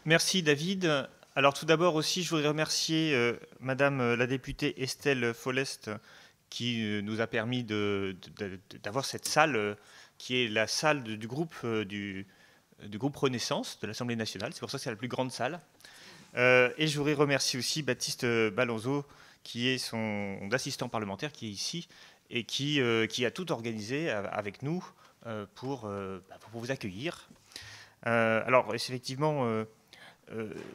Merci David. Alors tout d'abord aussi, je voudrais remercier Madame la députée Estelle Follest qui nous a permis d'avoir cette salle qui est la salle du groupe Renaissance de l'Assemblée nationale. C'est pour ça que c'est la plus grande salle. Et je voudrais remercier aussi Baptiste Balonzo qui est son assistant parlementaire qui est ici et qui a tout organisé avec nous pour vous accueillir. Alors, effectivement,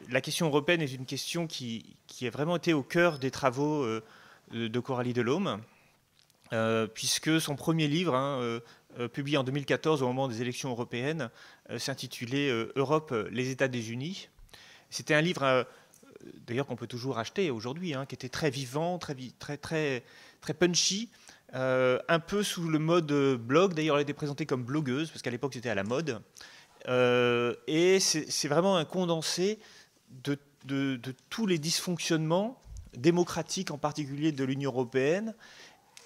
la question européenne est une question qui a vraiment été au cœur des travaux de Coralie Delhomme, puisque son premier livre, publié en 2014 au moment des élections européennes, s'intitulait Europe, les États des Unis. C'était un livre, d'ailleurs, qu'on peut toujours acheter aujourd'hui, qui était très vivant, très punchy, un peu sous le mode blog. D'ailleurs, elle était présentée comme blogueuse, parce qu'à l'époque, c'était à la mode. Et c'est vraiment un condensé de tous les dysfonctionnements démocratiques, en particulier de l'Union européenne,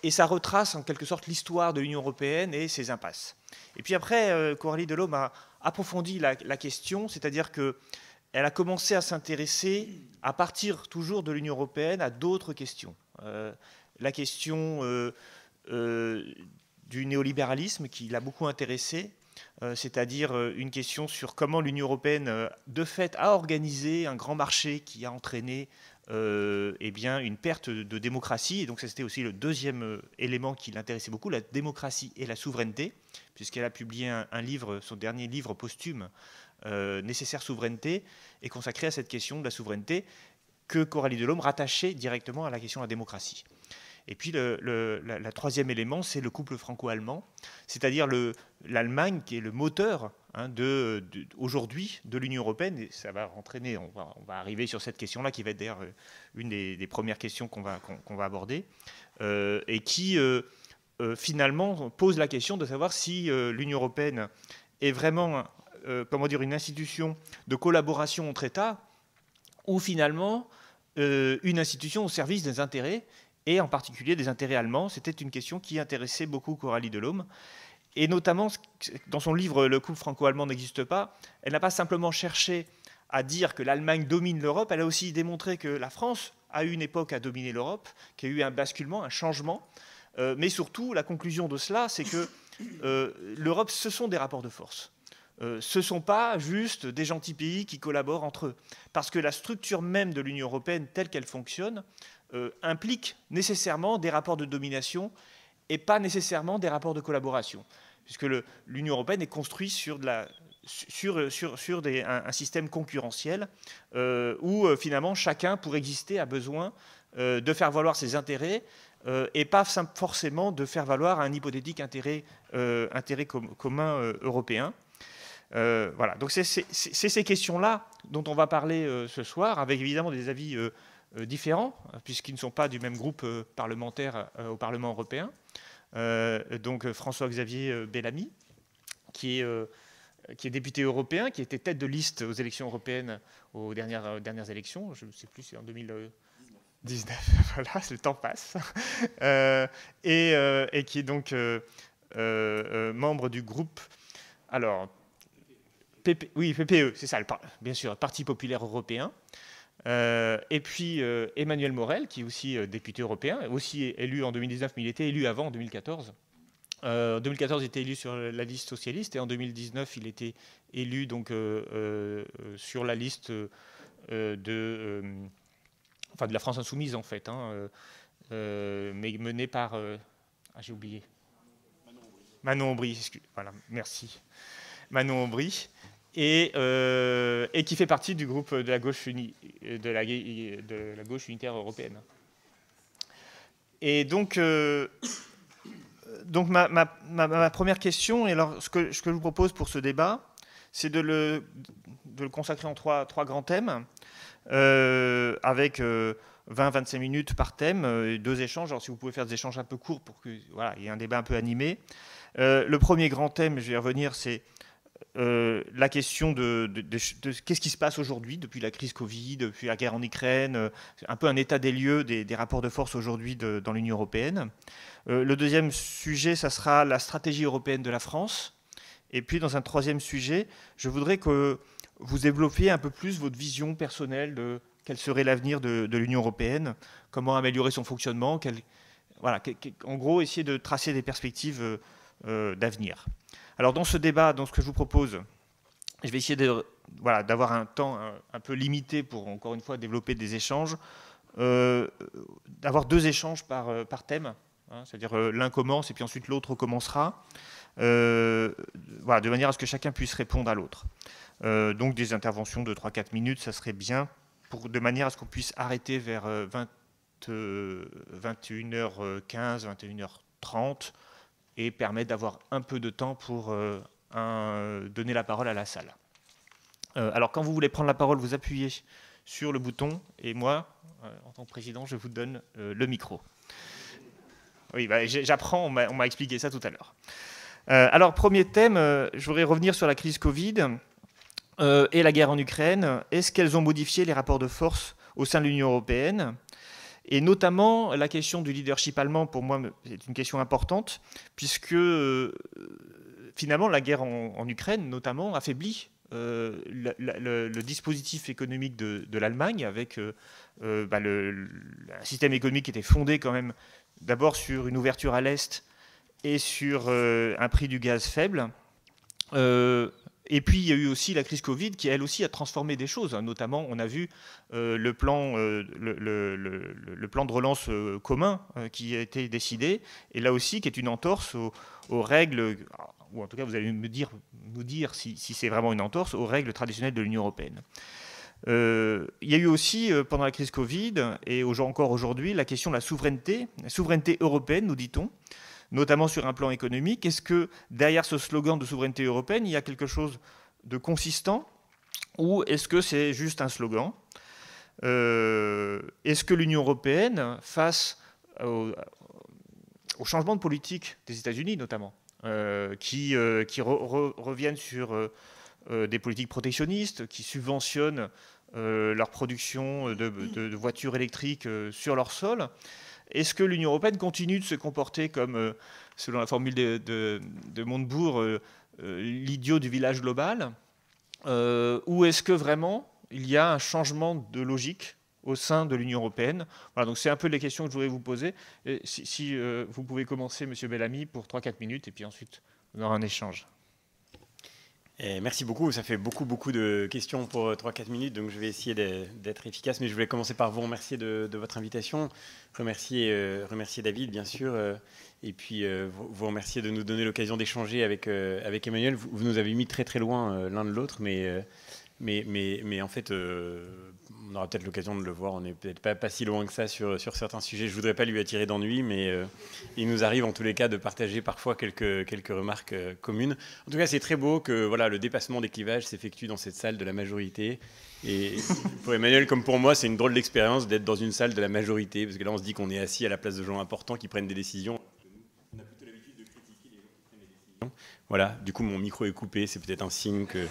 et ça retrace en quelque sorte l'histoire de l'Union européenne et ses impasses. Et puis après, Coralie Delhomme a approfondi la question, c'est-à-dire qu'elle a commencé à s'intéresser, à partir toujours de l'Union européenne, à d'autres questions. La question du néolibéralisme qui l'a beaucoup intéressée, c'est-à-dire une question sur comment l'Union européenne, de fait, a organisé un grand marché qui a entraîné une perte de démocratie. Et donc, c'était aussi le deuxième élément qui l'intéressait beaucoup, la démocratie et la souveraineté, puisqu'elle a publié un livre, son dernier livre posthume, Nécessaire souveraineté, est consacré à cette question de la souveraineté que Coralie Delhomme rattachait directement à la question de la démocratie. Et puis le troisième élément, c'est le couple franco-allemand, c'est-à-dire l'Allemagne qui est le moteur aujourd'hui de l'Union européenne. Et ça va entraîner, on va arriver sur cette question-là, qui va être d'ailleurs une des premières questions qu'on va aborder, et qui finalement pose la question de savoir si l'Union européenne est vraiment une institution de collaboration entre États, ou finalement une institution au service des intérêts, et en particulier des intérêts allemands. C'était une question qui intéressait beaucoup Coralie Delhomme. Et notamment, dans son livre « Le couple franco-allemand n'existe pas », elle n'a pas simplement cherché à dire que l'Allemagne domine l'Europe, elle a aussi démontré que la France a eu une époque à dominer l'Europe, qu'il y a eu un basculement, un changement. Mais surtout, la conclusion de cela, c'est que l'Europe, ce sont des rapports de force. Ce ne sont pas juste des gentils pays qui collaborent entre eux. Parce que la structure même de l'Union européenne, telle qu'elle fonctionne, implique nécessairement des rapports de domination et pas nécessairement des rapports de collaboration, puisque l'Union européenne est construite sur un système concurrentiel où finalement chacun, pour exister, a besoin de faire valoir ses intérêts et pas forcément de faire valoir un hypothétique intérêt commun européen. Voilà, donc c'est ces questions-là dont on va parler ce soir, avec évidemment des avis différents, puisqu'ils ne sont pas du même groupe parlementaire au Parlement européen. Donc François-Xavier Bellamy, qui est député européen, qui était tête de liste aux élections européennes, aux dernières élections, je ne sais plus, c'est en 2019, voilà, le temps passe, et qui est donc membre du groupe, alors, PPE, c'est ça, bien sûr, Parti populaire européen. Et puis Emmanuel Morel, qui est aussi député européen, aussi élu en 2019, mais il était élu avant, en 2014. En 2014, il était élu sur la liste socialiste, et en 2019, il était élu donc, sur la liste de la France insoumise, en fait, mais menée par... j'ai oublié. Manon Aubry, voilà, merci. Manon Aubry. Et qui fait partie du groupe de la gauche, de la gauche unitaire européenne. Et donc ma première question, et alors ce que je vous propose pour ce débat, c'est de le consacrer en trois grands thèmes, avec 20-25 minutes par thème, et 2 échanges. Alors si vous pouvez faire des échanges un peu courts pour qu'il y ait un débat un peu animé. Le premier grand thème, je vais y revenir, c'est la question de qu'est-ce qui se passe aujourd'hui, depuis la crise Covid, depuis la guerre en Ukraine, un peu un état des lieux des rapports de force aujourd'hui dans l'Union européenne. Le deuxième sujet, ça sera la stratégie européenne de la France. Et puis, dans un troisième sujet, je voudrais que vous développiez un peu plus votre vision personnelle de quel serait l'avenir de l'Union européenne, comment améliorer son fonctionnement, voilà, en gros, essayer de tracer des perspectives d'avenir. Alors dans ce débat, dans ce que je vous propose, je vais essayer voilà, d'avoir un temps un peu limité pour, encore une fois, développer des échanges, d'avoir 2 échanges par thème, hein, c'est-à-dire l'un commence et puis ensuite l'autre recommencera, voilà, de manière à ce que chacun puisse répondre à l'autre. Donc des interventions de 3-4 minutes, ça serait bien, de manière à ce qu'on puisse arrêter vers 21h15, 21h30, et permettre d'avoir un peu de temps pour donner la parole à la salle. Alors quand vous voulez prendre la parole, vous appuyez sur le bouton, et moi, en tant que président, je vous donne le micro. Oui, bah, j'apprends, on m'a expliqué ça tout à l'heure. Alors, premier thème, je voudrais revenir sur la crise Covid et la guerre en Ukraine. Est-ce qu'elles ont modifié les rapports de force au sein de l'Union européenne ? Et notamment, la question du leadership allemand, pour moi, c'est une question importante, puisque finalement, la guerre en Ukraine, notamment, affaiblit le dispositif économique de l'Allemagne, avec un système économique qui était fondé quand même d'abord sur une ouverture à l'Est et sur un prix du gaz faible. Et puis, il y a eu aussi la crise Covid qui, elle aussi, a transformé des choses. Notamment, on a vu le plan de relance commun qui a été décidé, et là aussi, qui est une entorse aux règles, ou en tout cas, vous allez nous dire si c'est vraiment une entorse aux règles traditionnelles de l'Union européenne. Il y a eu aussi, pendant la crise Covid, et encore aujourd'hui, la question de la souveraineté européenne, nous dit-on, notamment sur un plan économique. Est-ce que derrière ce slogan de souveraineté européenne, il y a quelque chose de consistant, ou est-ce que c'est juste un slogan ? Est-ce que l'Union européenne, face au changement de politique des États-Unis notamment, qui reviennent sur des politiques protectionnistes, qui subventionnent leur production de voitures électriques sur leur sol, est-ce que l'Union européenne continue de se comporter comme, selon la formule de Montebourg, l'idiot du village global, ou est-ce que vraiment il y a un changement de logique au sein de l'Union européenne? Voilà, donc c'est un peu les questions que je voudrais vous poser. Et si vous pouvez commencer, Monsieur Bellamy, pour 3-4 minutes, et puis ensuite on aura un échange. Et merci beaucoup, ça fait beaucoup de questions pour 3-4 minutes, donc je vais essayer d'être efficace, mais je voulais commencer par vous remercier de votre invitation, remercier David bien sûr, et puis vous remercier de nous donner l'occasion d'échanger avec Emmanuel. Vous nous avez mis très loin l'un de l'autre, mais en fait on aura peut-être l'occasion de le voir, on n'est peut-être pas si loin que ça sur certains sujets. Je ne voudrais pas lui attirer d'ennui, mais il nous arrive en tous les cas de partager parfois quelques remarques communes. En tout cas, c'est très beau que voilà, le dépassement des clivages s'effectue dans cette salle de la majorité. Et pour Emmanuel comme pour moi, c'est une drôle d'expérience d'être dans une salle de la majorité, parce que là on se dit qu'on est assis à la place de gens importants qui prennent des décisions. On a plutôt l'habitude de critiquer les gens qui prennent des décisions. Voilà, du coup mon micro est coupé, c'est peut-être un signe que...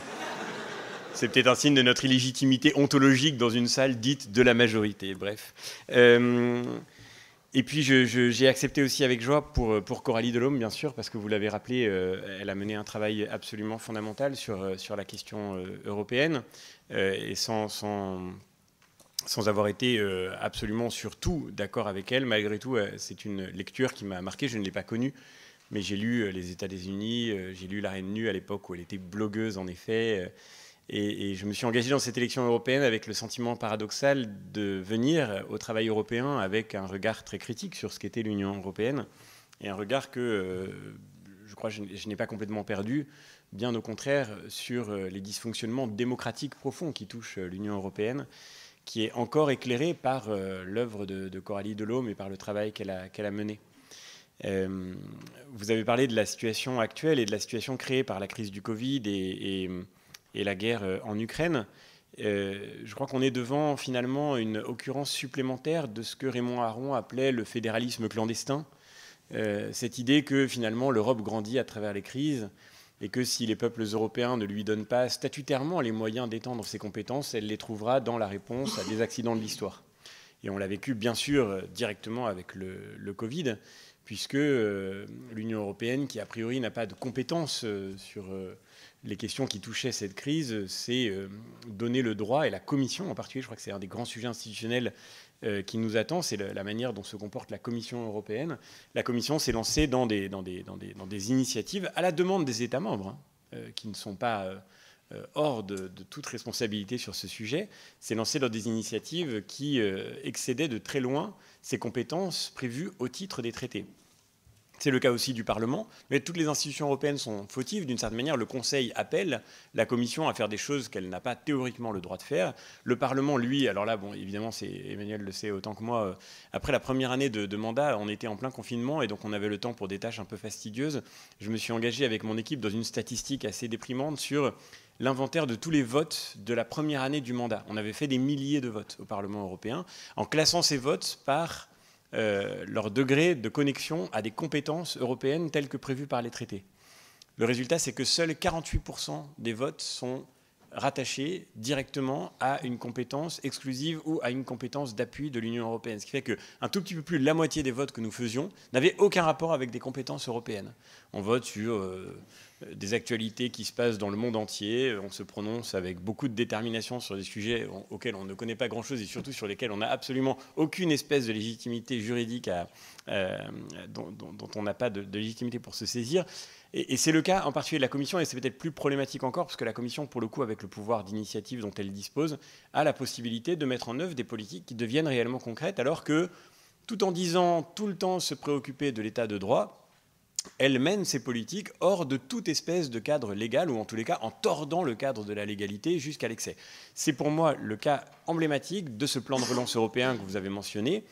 C'est peut-être un signe de notre illégitimité ontologique dans une salle dite de la majorité. Bref. Et puis j'ai accepté aussi avec joie pour Coralie Delhomme, bien sûr, parce que vous l'avez rappelé, elle a mené un travail absolument fondamental sur la question européenne, et sans avoir été absolument sur tout d'accord avec elle. Malgré tout, c'est une lecture qui m'a marqué. Je ne l'ai pas connue, mais j'ai lu Les États des Unis, j'ai lu La Reine Nue à l'époque où elle était blogueuse, en effet. Et je me suis engagé dans cette élection européenne avec le sentiment paradoxal de venir au travail européen avec un regard très critique sur ce qu'était l'Union européenne, et un regard que je crois je n'ai pas complètement perdu, bien au contraire, sur les dysfonctionnements démocratiques profonds qui touchent l'Union européenne, qui est encore éclairé par l'œuvre de Coralie Delhomme et par le travail qu'elle a mené. Vous avez parlé de la situation actuelle et de la situation créée par la crise du Covid et la guerre en Ukraine. Je crois qu'on est devant finalement une occurrence supplémentaire de ce que Raymond Aron appelait le fédéralisme clandestin. Cette idée que finalement l'Europe grandit à travers les crises et que si les peuples européens ne lui donnent pas statutairement les moyens d'étendre ses compétences, elle les trouvera dans la réponse à des accidents de l'histoire. Et on l'a vécu bien sûr directement avec le Covid, puisque l'Union européenne, qui a priori n'a pas de compétences les questions qui touchaient cette crise, c'est donner le droit, et la Commission en particulier, je crois que c'est un des grands sujets institutionnels qui nous attend, c'est la manière dont se comporte la Commission européenne. La Commission s'est lancée dans des initiatives à la demande des États membres, qui ne sont pas hors de toute responsabilité sur ce sujet, s'est lancée dans des initiatives qui excédaient de très loin ses compétences prévues au titre des traités. C'est le cas aussi du Parlement, mais toutes les institutions européennes sont fautives. D'une certaine manière, le Conseil appelle la Commission à faire des choses qu'elle n'a pas théoriquement le droit de faire. Le Parlement, lui, alors là, bon, évidemment, Emmanuel le sait autant que moi, après la première année de mandat, on était en plein confinement et donc on avait le temps pour des tâches un peu fastidieuses. Je me suis engagé avec mon équipe dans une statistique assez déprimante sur l'inventaire de tous les votes de la première année du mandat. On avait fait des milliers de votes au Parlement européen, en classant ces votes par leur degré de connexion à des compétences européennes telles que prévues par les traités. Le résultat, c'est que seuls 48% des votes sont rattachés directement à une compétence exclusive ou à une compétence d'appui de l'Union européenne. Ce qui fait qu'un tout petit peu plus de la moitié des votes que nous faisions n'avaient aucun rapport avec des compétences européennes. On vote sur des actualités qui se passent dans le monde entier, on se prononce avec beaucoup de détermination sur des sujets auxquels on ne connaît pas grand-chose et surtout sur lesquels on n'a absolument aucune espèce de légitimité juridique dont on n'a pas de légitimité pour se saisir. Et c'est le cas en particulier de la Commission, et c'est peut-être plus problématique encore, parce que la Commission, pour le coup, avec le pouvoir d'initiative dont elle dispose, a la possibilité de mettre en œuvre des politiques qui deviennent réellement concrètes, alors que, tout en disant tout le temps se préoccuper de l'état de droit, elle mène ses politiques hors de toute espèce de cadre légal, ou en tous les cas en tordant le cadre de la légalité jusqu'à l'excès. C'est pour moi le cas emblématique de ce plan de relance européen que vous avez mentionné,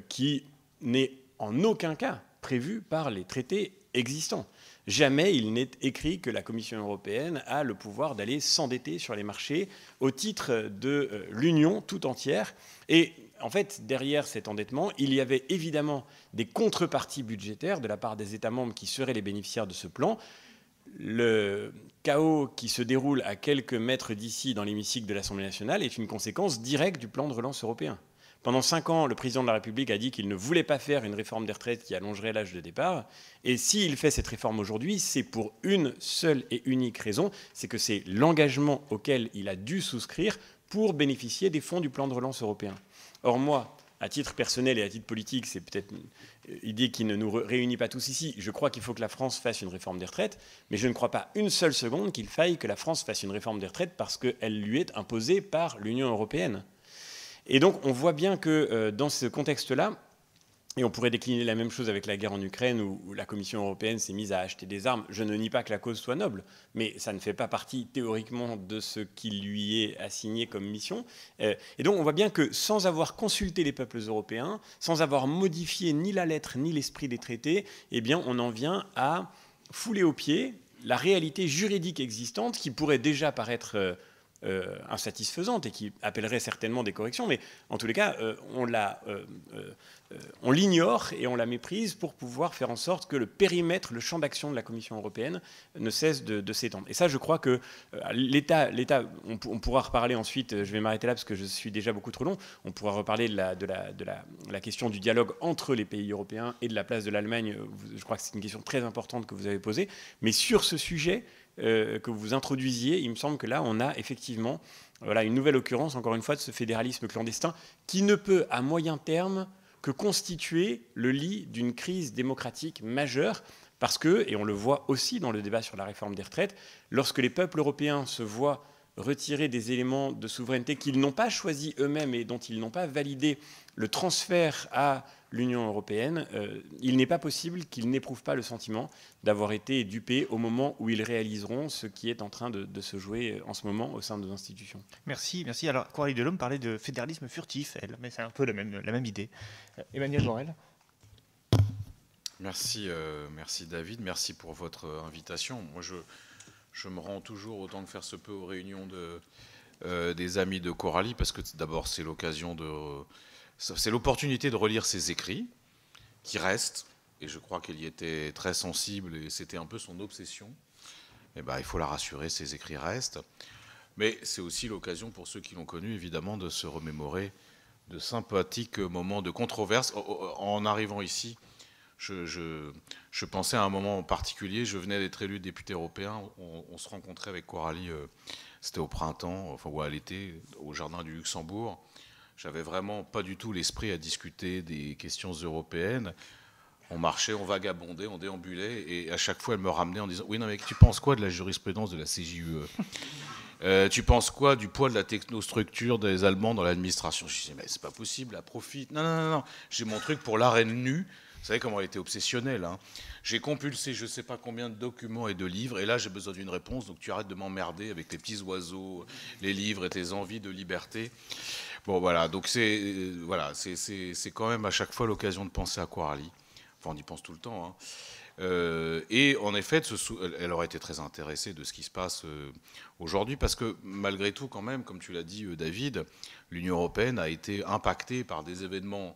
qui n'est en aucun cas prévu par les traités existants. Jamais il n'est écrit que la Commission européenne a le pouvoir d'aller s'endetter sur les marchés au titre de l'Union tout entière. Et en fait, derrière cet endettement, il y avait évidemment des contreparties budgétaires de la part des États membres qui seraient les bénéficiaires de ce plan. Le chaos qui se déroule à quelques mètres d'ici dans l'hémicycle de l'Assemblée nationale est une conséquence directe du plan de relance européen. Pendant 5 ans, le président de la République a dit qu'il ne voulait pas faire une réforme des retraites qui allongerait l'âge de départ. Et s'il fait cette réforme aujourd'hui, c'est pour une seule et unique raison, c'est que c'est l'engagement auquel il a dû souscrire pour bénéficier des fonds du plan de relance européen. Or moi, à titre personnel et à titre politique, c'est peut-être une idée qui ne nous réunit pas tous ici. Je crois qu'il faut que la France fasse une réforme des retraites, mais je ne crois pas une seule seconde qu'il faille que la France fasse une réforme des retraites parce qu'elle lui est imposée par l'Union européenne. Et donc, on voit bien que dans ce contexte-là, et on pourrait décliner la même chose avec la guerre en Ukraine, où la Commission européenne s'est mise à acheter des armes. Je ne nie pas que la cause soit noble, mais ça ne fait pas partie théoriquement de ce qui lui est assigné comme mission. Et donc, on voit bien que sans avoir consulté les peuples européens, sans avoir modifié ni la lettre ni l'esprit des traités, eh bien, on en vient à fouler aux pieds la réalité juridique existante qui pourrait déjà paraître insatisfaisante et qui appellerait certainement des corrections, mais en tous les cas, on l'ignore et on la méprise pour pouvoir faire en sorte que le périmètre, le champ d'action de la Commission européenne ne cesse de s'étendre. Et ça, je crois que l'État, on pourra reparler ensuite, je vais m'arrêter là parce que je suis déjà beaucoup trop long, on pourra reparler de la question du dialogue entre les pays européens et de la place de l'Allemagne. Je crois que c'est une question très importante que vous avez posée, mais sur ce sujet que vous introduisiez, il me semble que là, on a effectivement une nouvelle occurrence, encore une fois, de ce fédéralisme clandestin qui ne peut, à moyen terme, que constituer le lit d'une crise démocratique majeure, parce que, et on le voit aussi dans le débat sur la réforme des retraites, lorsque les peuples européens se voient retirer des éléments de souveraineté qu'ils n'ont pas choisis eux-mêmes et dont ils n'ont pas validé le transfert à l'Union européenne, il n'est pas possible qu'ils n'éprouvent pas le sentiment d'avoir été dupés au moment où ils réaliseront ce qui est en train de se jouer en ce moment au sein de nos institutions. Merci, merci. Alors, Coralie Delhomme parlait de fédéralisme furtif, elle, mais c'est un peu la même idée. Emmanuel Morel. Merci, merci David, merci pour votre invitation. Moi, je me rends toujours autant que faire se peut aux réunions des amis de Coralie, parce que d'abord, c'est l'opportunité de relire ses écrits, qui restent, et je crois qu'elle y était très sensible, et c'était un peu son obsession. Eh ben, il faut la rassurer, ses écrits restent. Mais c'est aussi l'occasion, pour ceux qui l'ont connue, évidemment, de se remémorer de sympathiques moments de controverse. En arrivant ici, je pensais à un moment en particulier, je venais d'être élu député européen, on se rencontrait avec Coralie, c'était au printemps, enfin ou à l'été, au jardin du Luxembourg. J'avais vraiment pas du tout l'esprit à discuter des questions européennes. On marchait, on vagabondait, on déambulait, et à chaque fois elle me ramenait en disant « Oui, non mais tu penses quoi de la jurisprudence de la CJUE ? Tu penses quoi du poids de la technostructure des Allemands dans l'administration ?» Je disais « Mais c'est pas possible, la profite. Non, non, non, non. J'ai mon truc pour l'arène nue. » Vous savez comment elle était obsessionnelle. Hein. J'ai compulsé je ne sais pas combien de documents et de livres, et là j'ai besoin d'une réponse, donc tu arrêtes de m'emmerder avec tes petits oiseaux, les livres et tes envies de liberté. Bon voilà, donc c'est quand même à chaque fois l'occasion de penser à Coralie. Enfin on y pense tout le temps. Hein. Et en effet, elle aurait été très intéressée de ce qui se passe aujourd'hui, parce que malgré tout, quand même, comme tu l'as dit, David, l'Union européenne a été impactée par des événements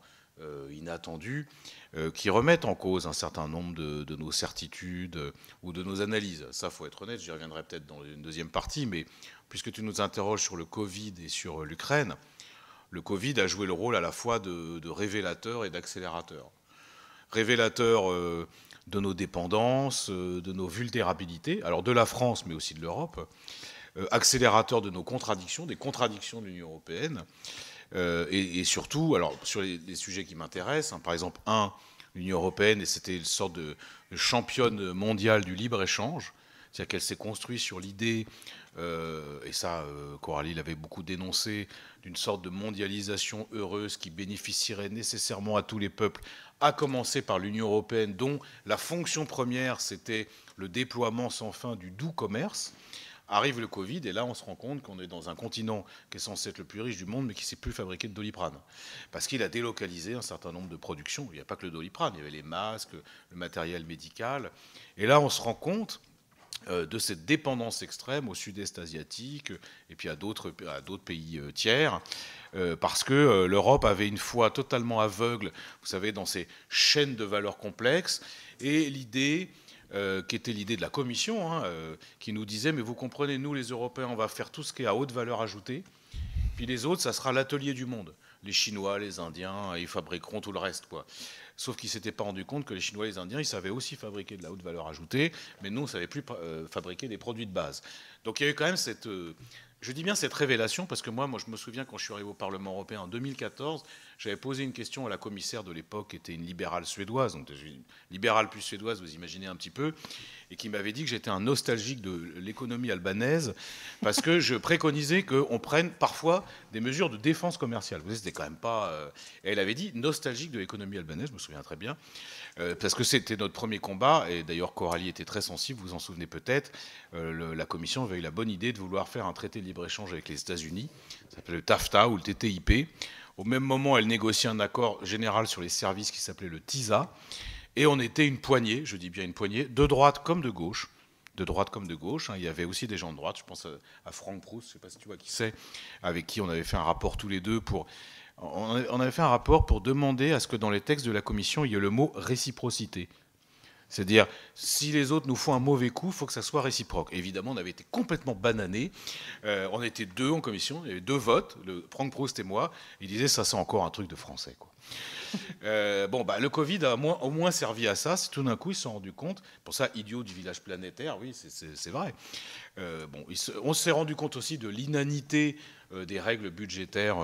inattendus qui remettent en cause un certain nombre de nos certitudes ou de nos analyses. Ça, faut être honnête, j'y reviendrai peut-être dans une deuxième partie, mais puisque tu nous interroges sur le Covid et sur l'Ukraine, le Covid a joué le rôle à la fois de révélateur et d'accélérateur. Révélateur de nos dépendances, de nos vulnérabilités, alors de la France mais aussi de l'Europe, accélérateur de nos contradictions, des contradictions de l'Union européenne, et surtout, alors sur les sujets qui m'intéressent, hein, par exemple, l'Union européenne, et c'était une sorte de championne mondiale du libre-échange, c'est-à-dire qu'elle s'est construite sur l'idée, et ça, Coralie l'avait beaucoup dénoncé, d'une sorte de mondialisation heureuse qui bénéficierait nécessairement à tous les peuples, à commencer par l'Union européenne, dont la fonction première, c'était le déploiement sans fin du doux commerce. Arrive le Covid, et là, on se rend compte qu'on est dans un continent qui est censé être le plus riche du monde, mais qui ne sait plus fabriquer de Doliprane. Parce qu'il a délocalisé un certain nombre de productions. Il n'y a pas que le Doliprane, il y avait les masques, le matériel médical. Et là, on se rend compte de cette dépendance extrême au sud-est asiatique et puis à d'autres pays tiers, parce que l'Europe avait une foi totalement aveugle, vous savez, dans ces chaînes de valeurs complexes, et l'idée qui était l'idée de la Commission, hein, qui nous disait, mais vous comprenez, nous les Européens, on va faire tout ce qui est à haute valeur ajoutée, puis les autres, ça sera l'atelier du monde. Les Chinois, les Indiens, ils fabriqueront tout le reste, quoi. Sauf qu'ils ne s'étaient pas rendu compte que les Chinois et les Indiens, ils savaient aussi fabriquer de la haute valeur ajoutée, mais nous, on ne savait plus fabriquer des produits de base. Donc il y a eu quand même cette... je dis bien cette révélation, parce que moi, je me souviens quand je suis arrivé au Parlement européen en 2014, j'avais posé une question à la commissaire de l'époque, qui était une libérale suédoise, donc une libérale plus suédoise, vous imaginez un petit peu, et qui m'avait dit que j'étais un nostalgique de l'économie albanaise, parce que je préconisais qu'on prenne parfois des mesures de défense commerciale. Vous savez, c'était quand même pas... Et elle avait dit nostalgique de l'économie albanaise, je me souviens très bien, parce que c'était notre premier combat, et d'ailleurs Coralie était très sensible, vous vous en souvenez peut-être, la Commission avait eu la bonne idée de vouloir faire un traité de libre-échange avec les États-Unis, ça s'appelait le TAFTA ou le TTIP. Au même moment, elle négociait un accord général sur les services qui s'appelait le TISA, et on était une poignée, je dis bien une poignée, de droite comme de gauche, hein. Il y avait aussi des gens de droite, je pense à Franck Proust, je ne sais pas si tu vois qui c'est, avec qui on avait fait un rapport tous les deux on avait fait un rapport pour demander à ce que dans les textes de la Commission, il y ait le mot réciprocité. C'est-à-dire, si les autres nous font un mauvais coup, il faut que ça soit réciproque. Évidemment, on avait été complètement bananés. On était deux en commission, il y avait deux votes, Franck Proust et moi. Il disait, ça c'est encore un truc de français, quoi. Le Covid a au moins servi à ça. C'est tout d'un coup, ils se sont rendus compte. Pour ça, idiot du village planétaire, oui, c'est vrai. On s'est rendu compte aussi de l'inanité des règles budgétaires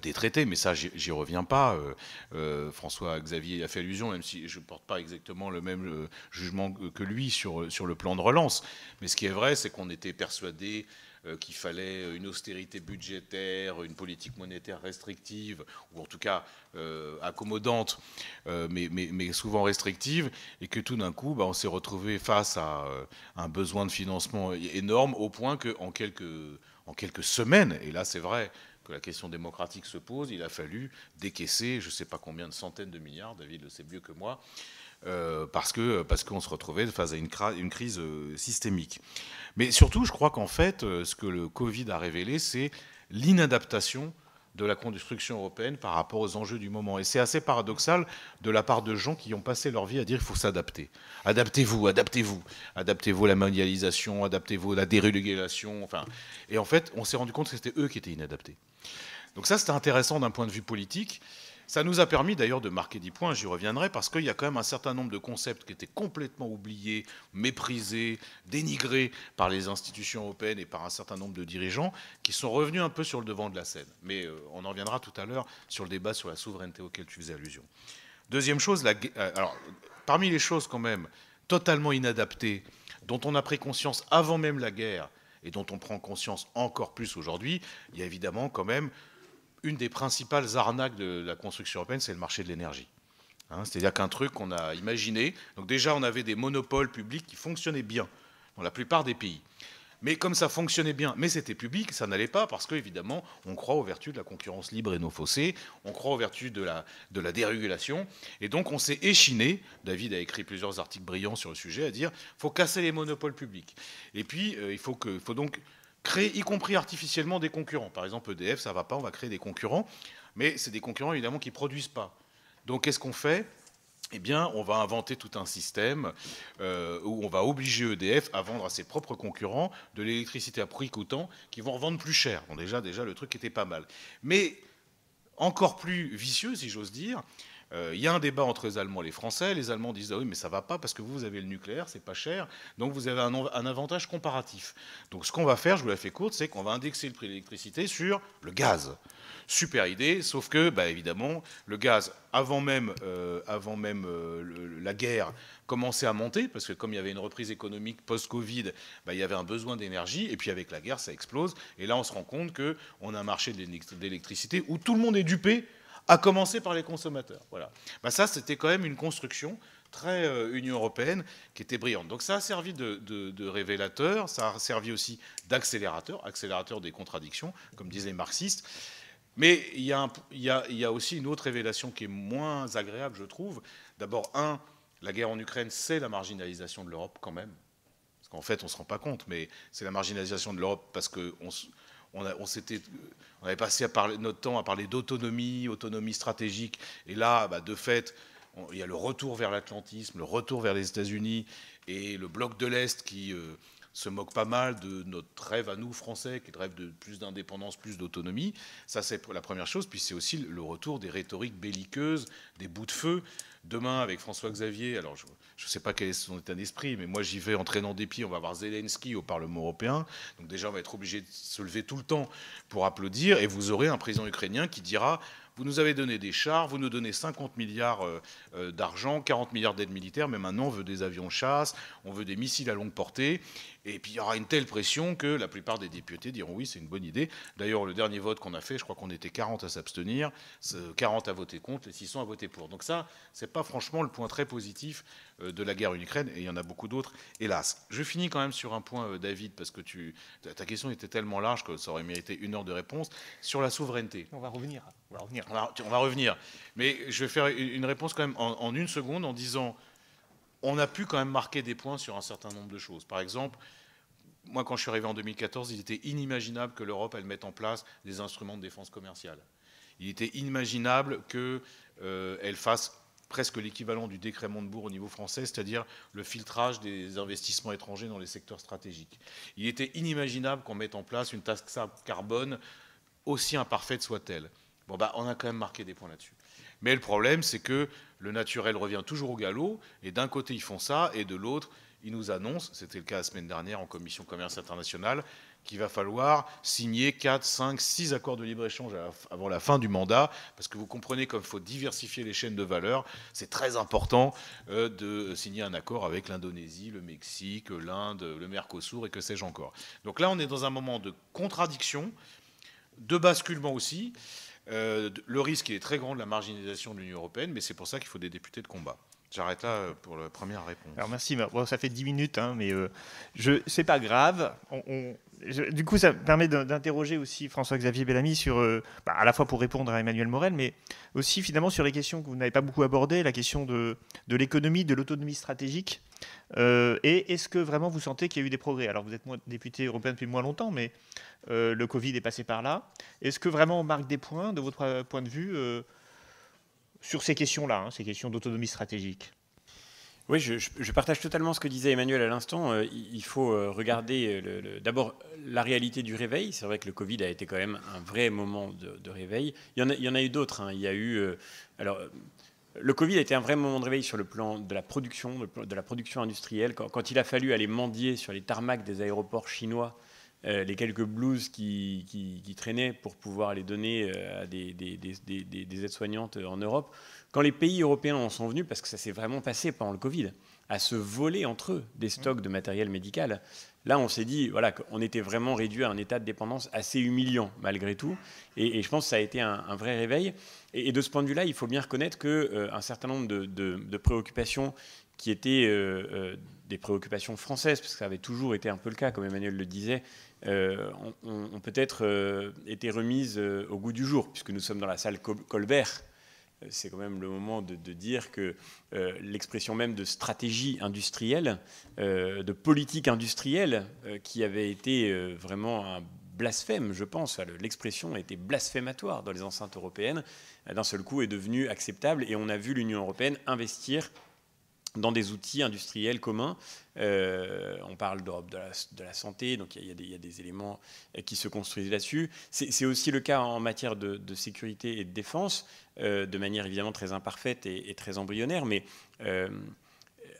des traités, mais ça, j'y reviens pas. François-Xavier a fait allusion, même si je ne porte pas exactement le même jugement que lui sur le plan de relance. Mais ce qui est vrai, c'est qu'on était persuadé qu'il fallait une austérité budgétaire, une politique monétaire restrictive, ou en tout cas accommodante, mais souvent restrictive, et que tout d'un coup, on s'est retrouvé face à un besoin de financement énorme, au point qu'en quelques semaines, et là c'est vrai, que la question démocratique se pose, il a fallu décaisser je ne sais pas combien de centaines de milliards, David le sait mieux que moi, parce qu'on se retrouvait face à une crise systémique. Mais surtout, je crois qu'en fait, ce que le Covid a révélé, c'est l'inadaptation de la construction européenne par rapport aux enjeux du moment. Et c'est assez paradoxal de la part de gens qui ont passé leur vie à dire qu'il faut s'adapter. Adaptez-vous, adaptez-vous. Adaptez-vous à la mondialisation, adaptez-vous à la dérégulation. Enfin, et en fait, on s'est rendu compte que c'était eux qui étaient inadaptés. Donc ça, c'était intéressant d'un point de vue politique. Ça nous a permis d'ailleurs de marquer 10 points, j'y reviendrai, parce qu'il y a quand même un certain nombre de concepts qui étaient complètement oubliés, méprisés, dénigrés par les institutions européennes et par un certain nombre de dirigeants, qui sont revenus un peu sur le devant de la scène. Mais on en reviendra tout à l'heure sur le débat sur la souveraineté auquel tu faisais allusion. Deuxième chose, alors, parmi les choses quand même totalement inadaptées, dont on a pris conscience avant même la guerre, et dont on prend conscience encore plus aujourd'hui, il y a évidemment quand même une des principales arnaques de la construction européenne, c'est le marché de l'énergie. C'est-à-dire qu'un truc qu'on a imaginé, donc déjà on avait des monopoles publics qui fonctionnaient bien dans la plupart des pays. Mais comme ça fonctionnait bien, mais c'était public, ça n'allait pas parce qu'évidemment, on croit aux vertus de la concurrence libre et non faussée, on croit aux vertus de la dérégulation, et donc on s'est échiné, David a écrit plusieurs articles brillants sur le sujet, à dire qu'il faut casser les monopoles publics. Et puis, il faut donc créer, y compris artificiellement, des concurrents. Par exemple, EDF, ça ne va pas, on va créer des concurrents, mais c'est des concurrents, évidemment, qui ne produisent pas. Donc, qu'est-ce qu'on fait ? Eh bien, on va inventer tout un système où on va obliger EDF à vendre à ses propres concurrents de l'électricité à prix coûtant qui vont revendre plus cher. Bon, déjà, le truc était pas mal. Mais encore plus vicieux, si j'ose dire, il y a un débat entre les Allemands et les Français. Les Allemands disent « Ah oui, mais ça ne va pas parce que vous avez le nucléaire, c'est pas cher, donc vous avez un avantage comparatif. » Donc ce qu'on va faire, je vous la fais courte, c'est qu'on va indexer le prix de l'électricité sur le gaz. Super idée, sauf que, évidemment, le gaz, avant même la guerre, commençait à monter, parce que comme il y avait une reprise économique post-Covid, il y avait un besoin d'énergie, et puis avec la guerre, ça explose. Et là, on se rend compte qu'on a un marché de l'électricité où tout le monde est dupé, à commencer par les consommateurs. Voilà. Ça, c'était quand même une construction très Union européenne qui était brillante. Donc ça a servi de révélateur, ça a servi aussi d'accélérateur, accélérateur des contradictions, comme disaient les marxistes. Mais il y a aussi une autre révélation qui est moins agréable, je trouve. D'abord, la guerre en Ukraine, c'est la marginalisation de l'Europe quand même. Parce qu'en fait, on ne se rend pas compte, mais c'est la marginalisation de l'Europe parce qu'on avait passé notre temps à parler d'autonomie, autonomie stratégique. Et là, de fait, il y a le retour vers l'atlantisme, le retour vers les États-Unis et le bloc de l'Est qui se moque pas mal de notre rêve à nous, Français, qui est le rêve de plus d'indépendance, plus d'autonomie. Ça, c'est la première chose. Puis c'est aussi le retour des rhétoriques belliqueuses, des bouts de feu. Demain, avec François Xavier, alors je ne sais pas quel est son état d'esprit, mais moi j'y vais en traînant des pieds. On va voir Zelensky au Parlement européen. Donc déjà, on va être obligé de se lever tout le temps pour applaudir. Et vous aurez un président ukrainien qui dira: vous nous avez donné des chars, vous nous donnez 50 milliards d'argent, 40 milliards d'aides militaires, mais maintenant on veut des avions chasse, on veut des missiles à longue portée. Et puis il y aura une telle pression que la plupart des députés diront oui, c'est une bonne idée. D'ailleurs, le dernier vote qu'on a fait, je crois qu'on était 40 à s'abstenir, 40 à voter contre, les 600 à voter pour. Donc ça, c'est pas franchement le point très positif de la guerre en Ukraine, et il y en a beaucoup d'autres, hélas. Je finis quand même sur un point, David, parce que ta question était tellement large que ça aurait mérité 1 heure de réponse, sur la souveraineté. On va revenir. On va revenir. Mais je vais faire une réponse quand même en 1 seconde en disant: on a pu quand même marquer des points sur un certain nombre de choses. Par exemple, moi, quand je suis arrivé en 2014, il était inimaginable que l'Europe, elle mette en place des instruments de défense commerciale. Il était inimaginable qu'elle fasse presque l'équivalent du décret Montebourg au niveau français, c'est-à-dire le filtrage des investissements étrangers dans les secteurs stratégiques. Il était inimaginable qu'on mette en place une taxe carbone, aussi imparfaite soit-elle. Bon, on a quand même marqué des points là-dessus. Mais le problème, c'est que le naturel revient toujours au galop, et d'un côté, ils font ça, et de l'autre, ils nous annoncent, c'était le cas la semaine dernière en commission commerce internationale, qu'il va falloir signer 4, 5, 6 accords de libre-échange avant la fin du mandat, parce que vous comprenez comme il faut diversifier les chaînes de valeur, c'est très important de signer un accord avec l'Indonésie, le Mexique, l'Inde, le Mercosur et que sais-je encore. Donc là, on est dans un moment de contradiction, de basculement aussi. Le risque est très grand de la marginalisation de l'Union européenne, mais c'est pour ça qu'il faut des députés de combat. J'arrête là pour la première réponse. Alors merci, bon, ça fait 10 minutes, mais c'est pas grave. Du coup, ça me permet d'interroger aussi François-Xavier Bellamy sur, à la fois pour répondre à Emmanuel Morel, mais aussi finalement sur les questions que vous n'avez pas beaucoup abordées, la question de l'économie, de l'autonomie stratégique. Et est-ce que vraiment vous sentez qu'il y a eu des progrès? Alors vous êtes député européen depuis moins longtemps, mais le Covid est passé par là. Est-ce que vraiment on marque des points, de votre point de vue, sur ces questions-là, ces questions d'autonomie stratégique? Oui, je partage totalement ce que disait Emmanuel à l'instant. Il faut regarder d'abord la réalité du réveil. C'est vrai que le Covid a été quand même un vrai moment de réveil. Il y en a eu d'autres, hein. Il y a eu... le Covid a été un vrai moment de réveil sur le plan de la production industrielle. Quand il a fallu aller mendier sur les tarmacs des aéroports chinois les quelques blouses qui traînaient pour pouvoir les donner à des aides-soignantes en Europe. Quand les pays européens en sont venus, parce que ça s'est vraiment passé pendant le Covid, à se voler entre eux des stocks de matériel médical, là on s'est dit voilà, qu'on était vraiment réduit à un état de dépendance assez humiliant malgré tout. Et je pense que ça a été un vrai réveil. Et de ce point de vue-là, il faut bien reconnaître qu'un certain nombre de préoccupations qui étaient des préoccupations françaises, parce que ça avait toujours été un peu le cas, comme Emmanuel le disait, ont peut-être été remises au goût du jour, puisque nous sommes dans la salle Colbert. C'est quand même le moment de dire que l'expression même de stratégie industrielle, de politique industrielle, qui avait été vraiment un blasphème, je pense, l'expression a été blasphématoire dans les enceintes européennes, d'un seul coup est devenue acceptable, et on a vu l'Union européenne investir dans des outils industriels communs. On parle d'Europe de la santé, donc il y a des éléments qui se construisent là-dessus. C'est aussi le cas en matière de sécurité et de défense, de manière évidemment très imparfaite et très embryonnaire, mais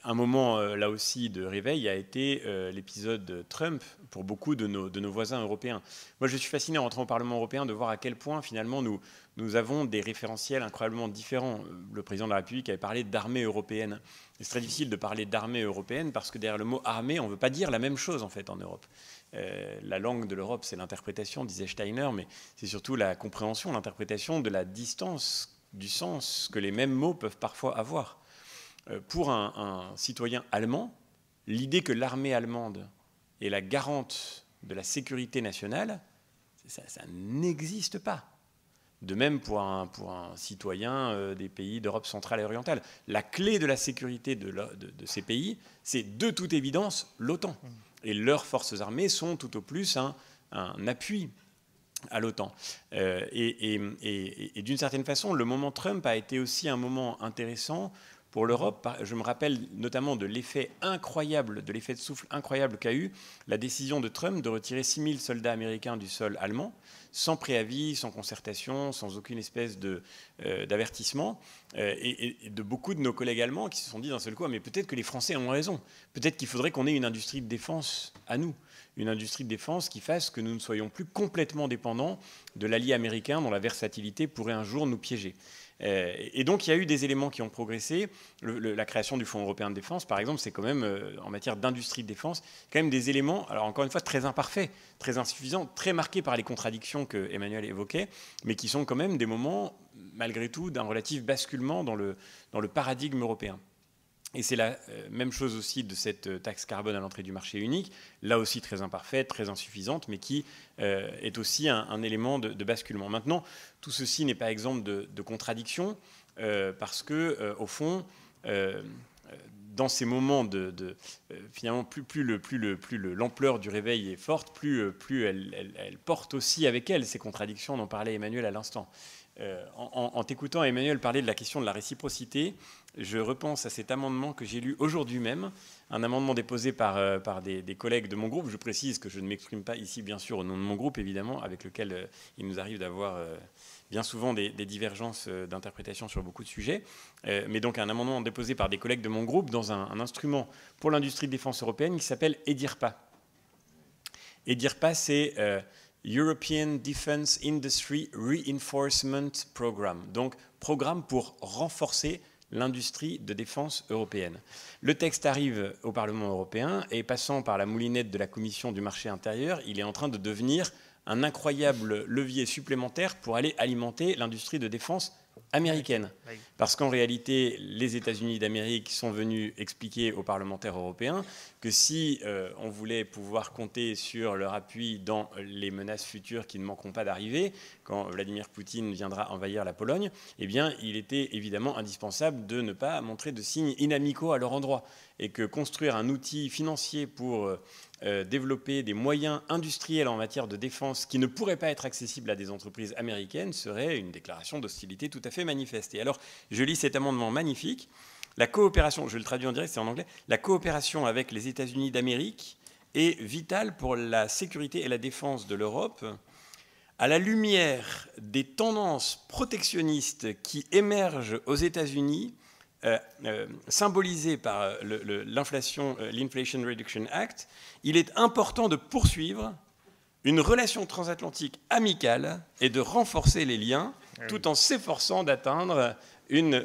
un moment là aussi de réveil a été l'épisode Trump pour beaucoup de nos voisins européens. Moi, je suis fasciné en rentrant au Parlement européen de voir à quel point finalement nous avons des référentiels incroyablement différents. Le président de la République avait parlé d'armée européenne. C'est très difficile de parler d'armée européenne parce que derrière le mot armée, on ne veut pas dire la même chose en fait en Europe. La langue de l'Europe, c'est l'interprétation, disait Steiner, mais c'est surtout la compréhension, l'interprétation de la distance, du sens que les mêmes mots peuvent parfois avoir. Pour un citoyen allemand, l'idée que l'armée allemande est la garante de la sécurité nationale, ça n'existe pas. De même pour un citoyen des pays d'Europe centrale et orientale. La clé de la sécurité de ces pays, c'est de toute évidence l'OTAN. Et leurs forces armées sont tout au plus un appui à l'OTAN. Et d'une certaine façon, le moment Trump a été aussi un moment intéressant pour l'Europe. Je me rappelle notamment de l'effet incroyable, de l'effet de souffle incroyable qu'a eu la décision de Trump de retirer 6 000 soldats américains du sol allemand, sans préavis, sans concertation, sans aucune espèce d'avertissement, et de beaucoup de nos collègues allemands qui se sont dit d'un seul coup, mais peut-être que les Français ont raison, peut-être qu'il faudrait qu'on ait une industrie de défense à nous, une industrie de défense qui fasse que nous ne soyons plus complètement dépendants de l'allié américain dont la versatilité pourrait un jour nous piéger. Et donc il y a eu des éléments qui ont progressé. La création du Fonds européen de défense, par exemple, c'est quand même, en matière d'industrie de défense, quand même des éléments, alors encore une fois, très imparfaits, très insuffisants, très marqués par les contradictions que Emmanuel évoquait, mais qui sont quand même des moments, malgré tout, d'un relatif basculement dans le paradigme européen. Et c'est la même chose aussi de cette taxe carbone à l'entrée du marché unique, là aussi très imparfaite, très insuffisante, mais qui est aussi un élément de basculement. Maintenant, tout ceci n'est pas exempt de contradiction, parce que, au fond, dans ces moments finalement, plus l'ampleur du réveil est forte, plus elle porte aussi avec elle ces contradictions dont parlait Emmanuel à l'instant. En t'écoutant, Emmanuel, parler de la question de la réciprocité, je repense à cet amendement que j'ai lu aujourd'hui même, un amendement déposé par des collègues de mon groupe. Je précise que je ne m'exprime pas ici, bien sûr, au nom de mon groupe, évidemment, avec lequel il nous arrive d'avoir bien souvent des divergences d'interprétation sur beaucoup de sujets. Mais donc un amendement déposé par des collègues de mon groupe dans un instrument pour l'industrie de défense européenne qui s'appelle EDIRPA. EDIRPA, c'est European Defence Industry Reinforcement Programme, donc programme pour renforcer l'industrie de défense européenne. Le texte arrive au Parlement européen et passant par la moulinette de la Commission du marché intérieur, il est en train de devenir un incroyable levier supplémentaire pour aller alimenter l'industrie de défense américaine. Parce qu'en réalité, les États-Unis d'Amérique sont venus expliquer aux parlementaires européens que si on voulait pouvoir compter sur leur appui dans les menaces futures qui ne manqueront pas d'arriver, quand Vladimir Poutine viendra envahir la Pologne, eh bien, il était évidemment indispensable de ne pas montrer de signes inamicaux à leur endroit. Et que construire un outil financier pour développer des moyens industriels en matière de défense qui ne pourraient pas être accessibles à des entreprises américaines serait une déclaration d'hostilité tout à fait manifeste. Et alors, je lis cet amendement magnifique la coopération, je le traduis en direct, c'est en anglais, la coopération avec les États-Unis d'Amérique est vitale pour la sécurité et la défense de l'Europe. À la lumière des tendances protectionnistes qui émergent aux États-Unis, symbolisées par l'Inflation Reduction Act, il est important de poursuivre une relation transatlantique amicale et de renforcer les liens tout en s'efforçant d'atteindre une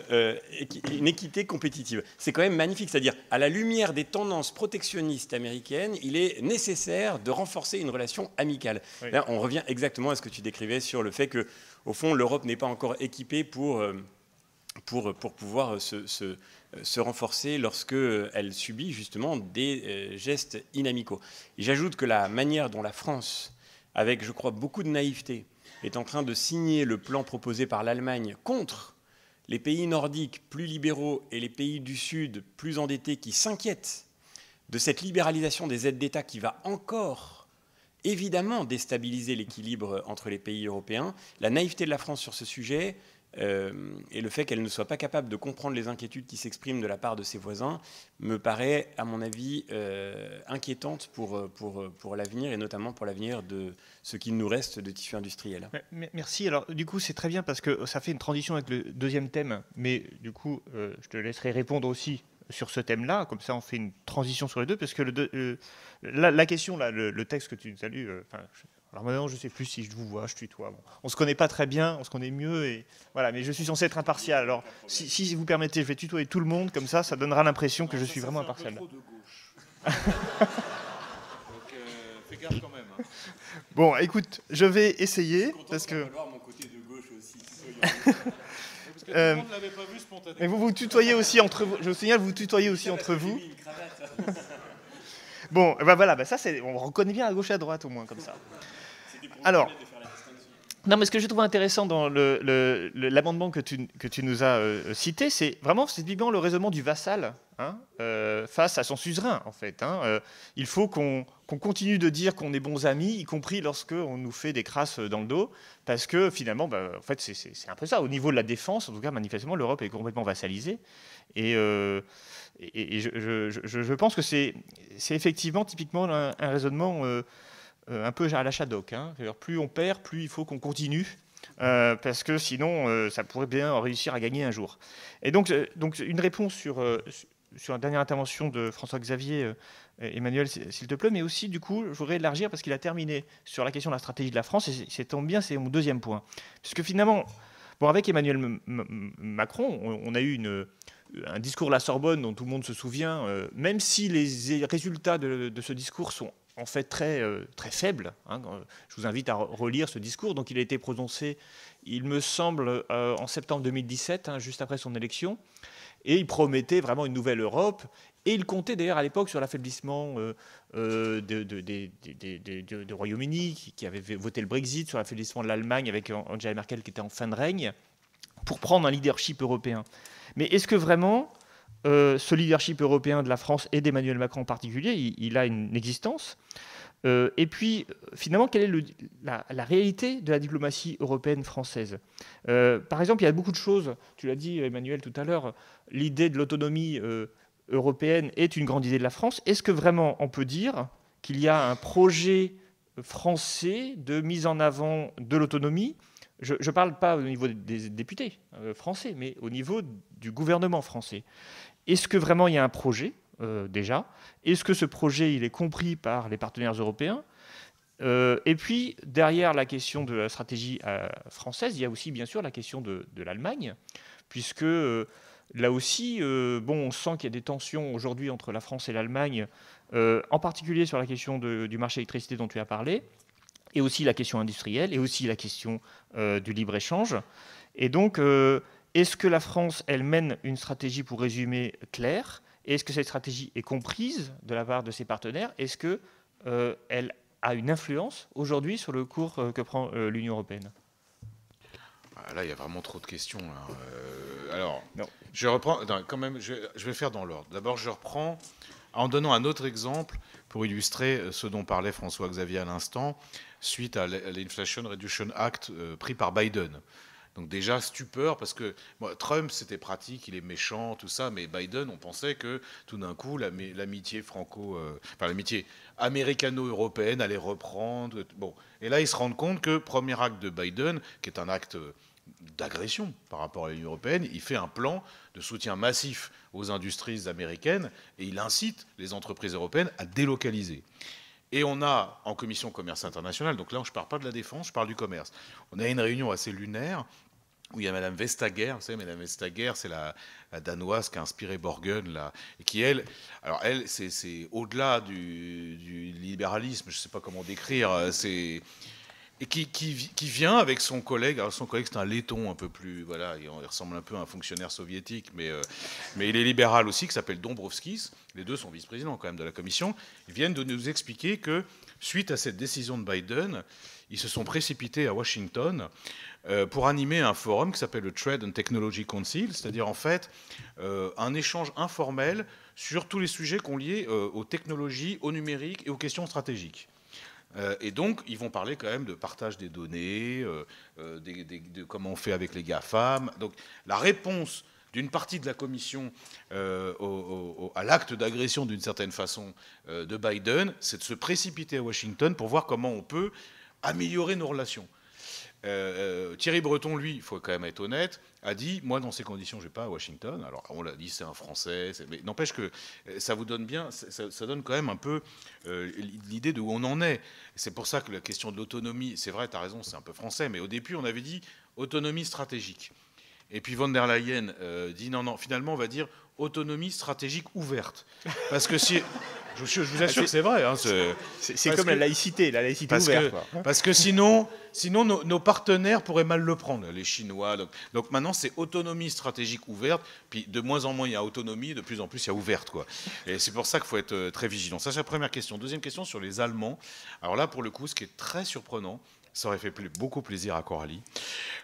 équité compétitive. C'est quand même magnifique, c'est-à-dire à la lumière des tendances protectionnistes américaines, il est nécessaire de renforcer une relation amicale. Oui. Là, on revient exactement à ce que tu décrivais sur le fait que, au fond, l'Europe n'est pas encore équipée pour pouvoir se renforcer lorsqu'elle subit justement des gestes inamicaux. Et j'ajoute que la manière dont la France, avec, je crois, beaucoup de naïveté, est en train de signer le plan proposé par l'Allemagne contre les pays nordiques plus libéraux et les pays du Sud plus endettés qui s'inquiètent de cette libéralisation des aides d'État qui va encore évidemment déstabiliser l'équilibre entre les pays européens, la naïveté de la France sur ce sujet et le fait qu'elle ne soit pas capable de comprendre les inquiétudes qui s'expriment de la part de ses voisins me paraît, à mon avis, inquiétante pour l'avenir et notamment pour l'avenir de ce qu'il nous reste de tissu industriel. Merci. Alors, du coup, c'est très bien parce que ça fait une transition avec le deuxième thème, mais du coup, je te laisserai répondre aussi sur ce thème-là, comme ça on fait une transition sur les deux, parce que la question, là, le texte que tu nous as lu, alors maintenant je ne sais plus si je vous vois, je tutoie. Bon. On ne se connaît pas très bien, on se connaît mieux, et voilà, mais je suis censé être impartial. Alors si vous permettez, je vais tutoyer tout le monde, comme ça donnera l'impression que je suis vraiment impartial. Un peu trop de gauche. Donc fais gaffe quand même. Hein. Bon, écoute, je vais essayer, parce que... mon côté de gauche aussi. Parce que tout le monde ne l'avait pas vu spontanément. Mais vous vous tutoyez aussi entre vous. Je vous signale, vous tutoyez aussi entre vous. Bon, ben voilà, ça c'est, on reconnaît bien à gauche et à droite au moins comme ça. Alors, non, mais ce que je trouve intéressant dans l'amendement que tu nous as cité, c'est typiquement le raisonnement du vassal face à son suzerain, en fait. Il faut qu'on continue de dire qu'on est bons amis, y compris lorsqu'on nous fait des crasses dans le dos, parce que finalement, en fait, c'est un peu ça. Au niveau de la défense, en tout cas, manifestement, l'Europe est complètement vassalisée. Et je pense que c'est effectivement typiquement un raisonnement un peu à la Shadok. Plus on perd, plus il faut qu'on continue, parce que sinon, ça pourrait bien réussir à gagner un jour. Et donc une réponse sur la dernière intervention de François-Xavier, Emmanuel, s'il te plaît, mais aussi, du coup, je voudrais élargir, parce qu'il a terminé sur la question de la stratégie de la France, et c'est tombe bien, c'est mon deuxième point. Puisque finalement, avec Emmanuel Macron, on a eu un discours à la Sorbonne dont tout le monde se souvient, même si les résultats de ce discours sont en fait très faibles. Je vous invite à relire ce discours. Donc, il a été prononcé, il me semble, en septembre 2017, juste après son élection. Et il promettait vraiment une nouvelle Europe. Et il comptait d'ailleurs à l'époque sur l'affaiblissement du Royaume-Uni, qui avait voté le Brexit, sur l'affaiblissement de l'Allemagne avec Angela Merkel qui était en fin de règne, pour prendre un leadership européen. Mais est-ce que vraiment ce leadership européen de la France et d'Emmanuel Macron en particulier, il a une existence? Et puis, finalement, quelle est la réalité de la diplomatie européenne française? Par exemple, il y a beaucoup de choses, tu l'as dit, Emmanuel, tout à l'heure, l'idée de l'autonomie européenne est une grande idée de la France. Est-ce que vraiment on peut dire qu'il y a un projet français de mise en avant de l'autonomie? Je ne parle pas au niveau des députés français, mais au niveau du gouvernement français. Est-ce que vraiment il y a un projet déjà? Est-ce que ce projet il est compris par les partenaires européens? Et puis, derrière la question de la stratégie française, il y a aussi bien sûr la question de l'Allemagne, puisque là aussi, on sent qu'il y a des tensions aujourd'hui entre la France et l'Allemagne, en particulier sur la question du marché d'électricité dont tu as parlé, et aussi la question industrielle, et aussi la question du libre-échange. Et donc, est-ce que la France, elle mène une stratégie, pour résumer, claire? Est-ce que cette stratégie est comprise de la part de ses partenaires? Est-ce qu'elle a une influence aujourd'hui sur le cours que prend l'Union européenne? Là, il y a vraiment trop de questions. Alors, non. Je reprends, quand même, je vais faire dans l'ordre. D'abord, je reprends en donnant un autre exemple pour illustrer ce dont parlait François-Xavier à l'instant, suite à l'Inflation Reduction Act pris par Biden. Donc déjà, stupeur, parce que Trump, c'était pratique, il est méchant, tout ça, mais Biden, on pensait que tout d'un coup, l'amitié l'amitié américano-européenne allait reprendre. Bon. Et là, ils se rendent compte que premier acte de Biden, qui est un acte d'agression par rapport à l'Union européenne, il fait un plan de soutien massif aux industries américaines et il incite les entreprises européennes à délocaliser. Et on a, en commission commerce international, donc là je ne parle pas de la défense, je parle du commerce, on a une réunion assez lunaire où il y a Madame Vestager, vous savez, Madame Vestager, c'est la Danoise qui a inspiré Borgen, là, et qui, elle, c'est au-delà du libéralisme, je ne sais pas comment décrire, et qui vient avec son collègue. Alors son collègue, c'est un laiton un peu plus, voilà, il ressemble un peu à un fonctionnaire soviétique, mais il est libéral aussi, qui s'appelle Dombrovskis. Les deux sont vice-présidents quand même de la commission. Ils viennent de nous expliquer que suite à cette décision de Biden, ils se sont précipités à Washington pour animer un forum qui s'appelle le Trade and Technology Council, c'est-à-dire en fait un échange informel sur tous les sujets qu'on liés aux technologies, au numérique et aux questions stratégiques. Et donc, ils vont parler quand même de partage des données, de comment on fait avec les GAFAM. Donc, la réponse d'une partie de la commission à l'acte d'agression, d'une certaine façon, de Biden, c'est de se précipiter à Washington pour voir comment on peut améliorer nos relations. Thierry Breton, lui, il faut quand même être honnête, a dit, moi dans ces conditions je ne vais pas à Washington. Alors on l'a dit, c'est un Français, mais n'empêche que ça vous donne bien, ça donne quand même un peu l'idée de où on en est. C'est pour ça que la question de l'autonomie, c'est vrai, tu as raison, c'est un peu français, mais au début on avait dit autonomie stratégique. Et puis von der Leyen dit non, finalement on va dire autonomie stratégique ouverte. Parce que si... Je vous assure que c'est vrai. Hein, c'est comme la laïcité ouverte. Parce que sinon nos partenaires pourraient mal le prendre, les Chinois. Donc maintenant, c'est autonomie stratégique ouverte. Puis de moins en moins, il y a autonomie, de plus en plus, il y a ouverte. Quoi. Et c'est pour ça qu'il faut être très vigilant. Ça, c'est la première question. Deuxième question sur les Allemands. Alors là, pour le coup, ce qui est très surprenant, ça aurait fait beaucoup plaisir à Coralie.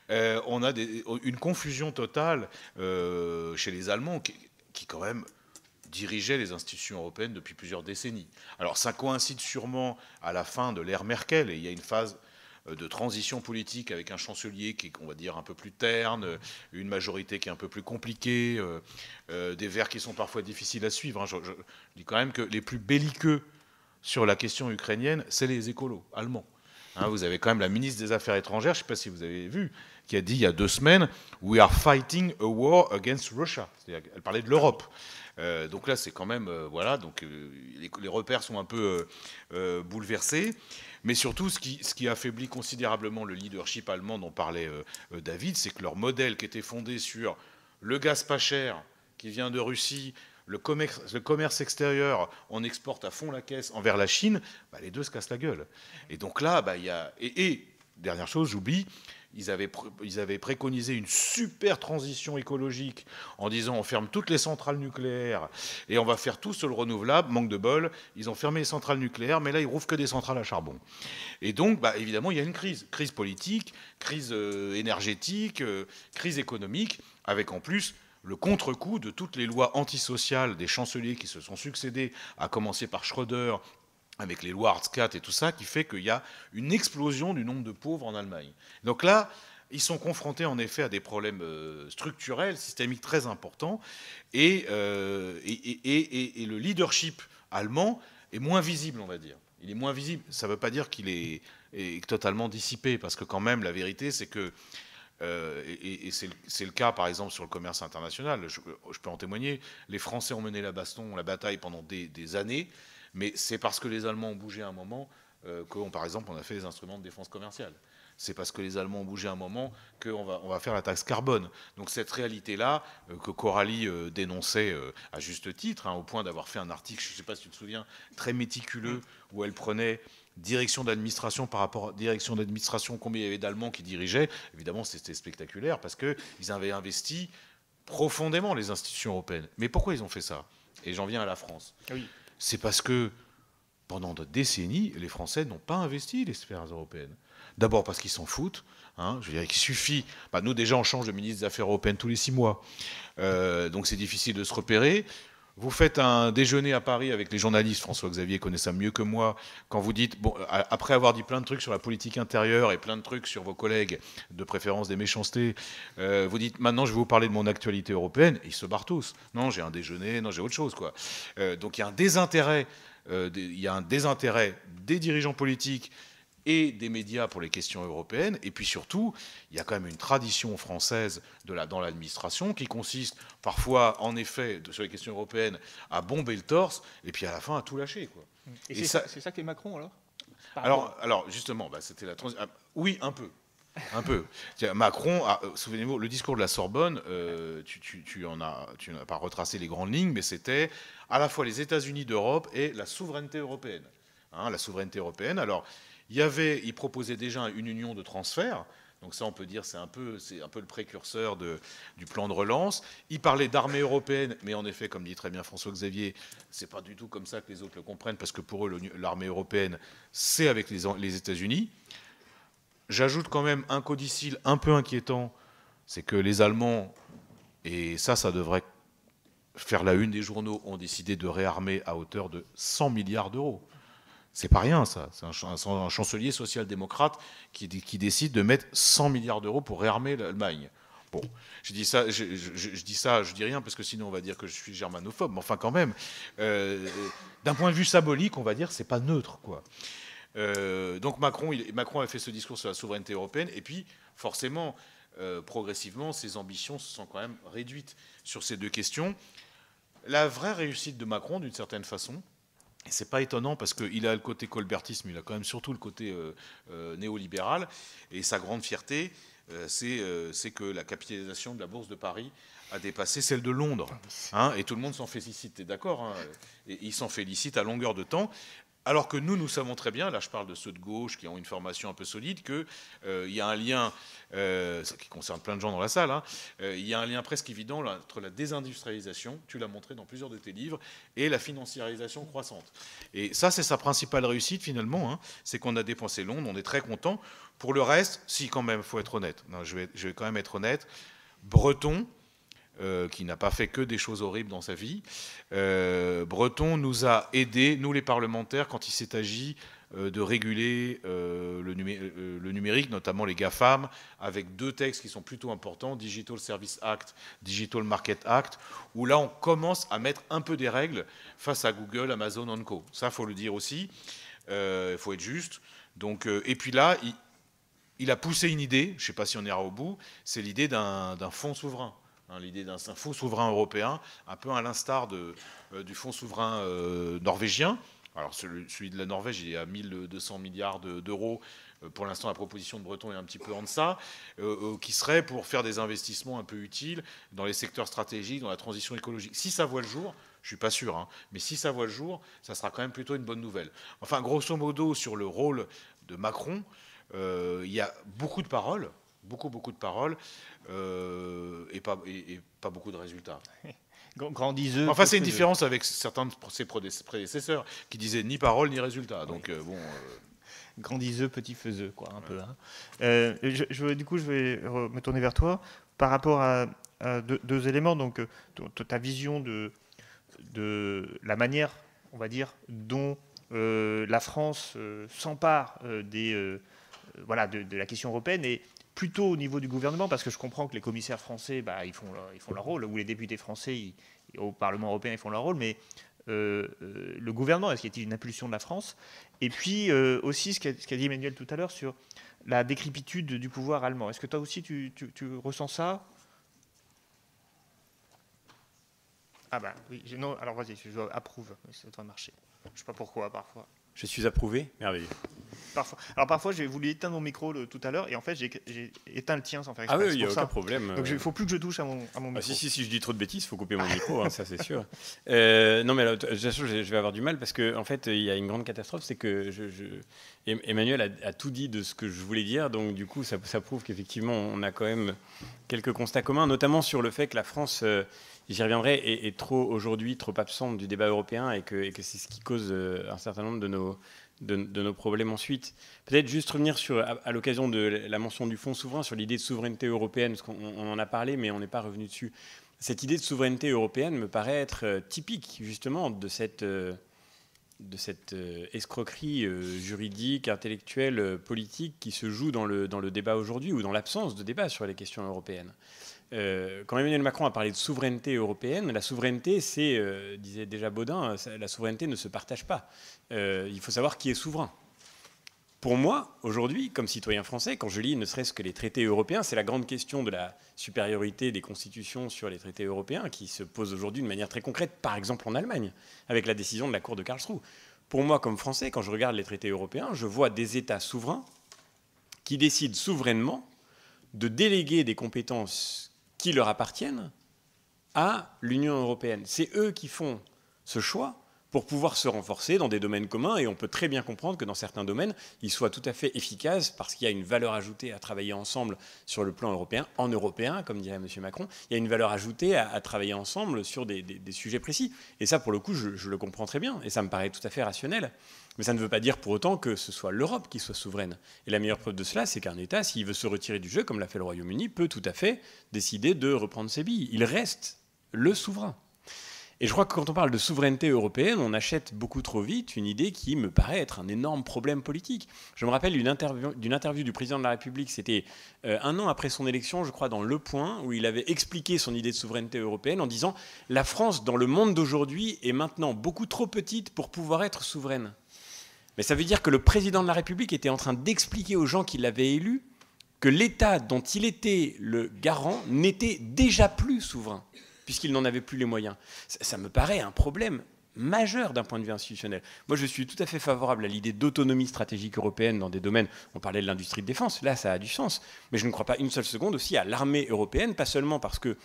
On a une confusion totale chez les Allemands qui quand même dirigeait les institutions européennes depuis plusieurs décennies. Alors ça coïncide sûrement à la fin de l'ère Merkel, et il y a une phase de transition politique avec un chancelier qui est, on va dire, un peu plus terne, une majorité qui est un peu plus compliquée, des Verts qui sont parfois difficiles à suivre. Hein. Je dis quand même que les plus belliqueux sur la question ukrainienne, c'est les écolos allemands. Hein, vous avez quand même la ministre des Affaires étrangères, je ne sais pas si vous avez vu, qui a dit il y a 2 semaines « We are fighting a war against Russia ». C'est-à-dire qu'elle parlait de l'Europe. Donc là, c'est quand même... voilà, donc les repères sont un peu bouleversés. Mais surtout, ce qui affaiblit considérablement le leadership allemand dont parlait David, c'est que leur modèle qui était fondé sur le gaz pas cher qui vient de Russie, le commerce extérieur, on exporte à fond la caisse envers la Chine, bah, les deux se cassent la gueule. Et donc là, bah, il y a... Et dernière chose, j'oublie, ils avaient préconisé une super transition écologique en disant on ferme toutes les centrales nucléaires et on va faire tout sur le renouvelable. Manque de bol, ils ont fermé les centrales nucléaires, mais là ils rouvrent que des centrales à charbon. Et donc bah, évidemment il y a une crise politique, crise énergétique, crise économique, avec en plus le contre-coup de toutes les lois antisociales des chanceliers qui se sont succédés, à commencer par Schröder, avec les lois Arts-4 et tout ça, qui fait qu'il y a une explosion du nombre de pauvres en Allemagne. Donc là, ils sont confrontés en effet à des problèmes structurels, systémiques très importants, et le leadership allemand est moins visible, on va dire. Il est moins visible. Ça ne veut pas dire qu'il est totalement dissipé, parce que quand même, la vérité, c'est que et c'est le cas, par exemple, sur le commerce international. Je peux en témoigner. Les Français ont mené la bataille pendant des années, mais c'est parce que les Allemands ont bougé à un moment par exemple, on a fait les instruments de défense commerciale. C'est parce que les Allemands ont bougé à un moment qu'on va faire la taxe carbone. Donc cette réalité-là, que Coralie dénonçait à juste titre, hein, au point d'avoir fait un article, je ne sais pas si tu te souviens, très méticuleux, où elle prenait direction d'administration par rapport à direction d'administration, combien il y avait d'Allemands qui dirigeaient. Évidemment, c'était spectaculaire, parce qu'ils avaient investi profondément les institutions européennes. Mais pourquoi ils ont fait ça? Et j'en viens à la France. Oui. C'est parce que pendant des décennies, les Français n'ont pas investi les sphères européennes. D'abord parce qu'ils s'en foutent. Hein, je veux dire qu'il suffit... nous, déjà, on change de ministre des Affaires européennes tous les 6 mois. Donc c'est difficile de se repérer. Vous faites un déjeuner à Paris avec les journalistes, François-Xavier connaît ça mieux que moi, quand vous dites, bon, après avoir dit plein de trucs sur la politique intérieure et plein de trucs sur vos collègues, de préférence des méchancetés, vous dites, maintenant je vais vous parler de mon actualité européenne, et ils se barrent tous. Non, j'ai un déjeuner, non, j'ai autre chose, quoi. Donc il y a un désintérêt, des dirigeants politiques et des médias pour les questions européennes. Et puis surtout, il y a quand même une tradition française dans l'administration qui consiste parfois, en effet, sur les questions européennes, à bomber le torse et puis à la fin à tout lâcher, quoi. Et c'est ça qu'est Macron, alors justement, c'était la transition. Oui, un peu. Un peu. Macron, souvenez-vous, le discours de la Sorbonne, tu n'as pas retracé les grandes lignes, mais c'était à la fois les États-Unis d'Europe et la souveraineté européenne. La souveraineté européenne. Alors, il proposait déjà une union de transfert. Donc ça, on peut dire, c'est un peu le précurseur du plan de relance. Il parlait d'armée européenne, mais en effet, comme dit très bien François-Xavier, c'est pas du tout comme ça que les autres le comprennent, parce que pour eux, l'armée européenne, c'est avec les États-Unis. J'ajoute quand même un codicile un peu inquiétant, c'est que les Allemands, et ça devrait faire la une des journaux, ont décidé de réarmer à hauteur de 100 milliards d'euros. C'est pas rien, ça. C'est un chancelier social-démocrate qui décide de mettre 100 milliards d'euros pour réarmer l'Allemagne. Bon, je dis ça, je dis rien parce que sinon on va dire que je suis germanophobe, mais enfin quand même, d'un point de vue symbolique, on va dire c'est pas neutre, quoi. Donc Macron a fait ce discours sur la souveraineté européenne, et puis forcément, progressivement, ses ambitions se sont quand même réduites sur ces deux questions. La vraie réussite de Macron, d'une certaine façon, et c'est pas étonnant parce qu'il a le côté colbertisme, il a quand même surtout le côté néolibéral, et sa grande fierté, c'est que la capitalisation de la Bourse de Paris a dépassé celle de Londres. Et tout le monde s'en félicite, t'es d'accord, et il s'en félicite à longueur de temps. Alors que nous savons très bien, là je parle de ceux de gauche qui ont une formation un peu solide, qu'il y a un lien, qui concerne plein de gens dans la salle, il y a un lien presque évident là, entre la désindustrialisation, tu l'as montré dans plusieurs de tes livres, et la financiarisation croissante. Et ça, c'est sa principale réussite finalement, c'est qu'on a dépensé Londres, on est très content. Pour le reste, si quand même, il faut être honnête, je vais quand même être honnête, Breton, qui n'a pas fait que des choses horribles dans sa vie. Breton nous a aidés, nous les parlementaires, quand il s'est agi de réguler le numérique, notamment les GAFAM, avec deux textes qui sont plutôt importants, Digital Service Act, Digital Market Act, où là on commence à mettre un peu des règles face à Google, Amazon, Co. Ça, il faut le dire aussi, il faut être juste. Donc, et puis là, il a poussé une idée, je ne sais pas si on ira au bout, c'est l'idée d'un fonds souverain. L'idée d'un fonds souverain européen, un peu à l'instar du fonds souverain norvégien. Alors celui de la Norvège, il est à 1200 milliards d'euros. Pour l'instant, la proposition de Breton est un petit peu en deçà, qui serait pour faire des investissements un peu utiles dans les secteurs stratégiques, dans la transition écologique. Si ça voit le jour, je ne suis pas sûr, mais si ça voit le jour, ça sera quand même plutôt une bonne nouvelle. Enfin, grosso modo, sur le rôle de Macron, il y a beaucoup de paroles, beaucoup de paroles, et pas beaucoup de résultats. Grandiseux. Enfin, c'est une différence avec certains de ses prédécesseurs qui disaient ni parole ni résultat. Donc, Grandiseux, petit faiseux, quoi, un peu. Du coup, je vais me tourner vers toi par rapport à deux éléments. Donc, ta vision de la manière, on va dire, dont la France s'empare de la question européenne, et plutôt au niveau du gouvernement, parce que je comprends que les commissaires français, ils font leur rôle, ou les députés français au Parlement européen, ils font leur rôle, mais le gouvernement, est-ce qu'il y a une impulsion de la France? Et puis aussi ce qu'a dit Emmanuel tout à l'heure sur la décrépitude du pouvoir allemand. Est-ce que toi aussi tu ressens ça? Ah ben oui, non, alors vas-y, je approuve, ça doit marcher. Je ne sais pas pourquoi parfois. Je suis approuvé, merveilleux. Parfois, j'ai voulu éteindre mon micro tout à l'heure, et en fait, j'ai éteint le tien sans faire exprès. Ah oui, il n'y a aucun problème. Donc, il ne faut plus que je touche à mon micro. Si je dis trop de bêtises, il faut couper mon micro, ça c'est sûr. Non, mais là, je vais avoir du mal, parce qu'en fait, il y a une grande catastrophe, c'est que Emmanuel a tout dit de ce que je voulais dire, donc du coup, ça prouve qu'effectivement, on a quand même quelques constats communs, notamment sur le fait que la France... j'y reviendrai, est aujourd'hui trop absente du débat européen, et que c'est ce qui cause un certain nombre de nos problèmes ensuite. Peut-être juste revenir à l'occasion de la mention du fonds souverain, sur l'idée de souveraineté européenne, parce qu'on en a parlé, mais on n'est pas revenu dessus. cette idée de souveraineté européenne me paraît être typique justement de cette escroquerie juridique, intellectuelle, politique qui se joue dans le débat aujourd'hui, ou dans l'absence de débat sur les questions européennes. Quand Emmanuel Macron a parlé de souveraineté européenne, la souveraineté, c'est, disait déjà Baudin, la souveraineté ne se partage pas. Il faut savoir qui est souverain. Pour moi, aujourd'hui, comme citoyen français, quand je lis ne serait-ce que les traités européens, c'est la grande question de la supériorité des constitutions sur les traités européens qui se pose aujourd'hui de manière très concrète, par exemple en Allemagne, avec la décision de la Cour de Karlsruhe. Pour moi, comme Français, quand je regarde les traités européens, je vois des États souverains qui décident souverainement de déléguer des compétences qui leur appartiennent à l'Union européenne. C'est eux qui font ce choix pour pouvoir se renforcer dans des domaines communs, et on peut très bien comprendre que dans certains domaines, ils soient tout à fait efficaces parce qu'il y a une valeur ajoutée à travailler ensemble sur le plan européen, en européen, comme dirait M. Macron, il y a une valeur ajoutée à travailler ensemble sur des sujets précis. Et ça, pour le coup, je le comprends très bien, et ça me paraît tout à fait rationnel. Mais ça ne veut pas dire pour autant que ce soit l'Europe qui soit souveraine. Et la meilleure preuve de cela, c'est qu'un État, s'il veut se retirer du jeu, comme l'a fait le Royaume-Uni, peut tout à fait décider de reprendre ses billes. Il reste le souverain. Et je crois que quand on parle de souveraineté européenne, on achète beaucoup trop vite une idée qui me paraît être un énorme problème politique. Je me rappelle d'une interview du président de la République, c'était un an après son élection, je crois, dans Le Point, où il avait expliqué son idée de souveraineté européenne en disant « La France, dans le monde d'aujourd'hui, est maintenant beaucoup trop petite pour pouvoir être souveraine ». Mais ça veut dire que le président de la République était en train d'expliquer aux gens qui l'avaient élu que l'État dont il était le garant n'était déjà plus souverain, puisqu'il n'en avait plus les moyens. Ça me paraît un problème majeur d'un point de vue institutionnel. Moi, je suis tout à fait favorable à l'idée d'autonomie stratégique européenne dans des domaines, on parlait de l'industrie de défense, là ça a du sens, mais je ne crois pas une seule seconde aussi à l'armée européenne, pas seulement parce que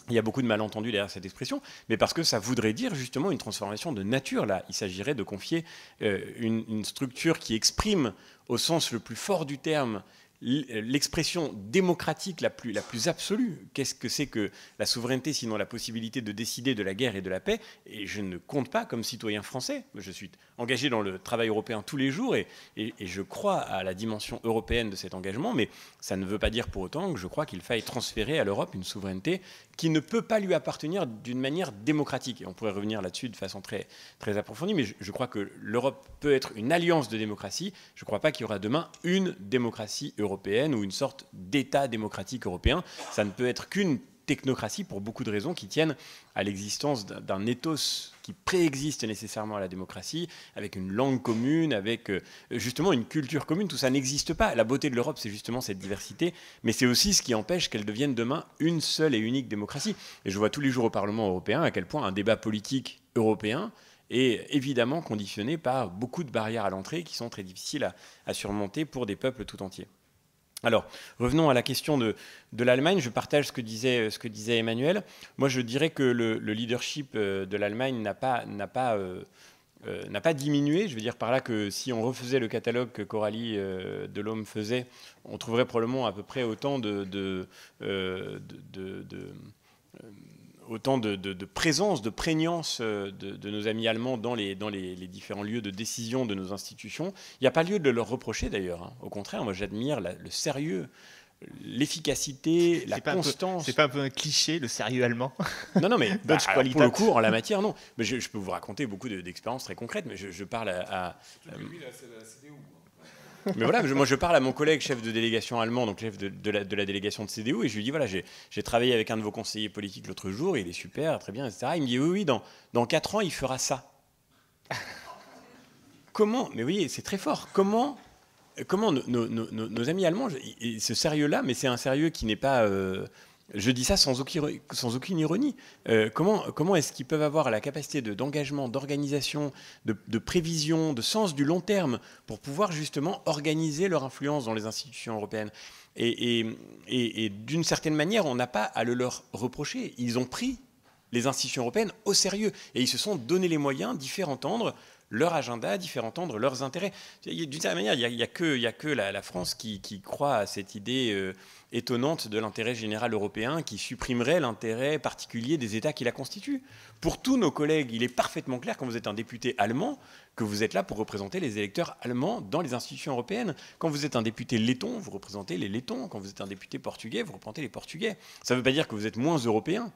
il y a beaucoup de malentendus derrière cette expression, mais parce que ça voudrait dire justement une transformation de nature. Là, il s'agirait de confier une structure qui exprime au sens le plus fort du terme l'expression démocratique la plus absolue. Qu'est-ce que c'est que la souveraineté, sinon la possibilité de décider de la guerre et de la paix? Et je ne compte pas comme citoyen français. Je suis engagé dans le travail européen tous les jours et je crois à la dimension européenne de cet engagement, mais ça ne veut pas dire pour autant que je crois qu'il faille transférer à l'Europe une souveraineté qui ne peut pas lui appartenir d'une manière démocratique. Et on pourrait revenir là-dessus de façon très, très approfondie, mais je crois que l'Europe peut être une alliance de démocratie. Je ne crois pas qu'il y aura demain une démocratie européenne ou une sorte d'État démocratique européen. Ça ne peut être qu'une technocratie pour beaucoup de raisons qui tiennent à l'existence d'un ethos qui préexiste nécessairement à la démocratie, avec une langue commune, avec justement une culture commune. Tout ça n'existe pas. La beauté de l'Europe, c'est justement cette diversité, mais c'est aussi ce qui empêche qu'elle devienne demain une seule et unique démocratie. Et je vois tous les jours au Parlement européen à quel point un débat politique européen est évidemment conditionné par beaucoup de barrières à l'entrée qui sont très difficiles à surmonter pour des peuples tout entiers. Alors, revenons à la question de l'Allemagne. Je partage ce que disait Emmanuel. Moi, je dirais que le leadership de l'Allemagne n'a pas diminué. Je veux dire par là que si on refaisait le catalogue que Coralie Delhomme faisait, on trouverait probablement à peu près autant de présence, de prégnance de nos amis allemands dans les différents lieux de décision de nos institutions. Il n'y a pas lieu de leur reprocher d'ailleurs. Hein. Au contraire, moi j'admire le sérieux, l'efficacité, la constance. C'est pas un peu un cliché, le sérieux allemand? Non, mais pour le coup, en la matière, non. Mais je peux vous raconter beaucoup d'expériences très concrètes, mais je parle à mais voilà, moi je parle à mon collègue chef de délégation allemand, donc chef de la délégation de CDU, et je lui dis voilà, j'ai travaillé avec un de vos conseillers politiques l'autre jour, il est super, très bien, etc. Il me dit oui, dans 4 ans, il fera ça. Comment? Mais oui, c'est très fort. Comment nos amis allemands, ce sérieux-là, mais c'est un sérieux qui n'est pas... je dis ça sans aucune ironie. Comment est-ce qu'ils peuvent avoir la capacité d'engagement, d'organisation, de prévision, de sens du long terme pour pouvoir justement organiser leur influence dans les institutions européennes? Et d'une certaine manière, on n'a pas à le leur reprocher. Ils ont pris les institutions européennes au sérieux et ils se sont donné les moyens d'y faire entendre leur agenda, d'y faire entendre leurs intérêts. D'une certaine manière, il n'y a que la France qui croit à cette idée étonnante de l'intérêt général européen qui supprimerait l'intérêt particulier des États qui la constituent. Pour tous nos collègues, il est parfaitement clair, quand vous êtes un député allemand, que vous êtes là pour représenter les électeurs allemands dans les institutions européennes. Quand vous êtes un député letton, vous représentez les lettons. Quand vous êtes un député portugais, vous représentez les portugais. Ça ne veut pas dire que vous êtes moins européen.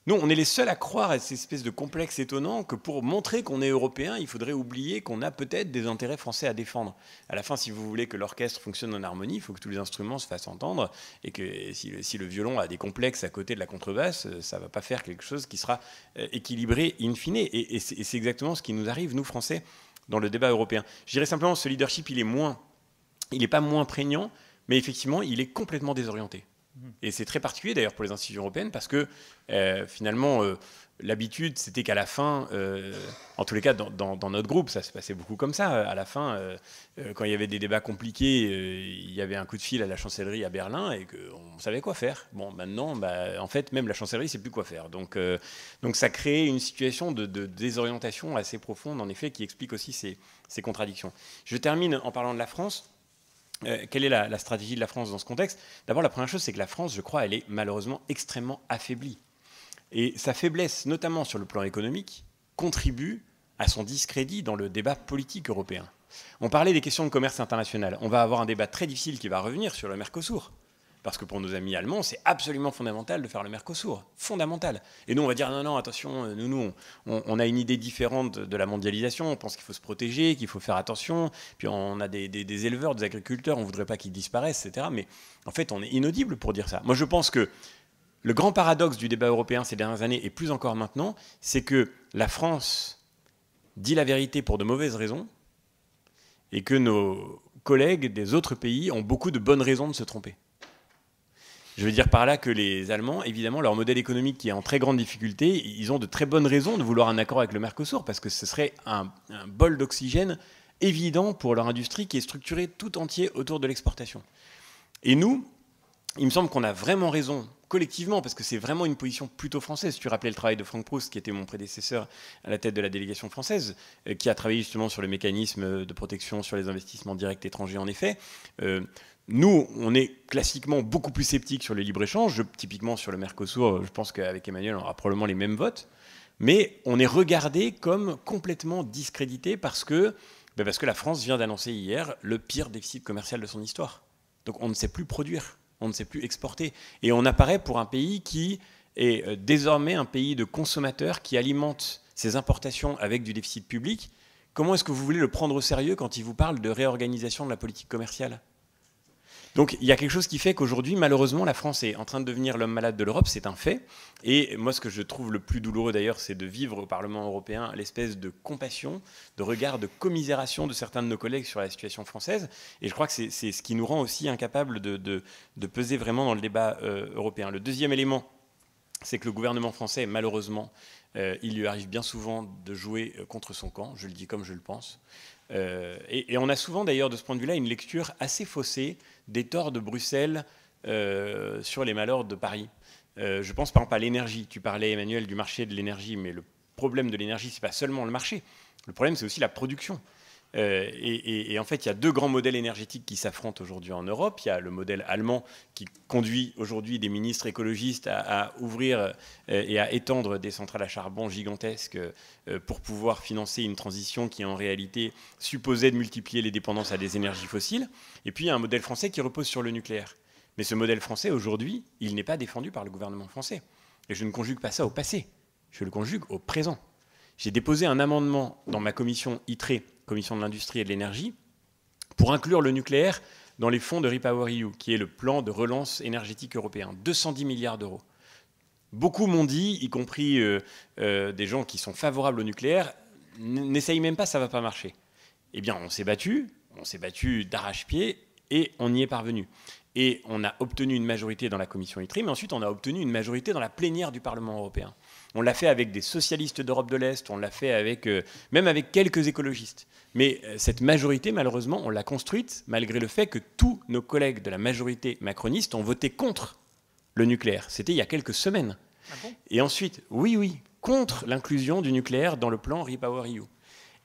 Nous, on est les seuls à croire à cette espèce de complexe étonnant que pour montrer qu'on est européen, il faudrait oublier qu'on a peut-être des intérêts français à défendre. À la fin, si vous voulez que l'orchestre fonctionne en harmonie, il faut que tous les instruments se fassent entendre et que si le violon a des complexes à côté de la contrebasse, ça ne va pas faire quelque chose qui sera équilibré in fine. Et c'est exactement ce qui nous arrive, nous, Français, dans le débat européen. Je dirais simplement que ce leadership, il n'est pas moins prégnant, mais effectivement, il est complètement désorienté. Et c'est très particulier d'ailleurs pour les institutions européennes parce que finalement l'habitude c'était qu'à la fin, en tous les cas dans notre groupe, ça se passait beaucoup comme ça. À la fin, quand il y avait des débats compliqués, il y avait un coup de fil à la chancellerie à Berlin et qu'on savait quoi faire. Bon, maintenant, en fait, même la chancellerie ne sait plus quoi faire. Donc ça crée une situation de désorientation assez profonde, en effet, qui explique aussi ces contradictions. Je termine en parlant de la France. Quelle est la stratégie de la France dans ce contexte? D'abord, la première chose, c'est que la France, je crois, elle est malheureusement extrêmement affaiblie. Et sa faiblesse, notamment sur le plan économique, contribue à son discrédit dans le débat politique européen. On parlait des questions de commerce international. On va avoir un débat très difficile qui va revenir sur le Mercosur. Parce que pour nos amis allemands, c'est absolument fondamental de faire le Mercosur. Fondamental. Et nous, on va dire non, attention, nous on a une idée différente de la mondialisation. On pense qu'il faut se protéger, qu'il faut faire attention. Puis on a des éleveurs, des agriculteurs, on ne voudrait pas qu'ils disparaissent, etc. Mais en fait, on est inaudible pour dire ça. Moi, je pense que le grand paradoxe du débat européen ces dernières années, et plus encore maintenant, c'est que la France dit la vérité pour de mauvaises raisons et que nos collègues des autres pays ont beaucoup de bonnes raisons de se tromper. Je veux dire par là que les Allemands, évidemment, leur modèle économique qui est en très grande difficulté, ils ont de très bonnes raisons de vouloir un accord avec le Mercosur parce que ce serait un bol d'oxygène évident pour leur industrie qui est structurée tout entier autour de l'exportation. Et nous, il me semble qu'on a vraiment raison collectivement, parce que c'est vraiment une position plutôt française. Tu rappelais le travail de Franck Proust, qui était mon prédécesseur à la tête de la délégation française, qui a travaillé justement sur le mécanisme de protection sur les investissements directs étrangers, en effet. Nous, on est classiquement beaucoup plus sceptiques sur le libre-échange. Typiquement sur le Mercosur, je pense qu'avec Emmanuel, on aura probablement les mêmes votes. Mais on est regardé comme complètement discrédité parce que la France vient d'annoncer hier le pire déficit commercial de son histoire. Donc on ne sait plus produire, on ne sait plus exporter. Et on apparaît pour un pays qui est désormais un pays de consommateurs qui alimente ses importations avec du déficit public. Comment est-ce que vous voulez le prendre au sérieux quand il vous parle de réorganisation de la politique commerciale ? Donc il y a quelque chose qui fait qu'aujourd'hui, malheureusement, la France est en train de devenir l'homme malade de l'Europe, c'est un fait. Et moi, ce que je trouve le plus douloureux d'ailleurs, c'est de vivre au Parlement européen l'espèce de compassion, de regard, de commisération de certains de nos collègues sur la situation française. Et je crois que c'est ce qui nous rend aussi incapables de peser vraiment dans le débat européen. Le deuxième élément, c'est que le gouvernement français, malheureusement, il lui arrive bien souvent de jouer contre son camp, je le dis comme je le pense. Et on a souvent d'ailleurs de ce point de vue-là une lecture assez faussée des torts de Bruxelles sur les malheurs de Paris. Je pense par exemple à l'énergie. Tu parlais, Emmanuel, du marché de l'énergie, mais le problème de l'énergie, ce n'est pas seulement le marché. Le problème, c'est aussi la production. Et en fait, il y a deux grands modèles énergétiques qui s'affrontent aujourd'hui en Europe. Il y a le modèle allemand qui conduit aujourd'hui des ministres écologistes à ouvrir et à étendre des centrales à charbon gigantesques pour pouvoir financer une transition qui en réalité supposait de multiplier les dépendances à des énergies fossiles. Et puis il y a un modèle français qui repose sur le nucléaire. Mais ce modèle français aujourd'hui, il n'est pas défendu par le gouvernement français. Et je ne conjugue pas ça au passé, je le conjugue au présent. J'ai déposé un amendement dans ma commission ITRE, commission de l'industrie et de l'énergie, pour inclure le nucléaire dans les fonds de REPowerEU, qui est le plan de relance énergétique européen, 210 milliards d'euros. Beaucoup m'ont dit, y compris des gens qui sont favorables au nucléaire, n'essaye même pas, ça ne va pas marcher. Eh bien, on s'est battu d'arrache-pied, et on y est parvenu. Et on a obtenu une majorité dans la commission ITRE, mais ensuite on a obtenu une majorité dans la plénière du Parlement européen. On l'a fait avec des socialistes d'Europe de l'Est, on l'a fait même avec quelques écologistes. Mais cette majorité, malheureusement, on l'a construite malgré le fait que tous nos collègues de la majorité macroniste ont voté contre le nucléaire. C'était il y a quelques semaines. Ah bon ? Et ensuite, oui, contre l'inclusion du nucléaire dans le plan REPowerEU.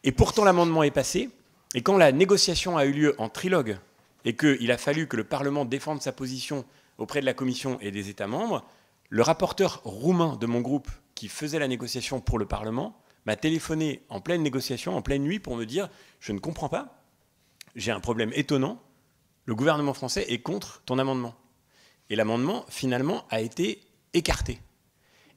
Et pourtant, l'amendement est passé. Et quand la négociation a eu lieu en trilogue et qu'il a fallu que le Parlement défende sa position auprès de la Commission et des États membres, le rapporteur roumain de mon groupe qui faisait la négociation pour le Parlement m'a téléphoné en pleine négociation, en pleine nuit, pour me dire « Je ne comprends pas, j'ai un problème étonnant, le gouvernement français est contre ton amendement. » Et l'amendement, finalement, a été écarté.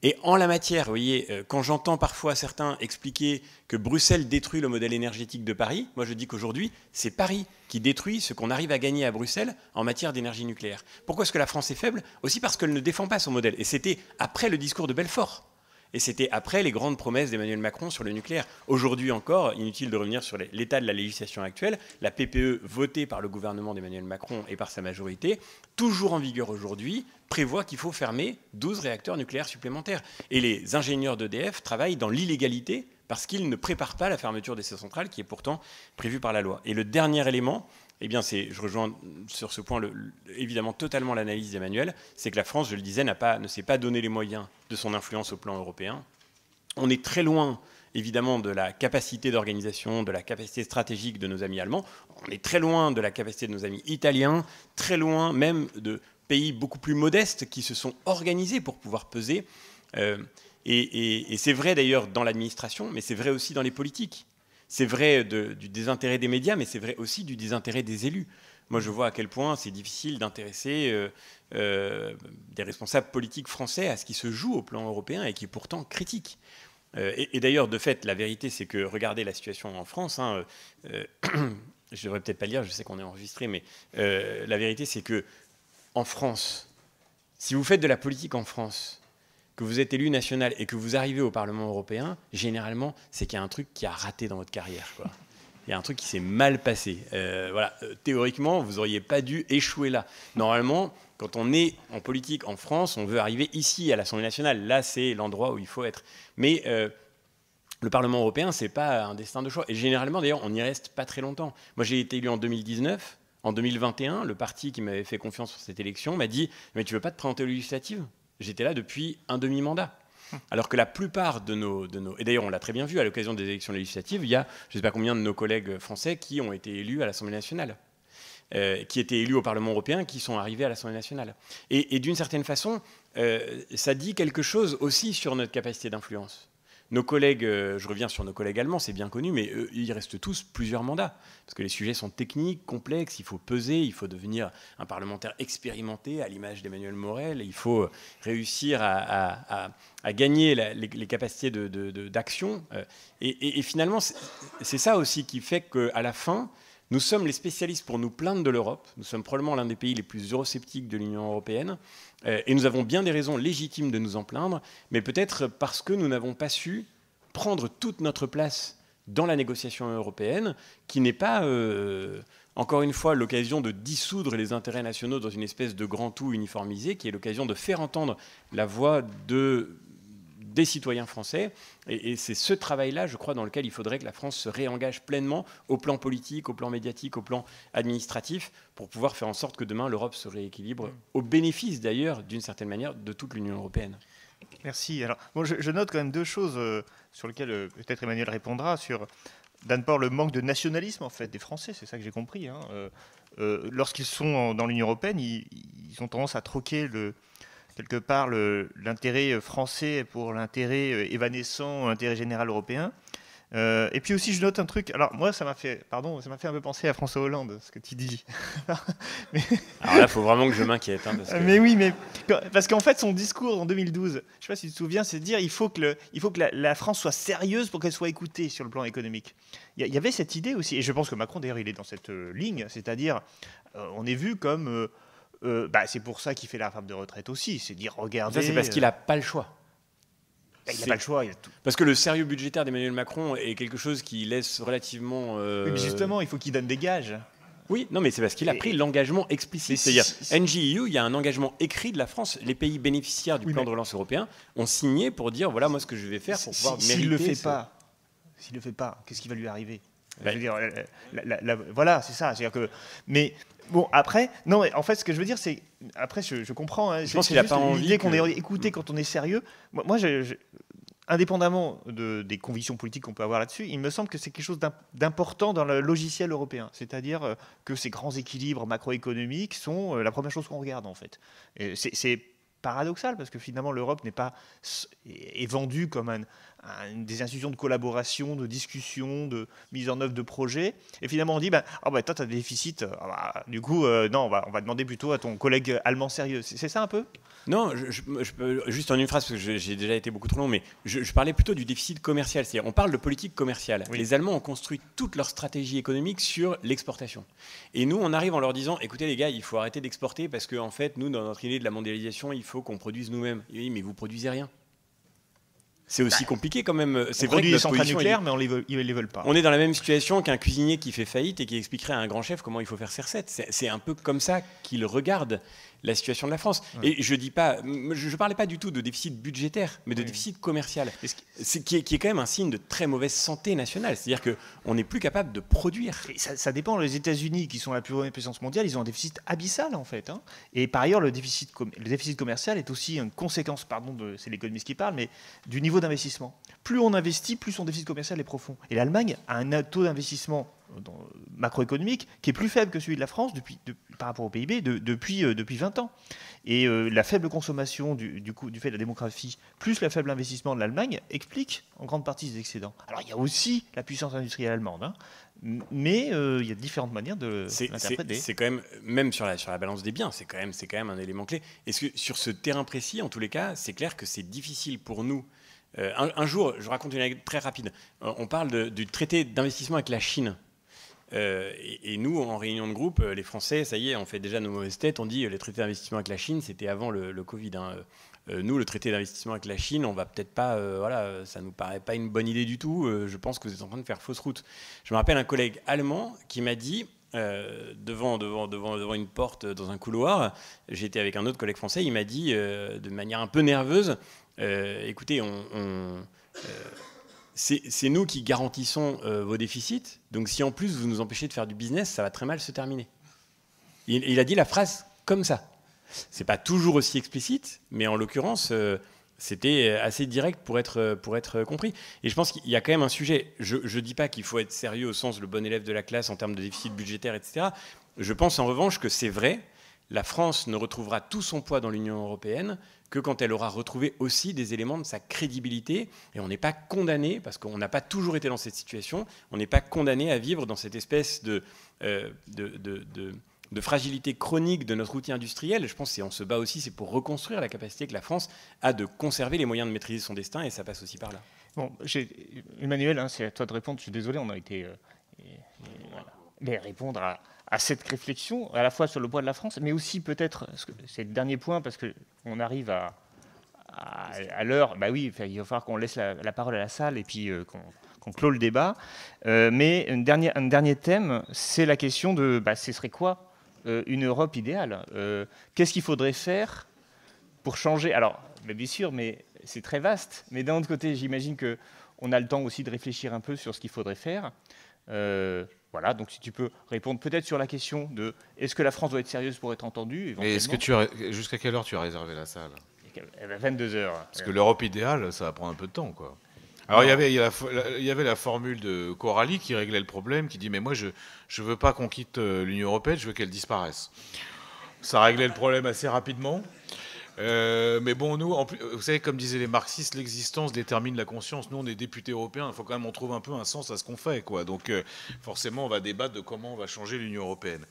Et en la matière, vous voyez, quand j'entends parfois certains expliquer que Bruxelles détruit le modèle énergétique de Paris, moi je dis qu'aujourd'hui, c'est Paris qui détruit ce qu'on arrive à gagner à Bruxelles en matière d'énergie nucléaire. Pourquoi est-ce que la France est faible? Aussi parce qu'elle ne défend pas son modèle. Et c'était après le discours de Belfort. Et c'était après les grandes promesses d'Emmanuel Macron sur le nucléaire. Aujourd'hui encore, inutile de revenir sur l'état de la législation actuelle, la PPE votée par le gouvernement d'Emmanuel Macron et par sa majorité, toujours en vigueur aujourd'hui, prévoit qu'il faut fermer 12 réacteurs nucléaires supplémentaires. Et les ingénieurs d'EDF travaillent dans l'illégalité parce qu'ils ne préparent pas la fermeture de ces centrales qui est pourtant prévue par la loi. Et le dernier élément, eh bien, je rejoins sur ce point évidemment totalement l'analyse d'Emmanuel, c'est que la France, je le disais, ne s'est pas donné les moyens de son influence au plan européen. On est très loin, évidemment, de la capacité d'organisation, de la capacité stratégique de nos amis allemands. On est très loin de la capacité de nos amis italiens, très loin même de pays beaucoup plus modestes qui se sont organisés pour pouvoir peser. Et c'est vrai d'ailleurs dans l'administration, mais c'est vrai aussi dans les politiques. C'est vrai du désintérêt des médias, mais c'est vrai aussi du désintérêt des élus. Moi, je vois à quel point c'est difficile d'intéresser des responsables politiques français à ce qui se joue au plan européen et qui est pourtant critique. Et d'ailleurs, de fait, la vérité, c'est que, regardez la situation en France, je ne devrais peut-être pas le dire, je sais qu'on est enregistré, mais la vérité, c'est que en France, si vous faites de la politique en France, que vous êtes élu national et que vous arrivez au Parlement européen, généralement, c'est qu'il y a un truc qui a raté dans votre carrière, quoi. Il y a un truc qui s'est mal passé. Théoriquement, vous n'auriez pas dû échouer là. Normalement, quand on est en politique en France, on veut arriver ici, à l'Assemblée nationale. Là, c'est l'endroit où il faut être. Mais le Parlement européen, ce n'est pas un destin de choix. Et généralement, d'ailleurs, on n'y reste pas très longtemps. Moi, j'ai été élu en 2019. En 2021, le parti qui m'avait fait confiance sur cette élection m'a dit « Mais tu ne veux pas te présenter aux législatives ?» J'étais là depuis un demi-mandat. Alors que la plupart de nos... Et d'ailleurs, on l'a très bien vu, à l'occasion des élections législatives, il y a je ne sais pas combien de nos collègues français qui ont été élus à l'Assemblée nationale, qui étaient élus au Parlement européen, qui sont arrivés à l'Assemblée nationale. Et d'une certaine façon, ça dit quelque chose aussi sur notre capacité d'influence. Nos collègues, je reviens sur nos collègues allemands, c'est bien connu, mais eux, ils restent tous plusieurs mandats. Parce que les sujets sont techniques, complexes, il faut peser, il faut devenir un parlementaire expérimenté, à l'image d'Emmanuel Morel, il faut réussir à gagner les capacités d'action. Et finalement, c'est ça aussi qui fait qu'à la fin, nous sommes les spécialistes pour nous plaindre de l'Europe. Nous sommes probablement l'un des pays les plus eurosceptiques de l'Union européenne. Et nous avons bien des raisons légitimes de nous en plaindre, mais peut-être parce que nous n'avons pas su prendre toute notre place dans la négociation européenne, qui n'est pas, encore une fois, l'occasion de dissoudre les intérêts nationaux dans une espèce de grand tout uniformisé, qui est l'occasion de faire entendre la voix des citoyens français. Et c'est ce travail-là, je crois, dans lequel il faudrait que la France se réengage pleinement au plan politique, au plan médiatique, au plan administratif, pour pouvoir faire en sorte que demain, l'Europe se rééquilibre, au bénéfice d'ailleurs, d'une certaine manière, de toute l'Union européenne. Merci. Alors, bon, je note quand même deux choses sur lesquelles peut-être Emmanuel répondra. D'un part, le manque de nationalisme en fait, des Français, c'est ça que j'ai compris. Hein. Lorsqu'ils sont dans l'Union européenne, ils ont tendance à troquer quelque part l'intérêt français pour l'intérêt évanescent, l'intérêt général européen. Et puis aussi, je note un truc. Alors moi, ça m'a fait un peu penser à François Hollande, ce que tu dis. Mais... Alors là, il faut vraiment que je m'inquiète. Hein, Mais oui, parce qu'en fait, son discours en 2012, je ne sais pas si tu te souviens, c'est de dire il faut que la France soit sérieuse pour qu'elle soit écoutée sur le plan économique. Il y avait cette idée aussi, et je pense que Macron, d'ailleurs, il est dans cette ligne, c'est-à-dire, on est vu comme... c'est pour ça qu'il fait la réforme de retraite aussi, c'est dire regardez... Ça, c'est parce qu'il n'a pas le choix. Il n'a pas le choix. Il a tout. Parce que le sérieux budgétaire d'Emmanuel Macron est quelque chose qui laisse relativement... Oui, mais justement, il faut qu'il donne des gages. Oui, non, mais c'est parce qu'il a pris l'engagement explicite. C'est-à-dire, NGEU, il y a un engagement écrit de la France. Les pays bénéficiaires du plan de relance européen ont signé pour dire, voilà, moi, ce que je vais faire pour pouvoir mériter... S'il ne le fait pas, qu'est-ce qui va lui arriver ? Je veux dire, voilà, c'est ça. C'est-à-dire que... Mais... Bon, après, non, en fait, ce que je veux dire, c'est... Après, je comprends. Hein, je pense qu'il n'a pas envie... L'idée qu'on est écouté quand on est sérieux. Moi indépendamment des convictions politiques qu'on peut avoir là-dessus, il me semble que c'est quelque chose d'important dans le logiciel européen. C'est-à-dire que ces grands équilibres macroéconomiques sont la première chose qu'on regarde, en fait. C'est paradoxal, parce que finalement, l'Europe est vendue comme des institutions de collaboration, de discussion, de mise en œuvre de projets. Et finalement, on dit, toi, tu as des déficits. Du coup, non, on va demander plutôt à ton collègue allemand sérieux. C'est ça un peu ? Non, je peux, juste en une phrase, parce que j'ai déjà été beaucoup trop long, mais je parlais plutôt du déficit commercial. C'est-à-dire, on parle de politique commerciale. Oui. Les Allemands ont construit toute leur stratégie économique sur l'exportation. Et nous, on arrive en leur disant, écoutez les gars, il faut arrêter d'exporter parce qu'en fait, nous, dans notre idée de la mondialisation, il faut qu'on produise nous-mêmes. Oui, mais vous produisez rien. C'est aussi compliqué quand même. C'est vrai que des centrales nucléaires, mais ils les veulent pas. On est dans la même situation qu'un cuisinier qui fait faillite et qui expliquerait à un grand chef comment il faut faire ses recettes. C'est un peu comme ça qu'il regarde la situation de la France. Ouais. Et je parlais pas du tout de déficit budgétaire, mais de déficit commercial, qui est quand même un signe de très mauvaise santé nationale. C'est-à-dire qu'on n'est plus capable de produire. Et ça dépend. Les États-Unis, qui sont la plus grande puissance mondiale, ils ont un déficit abyssal en fait. Hein. Et par ailleurs, le déficit commercial est aussi une conséquence, c'est l'économiste qui parle, mais du niveau d'investissement. Plus on investit, plus son déficit commercial est profond. Et l'Allemagne a un taux d'investissement macroéconomique qui est plus faible que celui de la France par rapport au PIB depuis 20 ans. Et la faible consommation du fait de la démographie plus le faible investissement de l'Allemagne explique en grande partie ces excédents. Alors il y a aussi la puissance industrielle allemande, hein, mais il y a différentes manières de l'interpréter. C'est quand même sur la balance des biens, c'est quand même un élément clé. Est-ce que sur ce terrain précis, en tous les cas, c'est clair que c'est difficile pour nous. Un jour, je raconte une anecdote très rapide. On parle du traité d'investissement avec la Chine. Et nous, en réunion de groupe, les Français, ça y est, on fait déjà nos mauvaises têtes. On dit les traités d'investissement avec la Chine, c'était avant le Covid. Hein. Nous, le traité d'investissement avec la Chine, on va peut-être pas, ça nous paraît pas une bonne idée du tout. Je pense que vous êtes en train de faire fausse route. Je me rappelle un collègue allemand qui m'a dit, devant une porte dans un couloir, j'étais avec un autre collègue français, il m'a dit de manière un peu nerveuse, écoutez, c'est nous qui garantissons vos déficits, donc si en plus vous nous empêchez de faire du business, ça va très mal se terminer. Il a dit la phrase comme ça. C'est pas toujours aussi explicite, mais en l'occurrence, c'était assez direct pour être compris. Et je pense qu'il y a quand même un sujet. Je dis pas qu'il faut être sérieux au sens le bon élève de la classe en termes de déficit budgétaire, etc. Je pense en revanche que c'est vrai, la France ne retrouvera tout son poids dans l'Union européenne que quand elle aura retrouvé aussi des éléments de sa crédibilité. Et on n'est pas condamné, parce qu'on n'a pas toujours été dans cette situation, on n'est pas condamné à vivre dans cette espèce de fragilité chronique de notre outil industriel. Je pense qu'on se bat aussi, c'est pour reconstruire la capacité que la France a de conserver les moyens de maîtriser son destin, et ça passe aussi par là. Bon, Emmanuel, hein, c'est à toi de répondre. Je suis désolé, on a été... Mais répondre à cette réflexion, à la fois sur le poids de la France, mais aussi peut-être, c'est le dernier point, parce qu'on arrive à l'heure, oui, il va falloir qu'on laisse la parole à la salle et puis qu'on clôt le débat. Mais un dernier thème, c'est la question de, ce serait quoi une Europe idéale ? Qu'est-ce qu'il faudrait faire pour changer ? Alors, bien sûr, mais c'est très vaste. Mais d'un autre côté, j'imagine qu'on a le temps aussi de réfléchir un peu sur ce qu'il faudrait faire. Voilà, donc si tu peux répondre peut-être sur la question de est-ce que la France doit être sérieuse pour être entendue ? Mais jusqu'à quelle heure tu as réservé la salle ? 22h. Parce que l'Europe idéale, ça va prendre un peu de temps, quoi. Alors il y avait la formule de Coralie qui réglait le problème, qui dit mais moi je veux pas qu'on quitte l'Union européenne, je veux qu'elle disparaisse. Ça réglait le problème assez rapidement. Mais bon, nous, vous savez, comme disaient les marxistes, l'existence détermine la conscience. Nous, on est députés européens, il faut quand même on trouve un peu un sens à ce qu'on fait, quoi. Donc, forcément, on va débattre de comment on va changer l'Union européenne.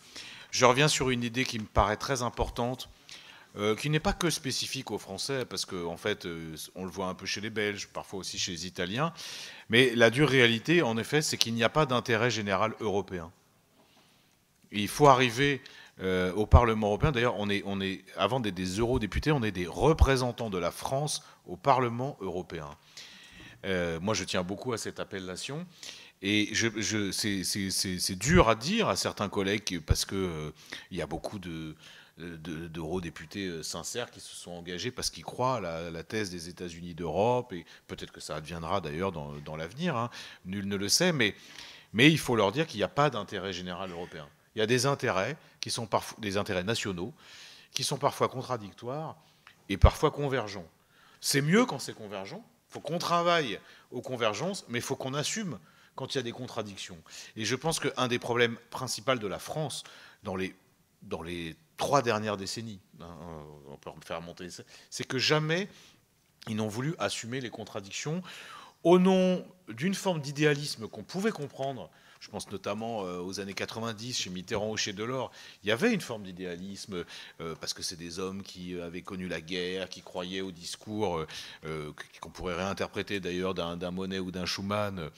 Je reviens sur une idée qui me paraît très importante, qui n'est pas que spécifique aux Français, parce qu'en fait, on le voit un peu chez les Belges, parfois aussi chez les Italiens. Mais la dure réalité, en effet, c'est qu'il n'y a pas d'intérêt général européen. Et il faut arriver... au Parlement européen, d'ailleurs, on est avant d'être des eurodéputés, on est des représentants de la France au Parlement européen. Moi, je tiens beaucoup à cette appellation, et c'est dur à dire à certains collègues parce que il y a beaucoup d'eurodéputés sincères qui se sont engagés parce qu'ils croient à la thèse des États-Unis d'Europe, et peut-être que ça adviendra d'ailleurs dans l'avenir. Hein, nul ne le sait, mais il faut leur dire qu'il n'y a pas d'intérêt général européen. Il y a des intérêts qui sont parfois des intérêts nationaux, qui sont parfois contradictoires et parfois convergents. C'est mieux quand c'est convergent, faut qu'on travaille aux convergences, mais il faut qu'on assume quand il y a des contradictions. Et je pense qu'un des problèmes principaux de la France dans les 3 dernières décennies, hein, on peut faire monter, c'est que jamais ils n'ont voulu assumer les contradictions au nom d'une forme d'idéalisme qu'on pouvait comprendre. Je pense notamment aux années 90, chez Mitterrand ou chez Delors. Il y avait une forme d'idéalisme, parce que c'est des hommes qui avaient connu la guerre, qui croyaient au discours, qu'on pourrait réinterpréter d'ailleurs d'un Monet ou d'un Schumann,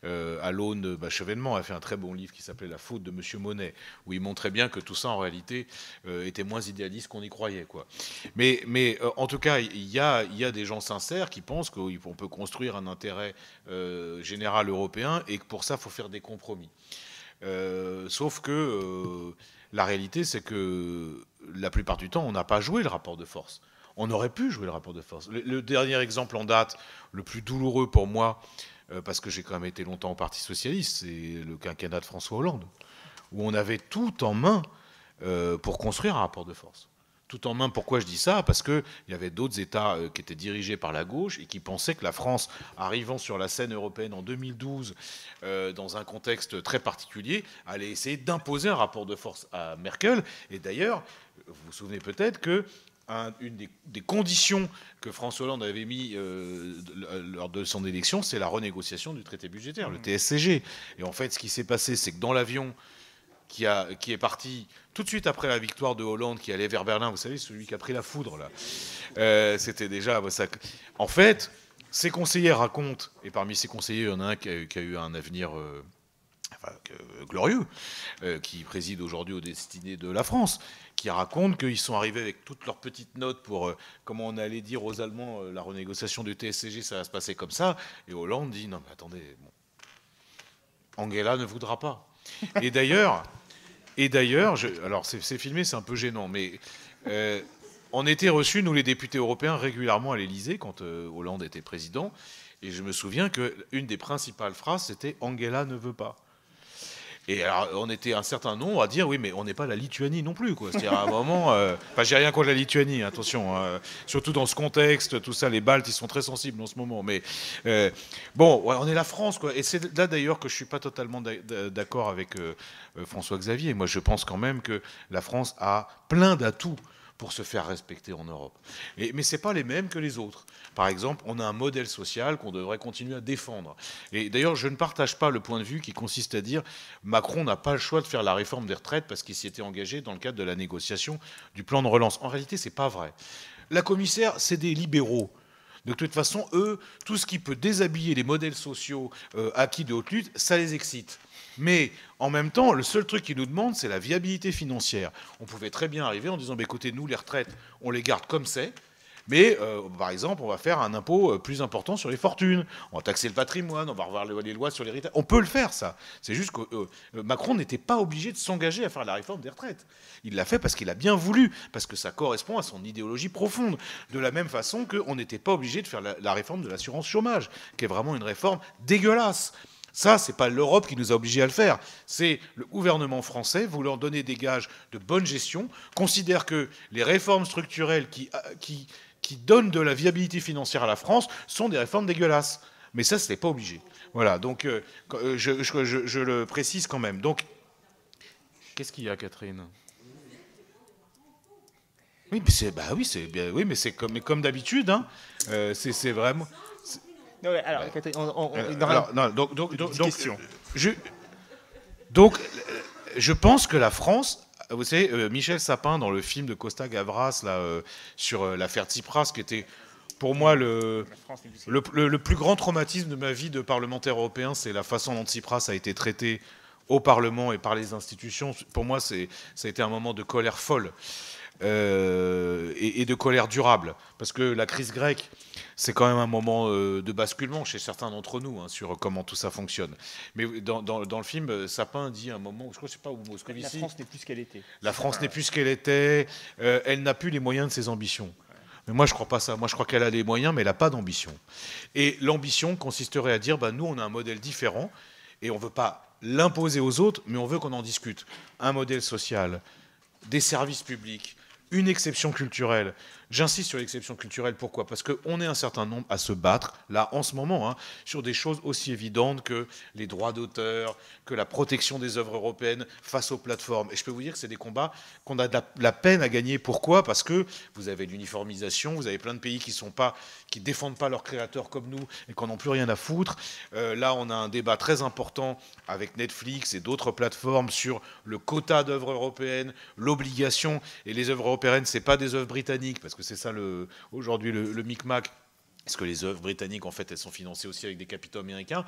à l'aune. Chevènement a fait un très bon livre qui s'appelait La faute de Monsieur Monet, où il montrait bien que tout ça, en réalité, était moins idéaliste qu'on y croyait, quoi. Mais en tout cas, il y a des gens sincères qui pensent qu'on peut construire un intérêt général européen et que pour ça, il faut faire des compromis. Sauf que la réalité, c'est que la plupart du temps, on n'a pas joué le rapport de force. On aurait pu jouer le rapport de force. Le dernier exemple en date, le plus douloureux pour moi, parce que j'ai quand même été longtemps au Parti socialiste, c'est le quinquennat de François Hollande, où on avait tout en main pour construire un rapport de force. Tout en main, pourquoi je dis ça? Parce qu'il y avait d'autres États qui étaient dirigés par la gauche et qui pensaient que la France, arrivant sur la scène européenne en 2012, dans un contexte très particulier, allait essayer d'imposer un rapport de force à Merkel. Et d'ailleurs, vous vous souvenez peut-être que une des conditions que François Hollande avait mis lors de son élection, c'est la renégociation du traité budgétaire, le TSCG. Et en fait, ce qui s'est passé, c'est que dans l'avion qui est parti tout de suite après la victoire de Hollande, qui allait vers Berlin, vous savez, celui qui a pris la foudre, là. C'était déjà... En fait, ses conseillers racontent, et parmi ses conseillers, il y en a un qui a eu un avenir glorieux, qui préside aujourd'hui aux destinées de la France, qui raconte qu'ils sont arrivés avec toutes leurs petites notes pour, comment on allait dire aux Allemands, la renégociation du TSCG, ça va se passer comme ça, et Hollande dit, non mais attendez, bon, Angela ne voudra pas. Et d'ailleurs, alors c'est filmé, c'est un peu gênant, mais on était reçus, nous les députés européens, régulièrement à l'Élysée quand Hollande était président, et je me souviens qu'une des principales phrases, c'était « Angela ne veut pas ». Et alors, on était un certain nombre à dire oui, mais on n'est pas la Lituanie non plus, quoi. C'est-à-dire à un moment, j'ai rien contre la Lituanie, attention, surtout dans ce contexte, tout ça, les Baltes, ils sont très sensibles en ce moment. Mais bon, ouais, on est la France, quoi. Et c'est là d'ailleurs que je suis pas totalement d'accord avec François Xavier. Moi, je pense quand même que la France a plein d'atouts pour se faire respecter en Europe. Mais ce n'est pas les mêmes que les autres. Par exemple, on a un modèle social qu'on devrait continuer à défendre. Et d'ailleurs, je ne partage pas le point de vue qui consiste à dire Macron n'a pas le choix de faire la réforme des retraites parce qu'il s'y était engagé dans le cadre de la négociation du plan de relance. En réalité, ce n'est pas vrai. La commissaire, c'est des libéraux. De toute façon, eux, tout ce qui peut déshabiller les modèles sociaux acquis de haute lutte, ça les excite. Mais en même temps, le seul truc qu'ils nous demandent, c'est la viabilité financière. On pouvait très bien arriver en disant, écoutez, nous, les retraites, on les garde comme c'est, mais par exemple, on va faire un impôt plus important sur les fortunes, on va taxer le patrimoine, on va revoir les lois sur l'héritage. On peut le faire, ça. C'est juste que Macron n'était pas obligé de s'engager à faire la réforme des retraites. Il l'a fait parce qu'il a bien voulu, parce que ça correspond à son idéologie profonde. De la même façon qu'on n'était pas obligé de faire la réforme de l'assurance chômage, qui est vraiment une réforme dégueulasse. Ça, ce n'est pas l'Europe qui nous a obligés à le faire. C'est le gouvernement français, voulant donner des gages de bonne gestion, considère que les réformes structurelles qui donnent de la viabilité financière à la France sont des réformes dégueulasses. Mais ça, ce n'est pas obligé. Voilà, donc je le précise quand même. Donc, qu'est-ce qu'il y a, Catherine ? Oui, mais c'est comme d'habitude. Hein. C'est vraiment... Non, alors, donc, je pense que la France, vous savez, Michel Sapin, dans le film de Costa Gavras, là, sur l'affaire Tsipras, qui était pour moi le plus grand traumatisme de ma vie de parlementaire européen, c'est la façon dont Tsipras a été traité au Parlement et par les institutions. Pour moi, ça a été un moment de colère folle. Et de colère durable, parce que la crise grecque, c'est quand même un moment de basculement chez certains d'entre nous, hein, sur comment tout ça fonctionne. Mais dans le film, Sapin dit à un moment, je ne sais pas où Moscovici... La France n'est plus ce qu'elle était. La France n'est plus ce qu'elle était, elle n'a plus les moyens de ses ambitions. Mais moi, je ne crois pas ça. Moi, je crois qu'elle a les moyens, mais elle n'a pas d'ambition. Et l'ambition consisterait à dire, nous, on a un modèle différent, et on ne veut pas l'imposer aux autres, mais on veut qu'on en discute. Un modèle social, des services publics, une exception culturelle, J'insiste sur l'exception culturelle, pourquoi? Parce qu'on est un certain nombre à se battre, là, en ce moment, hein, sur des choses aussi évidentes que les droits d'auteur, que la protection des œuvres européennes face aux plateformes. Et je peux vous dire que c'est des combats qu'on a de la peine à gagner. Pourquoi? Parce que vous avez l'uniformisation, vous avez plein de pays qui défendent pas leurs créateurs comme nous et qui n'en ont plus rien à foutre. Là, on a un débat très important avec Netflix et d'autres plateformes sur le quota d'œuvres européennes, l'obligation. Et les œuvres européennes, c'est pas des œuvres britanniques, parce que c'est ça aujourd'hui le micmac. Est-ce que les œuvres britanniques, en fait, elles sont financées aussi avec des capitaux américains?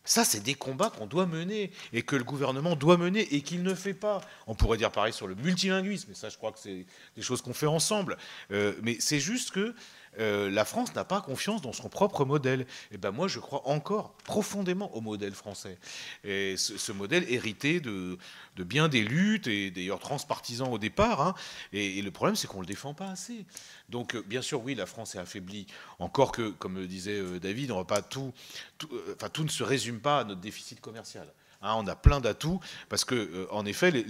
Ça, c'est des combats qu'on doit mener et que le gouvernement doit mener et qu'il ne fait pas. On pourrait dire pareil sur le multilinguisme, mais ça, je crois que c'est des choses qu'on fait ensemble. Mais c'est juste que la France n'a pas confiance dans son propre modèle. Et ben moi, je crois encore profondément au modèle français. Et ce modèle hérité de bien des luttes, et d'ailleurs transpartisan au départ. Hein. Et le problème, c'est qu'on ne le défend pas assez. Donc, bien sûr, oui, la France est affaiblie. Encore que, comme le disait David, on va pas tout ne se résume pas à notre déficit commercial. Hein, on a plein d'atouts, parce que, en effet,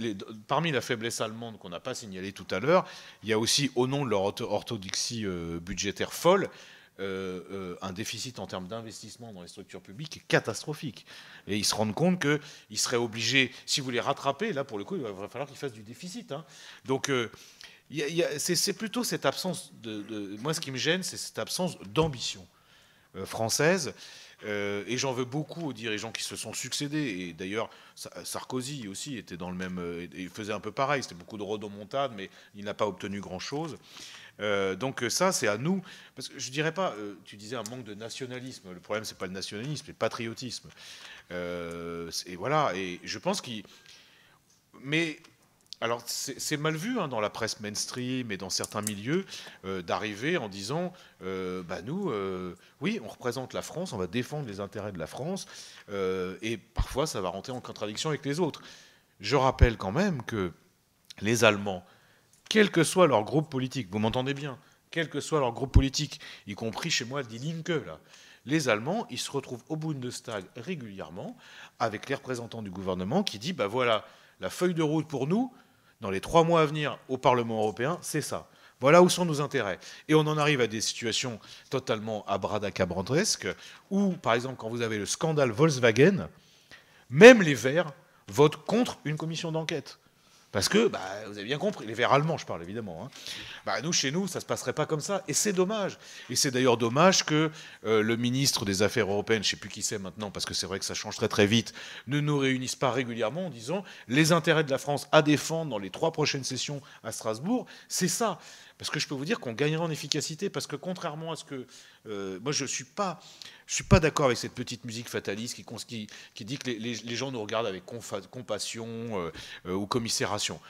parmi la faiblesse allemande qu'on n'a pas signalée tout à l'heure, il y a aussi, au nom de leur orthodoxie budgétaire folle, un déficit en termes d'investissement dans les structures publiques qui est catastrophique. Et ils se rendent compte qu'ils seraient obligés, si vous les rattrapez, là, pour le coup, il va falloir qu'ils fassent du déficit. Hein. Donc, c'est plutôt cette absence moi, ce qui me gêne, c'est cette absence d'ambition française. Et j'en veux beaucoup aux dirigeants qui se sont succédés. Et d'ailleurs, Sarkozy aussi était dans le même. Il faisait un peu pareil. C'était beaucoup de rodomontade, mais il n'a pas obtenu grand-chose. Donc ça, c'est à nous. Parce que je dirais pas. Tu disais un manque de nationalisme. Le problème, c'est pas le nationalisme, c'est le patriotisme. Et voilà. Et je pense qu'il. Mais. Alors, c'est mal vu hein, dans la presse mainstream et dans certains milieux d'arriver en disant nous, oui, on représente la France, on va défendre les intérêts de la France, et parfois ça va rentrer en contradiction avec les autres. Je rappelle quand même que les Allemands, quel que soit leur groupe politique, vous m'entendez bien, quel que soit leur groupe politique, y compris chez moi, Die Linke, là, les Allemands, ils se retrouvent au Bundestag régulièrement avec les représentants du gouvernement qui disent voilà, la feuille de route pour nous, dans les 3 mois à venir au Parlement européen, c'est ça. Voilà où sont nos intérêts. Et on en arrive à des situations totalement abracadabrantesques, où, par exemple, quand vous avez le scandale Volkswagen, même les Verts votent contre une commission d'enquête. Parce que, vous avez bien compris, les Verts allemands, je parle évidemment. Hein. Nous, chez nous, ça ne se passerait pas comme ça. Et c'est dommage. Et c'est d'ailleurs dommage que le ministre des Affaires européennes, je ne sais plus qui c'est maintenant, parce que c'est vrai que ça change très très vite, ne nous réunisse pas régulièrement en disant les intérêts de la France à défendre dans les 3 prochaines sessions à Strasbourg, c'est ça. Parce que je peux vous dire qu'on gagnerait en efficacité, parce que contrairement à ce que... moi, je ne suis pas d'accord avec cette petite musique fataliste qui dit que les gens nous regardent avec compassion ou commisération.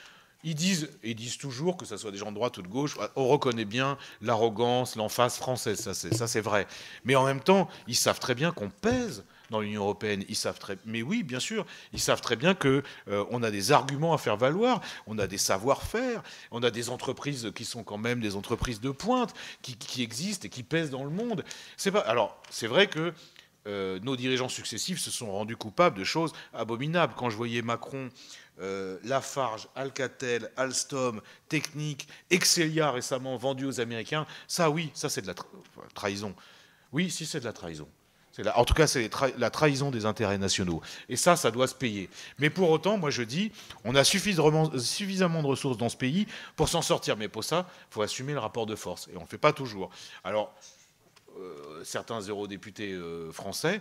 Ils disent toujours, que ce soit des gens de droite ou de gauche, on reconnaît bien l'arrogance, l'emphase française, ça c'est vrai. Mais en même temps, ils savent très bien qu'on pèse dans l'Union européenne. Mais oui, bien sûr, ils savent très bien qu'on a des arguments à faire valoir, on a des savoir-faire, on a des entreprises qui sont quand même des entreprises de pointe, qui existent et qui pèsent dans le monde. Alors, c'est vrai que nos dirigeants successifs se sont rendus coupables de choses abominables. Quand je voyais Macron, Lafarge, Alcatel, Alstom, Technip, Excelia récemment vendus aux Américains, ça oui, ça c'est de la trahison. Oui, si c'est de la trahison. En tout cas, c'est la trahison des intérêts nationaux. Et ça doit se payer. Mais pour autant, moi je dis, on a suffisamment de ressources dans ce pays pour s'en sortir. Mais pour ça, il faut assumer le rapport de force. Et on ne le fait pas toujours. Alors, certains eurodéputés français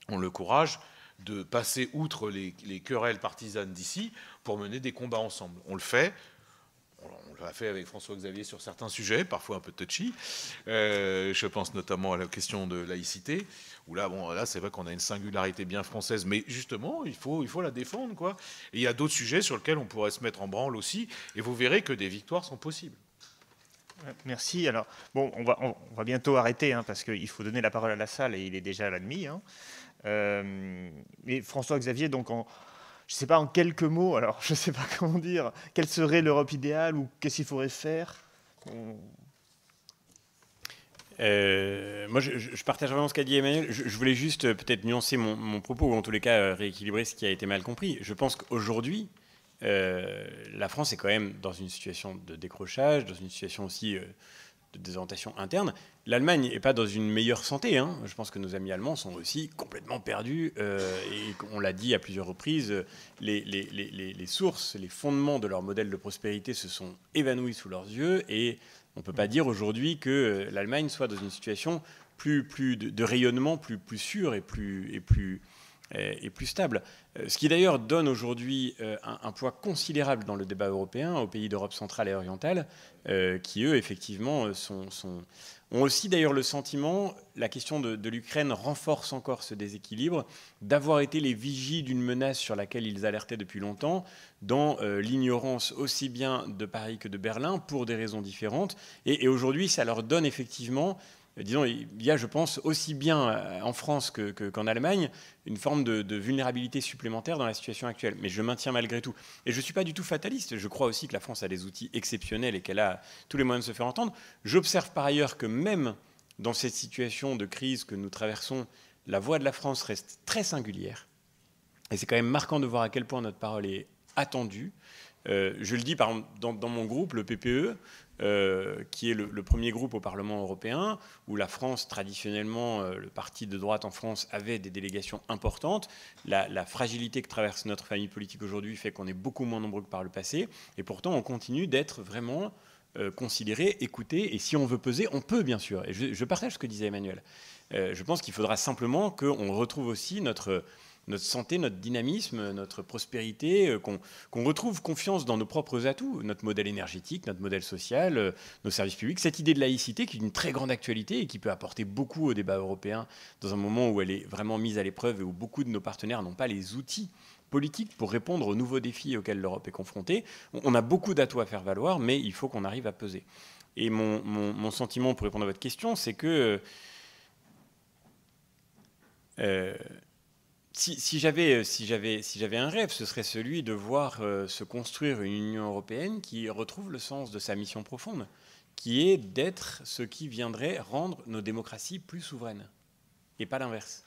ont le courage de passer outre les querelles partisanes d'ici pour mener des combats ensemble. On le fait. On l'a fait avec François-Xavier sur certains sujets, parfois un peu touchy. Je pense notamment à la question de laïcité, où là c'est vrai qu'on a une singularité bien française, mais justement, il faut la défendre, quoi. Et il y a d'autres sujets sur lesquels on pourrait se mettre en branle aussi, et vous verrez que des victoires sont possibles. Merci. Alors, bon, on va bientôt arrêter, hein, parce qu'il faut donner la parole à la salle, et il est déjà à la demi. Hein. Mais François-Xavier, donc je ne sais pas en quelques mots, alors je ne sais pas comment dire, quelle serait l'Europe idéale ou qu'est-ce qu'il faudrait faire? Moi, je partage vraiment ce qu'a dit Emmanuel. Je voulais juste peut-être nuancer mon propos, ou en tous les cas rééquilibrer ce qui a été mal compris. Je pense qu'aujourd'hui, la France est quand même dans une situation de décrochage, dans une situation aussi désorientation interne. L'Allemagne n'est pas dans une meilleure santé. Hein. Je pense que nos amis allemands sont aussi complètement perdus. Et on l'a dit à plusieurs reprises, les sources, les fondements de leur modèle de prospérité se sont évanouis sous leurs yeux. Et on ne peut pas dire aujourd'hui que l'Allemagne soit dans une situation plus de rayonnement, plus sûr et plus stable. Ce qui d'ailleurs donne aujourd'hui un poids considérable dans le débat européen aux pays d'Europe centrale et orientale, qui eux, effectivement, ont aussi d'ailleurs le sentiment, la question de l'Ukraine renforce encore ce déséquilibre, d'avoir été les vigies d'une menace sur laquelle ils alertaient depuis longtemps, dans l'ignorance aussi bien de Paris que de Berlin, pour des raisons différentes. Et aujourd'hui, ça leur donne effectivement... Disons, il y a, je pense, aussi bien en France qu'en Allemagne, une forme de vulnérabilité supplémentaire dans la situation actuelle. Mais je maintiens malgré tout. Et je ne suis pas du tout fataliste. Je crois aussi que la France a des outils exceptionnels et qu'elle a tous les moyens de se faire entendre. J'observe par ailleurs que même dans cette situation de crise que nous traversons, la voix de la France reste très singulière. Et c'est quand même marquant de voir à quel point notre parole est attendue. Je le dis par exemple dans mon groupe, le PPE, qui est le premier groupe au Parlement européen, où la France, traditionnellement, le parti de droite en France, avait des délégations importantes. La fragilité que traverse notre famille politique aujourd'hui fait qu'on est beaucoup moins nombreux que par le passé. Et pourtant, on continue d'être vraiment considéré, écouté. Et si on veut peser, on peut, bien sûr. Et je partage ce que disait Emmanuel. Je pense qu'il faudra simplement qu'on retrouve aussi notre santé, notre dynamisme, notre prospérité, qu'on retrouve confiance dans nos propres atouts, notre modèle énergétique, notre modèle social, nos services publics, cette idée de laïcité qui est une très grande actualité et qui peut apporter beaucoup au débat européen dans un moment où elle est vraiment mise à l'épreuve et où beaucoup de nos partenaires n'ont pas les outils politiques pour répondre aux nouveaux défis auxquels l'Europe est confrontée. On a beaucoup d'atouts à faire valoir, mais il faut qu'on arrive à peser. Et mon sentiment, pour répondre à votre question, c'est que... Si j'avais un rêve, ce serait celui de voir se construire une Union européenne qui retrouve le sens de sa mission profonde, qui est d'être ce qui viendrait rendre nos démocraties plus souveraines, et pas l'inverse.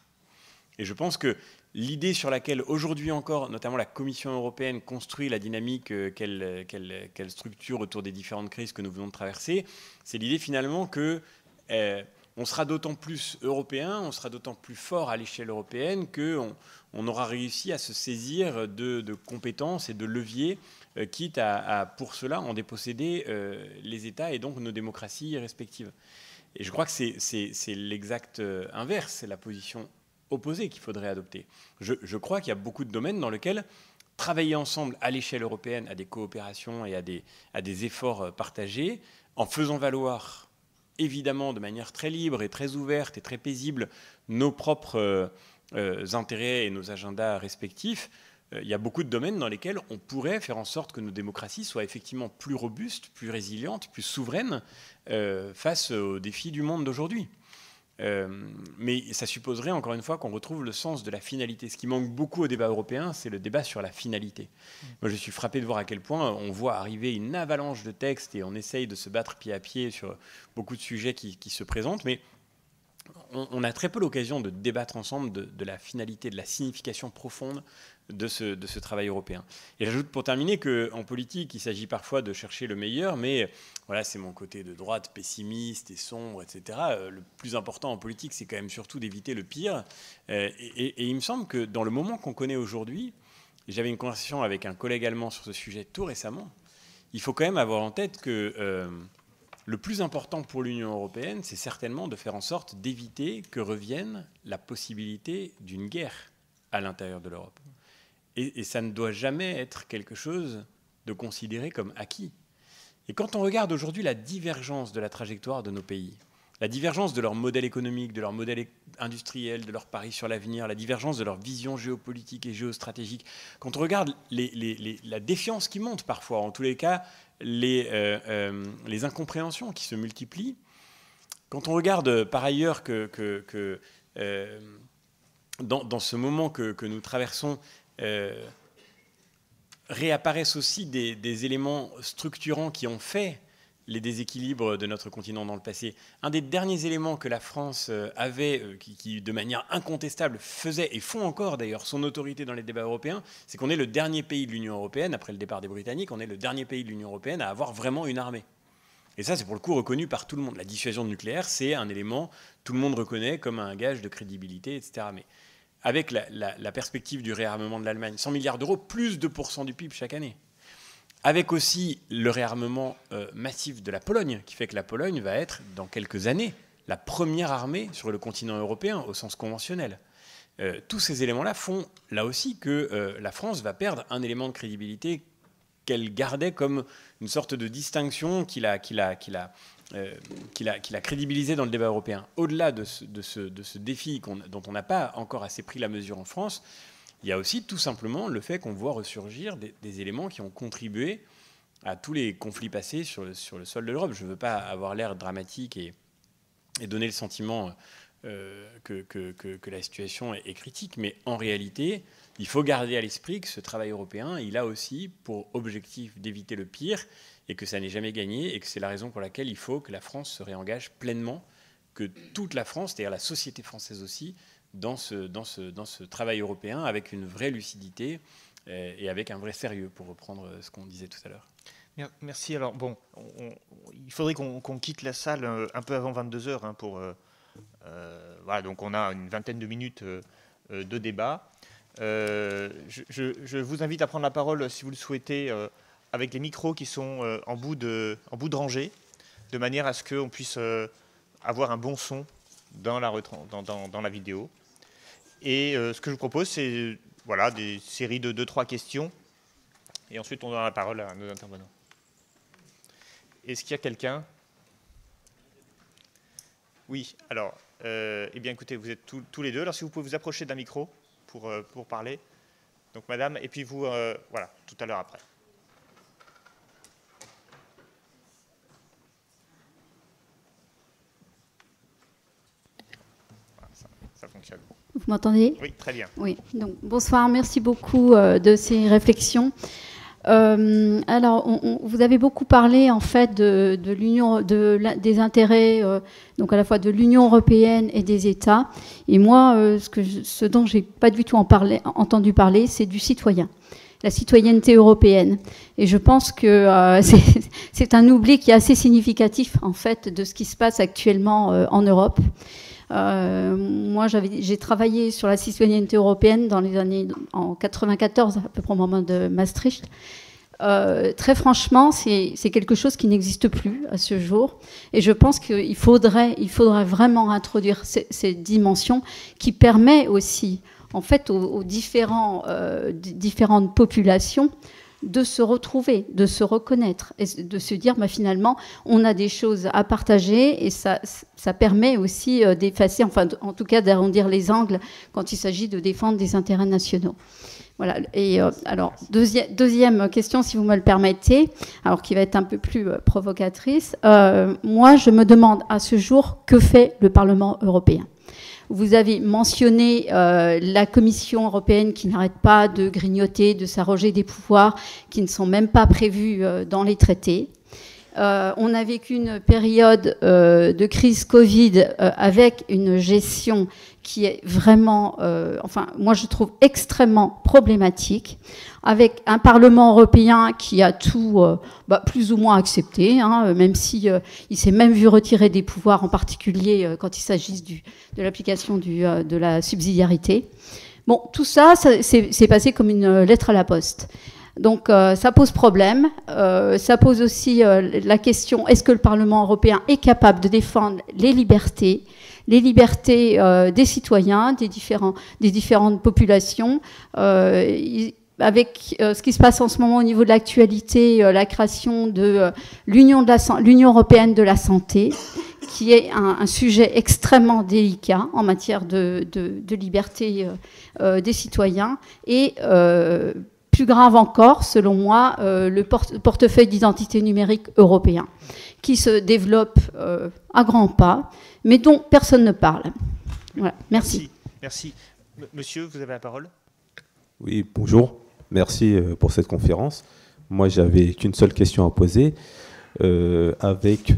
Et je pense que l'idée sur laquelle aujourd'hui encore, notamment la Commission européenne, construit la dynamique qu'elle structure autour des différentes crises que nous venons de traverser, c'est l'idée finalement que... on sera d'autant plus européen, on sera d'autant plus fort à l'échelle européenne qu'on aura réussi à se saisir de compétences et de leviers, quitte à, pour cela, en déposséder les États et donc nos démocraties respectives. Et je crois que c'est l'exact inverse, c'est la position opposée qu'il faudrait adopter. Je crois qu'il y a beaucoup de domaines dans lesquels travailler ensemble à l'échelle européenne à des coopérations et à des efforts partagés, en faisant valoir... évidemment de manière très libre et très ouverte et très paisible nos propres intérêts et nos agendas respectifs, il y a beaucoup de domaines dans lesquels on pourrait faire en sorte que nos démocraties soient effectivement plus robustes, plus résilientes, plus souveraines face aux défis du monde d'aujourd'hui. Mais ça supposerait encore une fois qu'on retrouve le sens de la finalité. Ce qui manque beaucoup au débat européen, c'est le débat sur la finalité. Moi, je suis frappé de voir à quel point on voit arriver une avalanche de textes et on essaye de se battre pied à pied sur beaucoup de sujets qui se présentent, mais on a très peu l'occasion de débattre ensemble de la finalité, de la signification profonde de ce travail européen. Et j'ajoute pour terminer qu'en politique, il s'agit parfois de chercher le meilleur, mais voilà, c'est mon côté de droite pessimiste et sombre, etc. Le plus important en politique, c'est quand même surtout d'éviter le pire. Et il me semble que dans le moment qu'on connaît aujourd'hui, j'avais une conversation avec un collègue allemand sur ce sujet tout récemment, il faut quand même avoir en tête que... le plus important pour l'Union européenne, c'est certainement de faire en sorte d'éviter que revienne la possibilité d'une guerre à l'intérieur de l'Europe. Et ça ne doit jamais être quelque chose de considéré comme acquis. Et quand on regarde aujourd'hui la divergence de la trajectoire de nos pays, la divergence de leur modèle économique, de leur modèle industriel, de leur pari sur l'avenir, la divergence de leur vision géopolitique et géostratégique, quand on regarde la défiance qui monte parfois, en tous les cas, les incompréhensions qui se multiplient, quand on regarde par ailleurs que dans ce moment que nous traversons, réapparaissent aussi des éléments structurants qui ont fait les déséquilibres de notre continent dans le passé. Un des derniers éléments que la France avait, qui de manière incontestable faisait, et font encore d'ailleurs, son autorité dans les débats européens, c'est qu'on est le dernier pays de l'Union européenne, après le départ des Britanniques, on est le dernier pays de l'Union européenne à avoir vraiment une armée. Et ça, c'est pour le coup reconnu par tout le monde. La dissuasion nucléaire, c'est un élément tout le monde reconnaît comme un gage de crédibilité, etc. Mais avec la perspective du réarmement de l'Allemagne, 100 milliards d'euros, plus 2% du PIB chaque année. Avec aussi le réarmement massif de la Pologne, qui fait que la Pologne va être, dans quelques années, la première armée sur le continent européen au sens conventionnel. Tous ces éléments-là font, là aussi, que la France va perdre un élément de crédibilité qu'elle gardait comme une sorte de distinction qui l'a crédibilisé dans le débat européen. Au-delà de ce défi dont on n'a pas encore assez pris la mesure en France, il y a aussi tout simplement le fait qu'on voit ressurgir des éléments qui ont contribué à tous les conflits passés sur le sol de l'Europe. Je ne veux pas avoir l'air dramatique et donner le sentiment que la situation est critique, mais en réalité, il faut garder à l'esprit que ce travail européen, il a aussi pour objectif d'éviter le pire et que ça n'est jamais gagné et que c'est la raison pour laquelle il faut que la France se réengage pleinement, que toute la France, c'est-à-dire la société française aussi, dans ce travail européen avec une vraie lucidité et avec un vrai sérieux, pour reprendre ce qu'on disait tout à l'heure. Merci. Alors, bon, il faudrait qu'on quitte la salle un peu avant 22h hein, pour... voilà, donc on a une vingtaine de minutes de débat. Je vous invite à prendre la parole, si vous le souhaitez, avec les micros qui sont en bout de rangée, de manière à ce qu'on puisse avoir un bon son dans la vidéo. Et ce que je vous propose, c'est voilà, des séries de 2-3 questions. Et ensuite, on donnera la parole à nos intervenants. Est-ce qu'il y a quelqu'un ? Oui, alors, eh bien écoutez, vous êtes tous les deux. Alors si vous pouvez vous approcher d'un micro pour parler. Donc madame, et puis vous, voilà, tout à l'heure après. Voilà, ça fonctionne. Vous m'entendez ? Oui, très bien. Oui, donc bonsoir, merci beaucoup de ces réflexions. Alors, vous avez beaucoup parlé en fait de l'union, des intérêts, donc à la fois de l'Union européenne et des États. Et moi, ce dont j'ai pas du tout entendu parler, c'est du citoyen, la citoyenneté européenne. Et je pense que c'est un oubli qui est assez significatif en fait de ce qui se passe actuellement en Europe. Moi, j'ai travaillé sur la citoyenneté européenne dans les années en 94, à peu près au moment de Maastricht. Très franchement, c'est quelque chose qui n'existe plus à ce jour. Et je pense qu'il faudrait vraiment introduire cette dimension qui permet aussi, en fait, aux différentes populations de se retrouver, de se reconnaître et de se dire, finalement, on a des choses à partager et ça permet aussi d'effacer, enfin, en tout cas, d'arrondir les angles quand il s'agit de défendre des intérêts nationaux. Voilà. Et alors, deuxième question, si vous me le permettez, alors qui va être un peu plus provocatrice. Moi, je me demande à ce jour que fait le Parlement européen. Vous avez mentionné la Commission européenne qui n'arrête pas de grignoter, de s'arroger des pouvoirs qui ne sont même pas prévus dans les traités. On a vécu une période de crise Covid avec une gestion qui est vraiment, enfin, moi je trouve extrêmement problématique, avec un Parlement européen qui a tout plus ou moins accepté, hein, même si il s'est même vu retirer des pouvoirs, en particulier quand il s'agit de l'application de la subsidiarité. Bon, tout ça, c'est passé comme une lettre à la poste. Donc ça pose problème. Ça pose aussi la question, est-ce que le Parlement européen est capable de défendre les libertés des citoyens, des différentes populations, avec ce qui se passe en ce moment au niveau de l'actualité, la création de l'Union européenne de la santé, qui est un sujet extrêmement délicat en matière de liberté des citoyens, et plus grave encore, selon moi, le portefeuille d'identité numérique européen, qui se développe à grands pas, mais dont personne ne parle. Voilà, merci. Merci. Monsieur, vous avez la parole. Oui, bonjour. Merci pour cette conférence. Moi, j'avais qu'une seule question à poser. Avec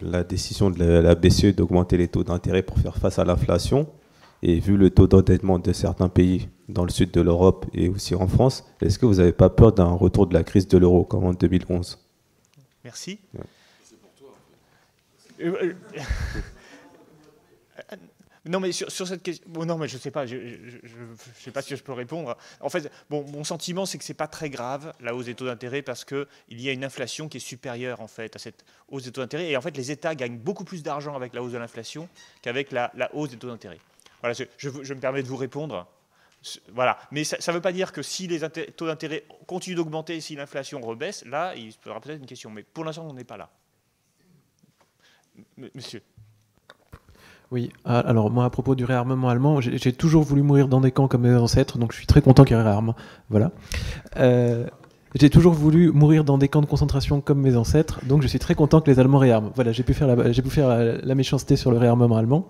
la décision de la BCE d'augmenter les taux d'intérêt pour faire face à l'inflation, et vu le taux d'endettement de certains pays dans le sud de l'Europe et aussi en France, est-ce que vous n'avez pas peur d'un retour de la crise de l'euro comme en 2011 ? Merci. Ouais. C'est pour toi. Non, mais sur cette question, bon, non, mais je sais pas, je sais pas si je peux répondre. En fait, bon, mon sentiment, c'est que c'est pas très grave la hausse des taux d'intérêt parce que il y a une inflation qui est supérieure en fait à cette hausse des taux d'intérêt. Et en fait, les États gagnent beaucoup plus d'argent avec la hausse de l'inflation qu'avec la hausse des taux d'intérêt. Voilà, je me permets de vous répondre. Voilà, mais ça ne veut pas dire que si les taux d'intérêt continuent d'augmenter, si l'inflation rebaisse, là, il se posera peut-être une question. Mais pour l'instant, on n'est pas là. Monsieur. Oui, alors moi à propos du réarmement allemand, j'ai toujours voulu mourir dans des camps comme mes ancêtres, donc je suis très content qu'il réarme. Voilà. J'ai toujours voulu mourir dans des camps de concentration comme mes ancêtres, donc je suis très content que les Allemands réarment. Voilà, j'ai pu faire la méchanceté sur le réarmement allemand.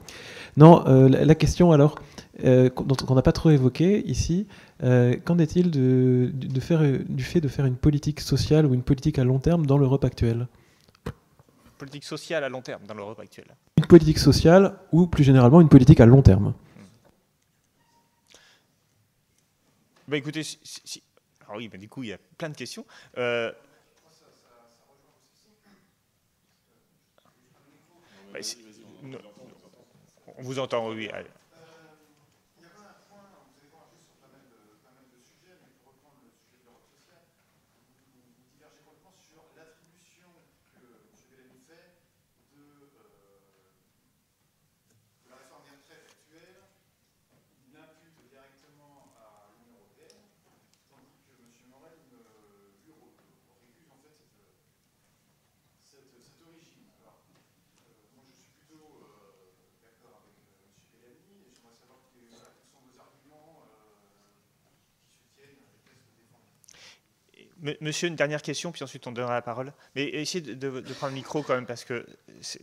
Non, la question alors, qu'on n'a pas trop évoquée ici, qu'en est-il du fait de faire une politique sociale ou une politique à long terme dans l'Europe actuelle ? Politique sociale à long terme dans l'Europe actuelle. Une politique sociale ou plus généralement une politique à long terme. Bah écoutez, alors oui, bah du coup il y a plein de questions. On vous entend, oui. Allez. Monsieur, une dernière question, puis ensuite on donnera la parole. Mais essayez de prendre le micro quand même, parce que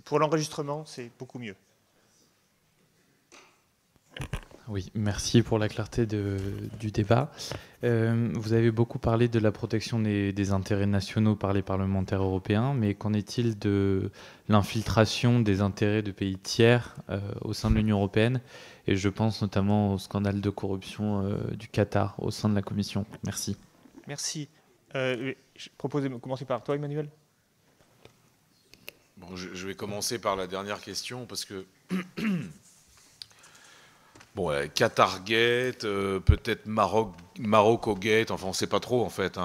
pour l'enregistrement, c'est beaucoup mieux. Oui, merci pour la clarté du débat. Vous avez beaucoup parlé de la protection des intérêts nationaux par les parlementaires européens, mais qu'en est-il de l'infiltration des intérêts de pays tiers au sein de l'Union européenne? Et je pense notamment au scandale de corruption du Qatar au sein de la Commission. Merci. Merci. Je propose de commencer par toi, Emmanuel. Bon, je vais commencer par la dernière question, parce que bon, Qatargate, peut-être Maroccogate, enfin on ne sait pas trop en fait.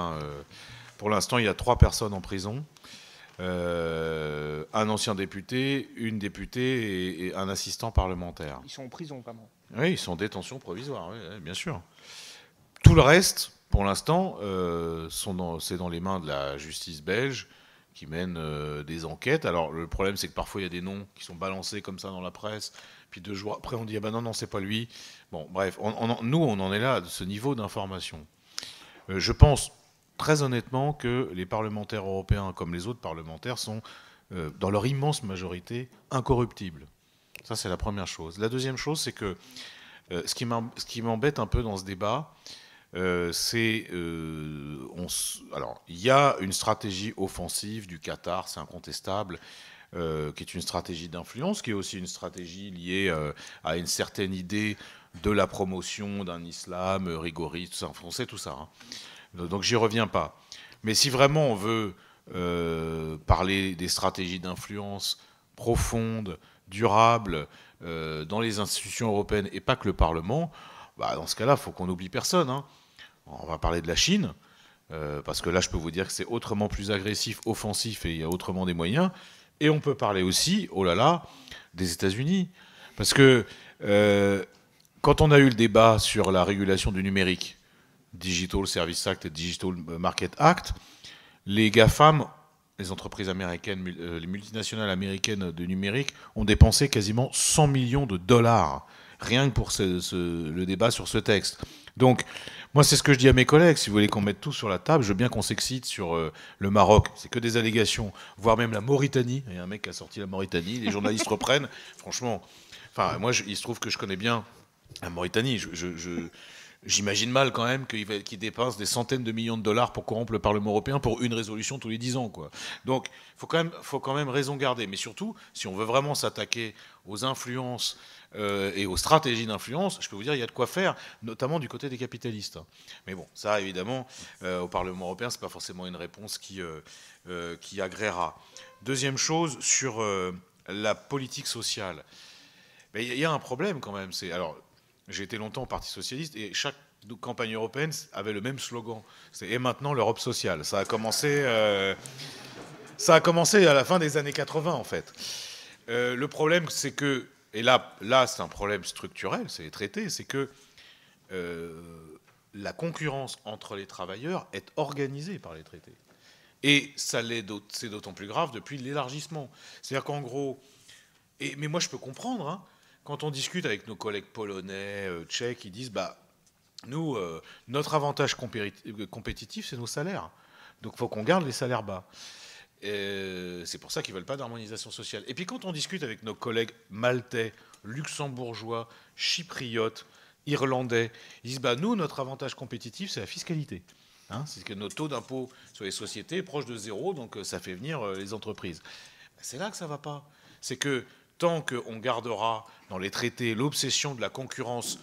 Pour l'instant, il y a 3 personnes en prison. Un ancien député, une députée et un assistant parlementaire. Ils sont en prison, vraiment. Oui, ils sont en détention provisoire, oui, bien sûr. Tout le reste, pour l'instant, c'est dans les mains de la justice belge qui mène des enquêtes. Alors le problème, c'est que parfois il y a des noms qui sont balancés comme ça dans la presse, puis 2 jours après on dit ah ben non, c'est pas lui. Bon, bref, nous on en est là de ce niveau d'information. Je pense très honnêtement que les parlementaires européens, comme les autres parlementaires, sont dans leur immense majorité incorruptibles. Ça, c'est la première chose. La deuxième chose, c'est que ce qui m'embête un peu dans ce débat, alors, il y a une stratégie offensive du Qatar, c'est incontestable, qui est une stratégie d'influence, qui est aussi une stratégie liée à une certaine idée de la promotion d'un islam rigoriste, tout ça, on sait tout ça. Donc j'y reviens pas. Mais si vraiment on veut parler des stratégies d'influence profondes, durables, dans les institutions européennes et pas que le Parlement, bah, dans ce cas-là, il faut qu'on n'oublie personne. On va parler de la Chine, parce que là, je peux vous dire que c'est autrement plus agressif, offensif, et il y a autrement des moyens. Et on peut parler aussi, oh là là, des États-Unis. Parce que quand on a eu le débat sur la régulation du numérique, Digital Service Act et Digital Market Act, les GAFAM, les entreprises américaines, les multinationales américaines de numérique, ont dépensé quasiment 100 millions de dollars, rien que pour le débat sur ce texte. Donc, moi, c'est ce que je dis à mes collègues. Si vous voulez qu'on mette tout sur la table, je veux bien qu'on s'excite sur le Maroc. C'est que des allégations, voire même la Mauritanie. Il y a un mec qui a sorti la Mauritanie. Les journalistes reprennent. Franchement, enfin, moi, il se trouve que je connais bien la Mauritanie. J'imagine mal quand même qu'ils dépensent des centaines de millions de dollars pour corrompre le Parlement européen pour une résolution tous les 10 ans, quoi. Donc, faut quand même raison garder. Mais surtout, si on veut vraiment s'attaquer aux influences et aux stratégies d'influence, je peux vous dire, il y a de quoi faire, notamment du côté des capitalistes. Mais bon, ça, évidemment, au Parlement européen, c'est pas forcément une réponse qui agréera. Deuxième chose, sur la politique sociale. Mais il y a un problème quand même. Alors, j'ai été longtemps au Parti socialiste et chaque campagne européenne avait le même slogan. C'est « Et maintenant l'Europe sociale ». Ça a commencé à la fin des années 80 en fait. Le problème, c'est que, et là c'est un problème structurel, c'est traité, c'est que la concurrence entre les travailleurs est organisée par les traités. Et c'est d'autant plus grave depuis l'élargissement. C'est-à-dire qu'en gros, mais moi je peux comprendre, hein, quand on discute avec nos collègues polonais, tchèques, ils disent nous, notre avantage compétitif, c'est nos salaires. Donc il faut qu'on garde les salaires bas. C'est pour ça qu'ils ne veulent pas d'harmonisation sociale. Et puis quand on discute avec nos collègues maltais, luxembourgeois, chypriotes, irlandais, ils disent nous, notre avantage compétitif, c'est la fiscalité. Hein, c'est que notre taux d'impôt sur les sociétés est proche de 0, donc ça fait venir les entreprises. C'est là que ça ne va pas. C'est que tant qu'on gardera dans les traités l'obsession de la concurrence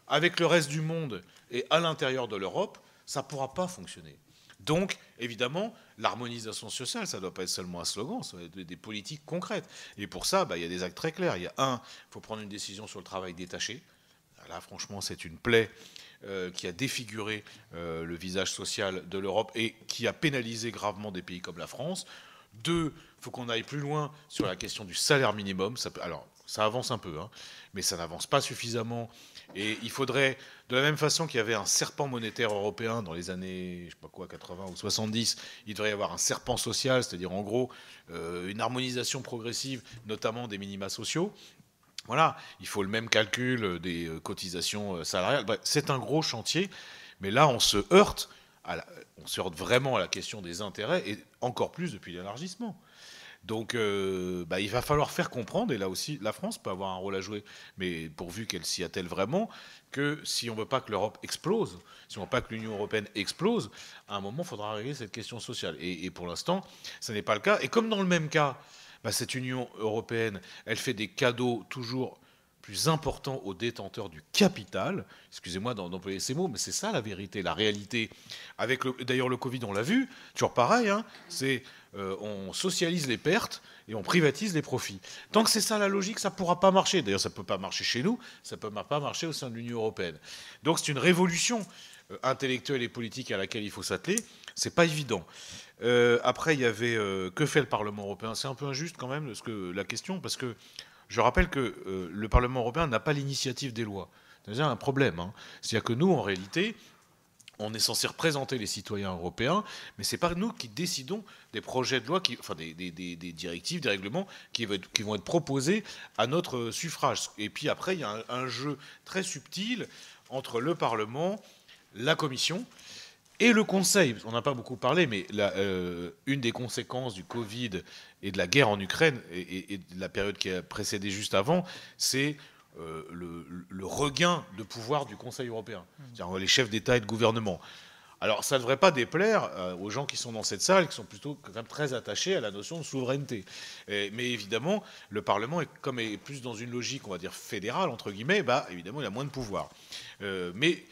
avec le reste du monde et à l'intérieur de l'Europe, ça ne pourra pas fonctionner. Donc, évidemment, l'harmonisation sociale, ça ne doit pas être seulement un slogan, ça doit être des politiques concrètes. Et pour ça, il y a des actes très clairs. Il y a il faut prendre une décision sur le travail détaché. Là, franchement, c'est une plaie qui a défiguré le visage social de l'Europe et qui a pénalisé gravement des pays comme la France. 2, il faut qu'on aille plus loin sur la question du salaire minimum. Alors, ça avance un peu, hein, mais ça n'avance pas suffisamment. Et il faudrait, de la même façon qu'il y avait un serpent monétaire européen dans les années, 80 ou 70, il devrait y avoir un serpent social, c'est-à-dire en gros une harmonisation progressive, notamment des minima sociaux. Voilà, il faut le même calcul des cotisations salariales. Bref, c'est un gros chantier, mais là on se heurte vraiment à la question des intérêts, et encore plus depuis l'élargissement. Donc il va falloir faire comprendre, et là aussi la France peut avoir un rôle à jouer, mais pourvu qu'elle s'y attelle vraiment, que si on ne veut pas que l'Europe explose, si on ne veut pas que l'Union européenne explose, à un moment il faudra régler cette question sociale. Et pour l'instant, ce n'est pas le cas. Et comme dans le même cas, cette Union européenne, elle fait des cadeaux toujours plus importants aux détenteurs du capital. Excusez-moi d'employer ces mots, mais c'est ça la vérité, la réalité. D'ailleurs, le Covid, on l'a vu, toujours pareil, hein, c'est on socialise les pertes et on privatise les profits. Tant que c'est ça la logique, ça ne pourra pas marcher. D'ailleurs, ça ne peut pas marcher chez nous, ça ne peut pas marcher au sein de l'Union européenne. Donc c'est une révolution intellectuelle et politique à laquelle il faut s'atteler. C'est pas évident. Après, il y avait que fait le Parlement européen. C'est un peu injuste quand même la question, parce que je rappelle que le Parlement européen n'a pas l'initiative des lois. C'est un problème. Hein. C'est-à-dire que nous, en réalité, on est censé représenter les citoyens européens, mais ce n'est pas nous qui décidons des projets de loi, des directives, des règlements qui vont être proposés à notre suffrage. Et puis après, il y a un jeu très subtil entre le Parlement, la Commission et le Conseil. On n'a pas beaucoup parlé, mais une des conséquences du Covid et de la guerre en Ukraine et de la période qui a précédé juste avant, c'est le regain de pouvoir du Conseil européen, c'est-à-dire les chefs d'État et de gouvernement. Alors ça ne devrait pas déplaire aux gens qui sont dans cette salle, qui sont plutôt quand même très attachés à la notion de souveraineté. Mais évidemment, le Parlement, comme est plus dans une logique, on va dire, fédérale, entre guillemets, évidemment, il a moins de pouvoir. Mais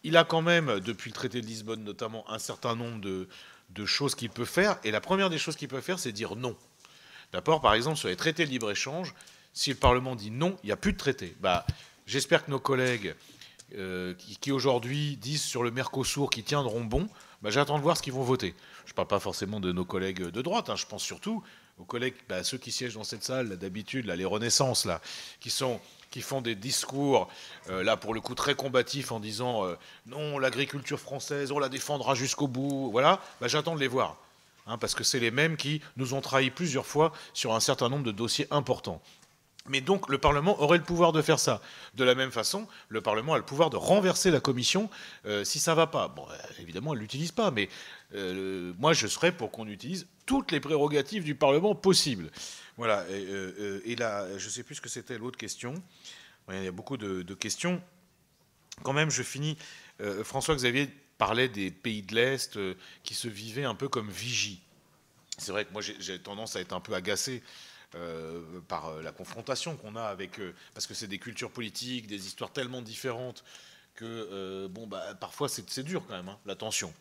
il a quand même, depuis le traité de Lisbonne notamment, un certain nombre de choses qu'il peut faire. Et la première des choses qu'il peut faire, c'est dire non. D'abord, par exemple, sur les traités de libre-échange, si le Parlement dit non, il n'y a plus de traité. J'espère que nos collègues qui aujourd'hui disent sur le Mercosur qu'ils tiendront bon, j'attends de voir ce qu'ils vont voter. Je ne parle pas forcément de nos collègues de droite, hein, je pense surtout aux collègues, ceux qui siègent dans cette salle d'habitude, les Renaissances, qui font des discours, là pour le coup très combatifs, en disant non, l'agriculture française, on la défendra jusqu'au bout. Voilà, j'attends de les voir. Hein, parce que c'est les mêmes qui nous ont trahis plusieurs fois sur un certain nombre de dossiers importants. Mais donc le Parlement aurait le pouvoir de faire ça. De la même façon, le Parlement a le pouvoir de renverser la Commission si ça ne va pas. Bon, évidemment, elle ne l'utilise pas, mais moi je serais pour qu'on utilise toutes les prérogatives du Parlement possibles. Voilà, et là, je ne sais plus ce que c'était l'autre question. Il y a beaucoup de questions. Quand même, je finis. François-Xavier parlait des pays de l'Est qui se vivaient un peu comme vigies. C'est vrai que moi j'ai tendance à être un peu agacé par la confrontation qu'on a avec parce que c'est des cultures politiques, des histoires tellement différentes que parfois c'est dur quand même, hein, la tension.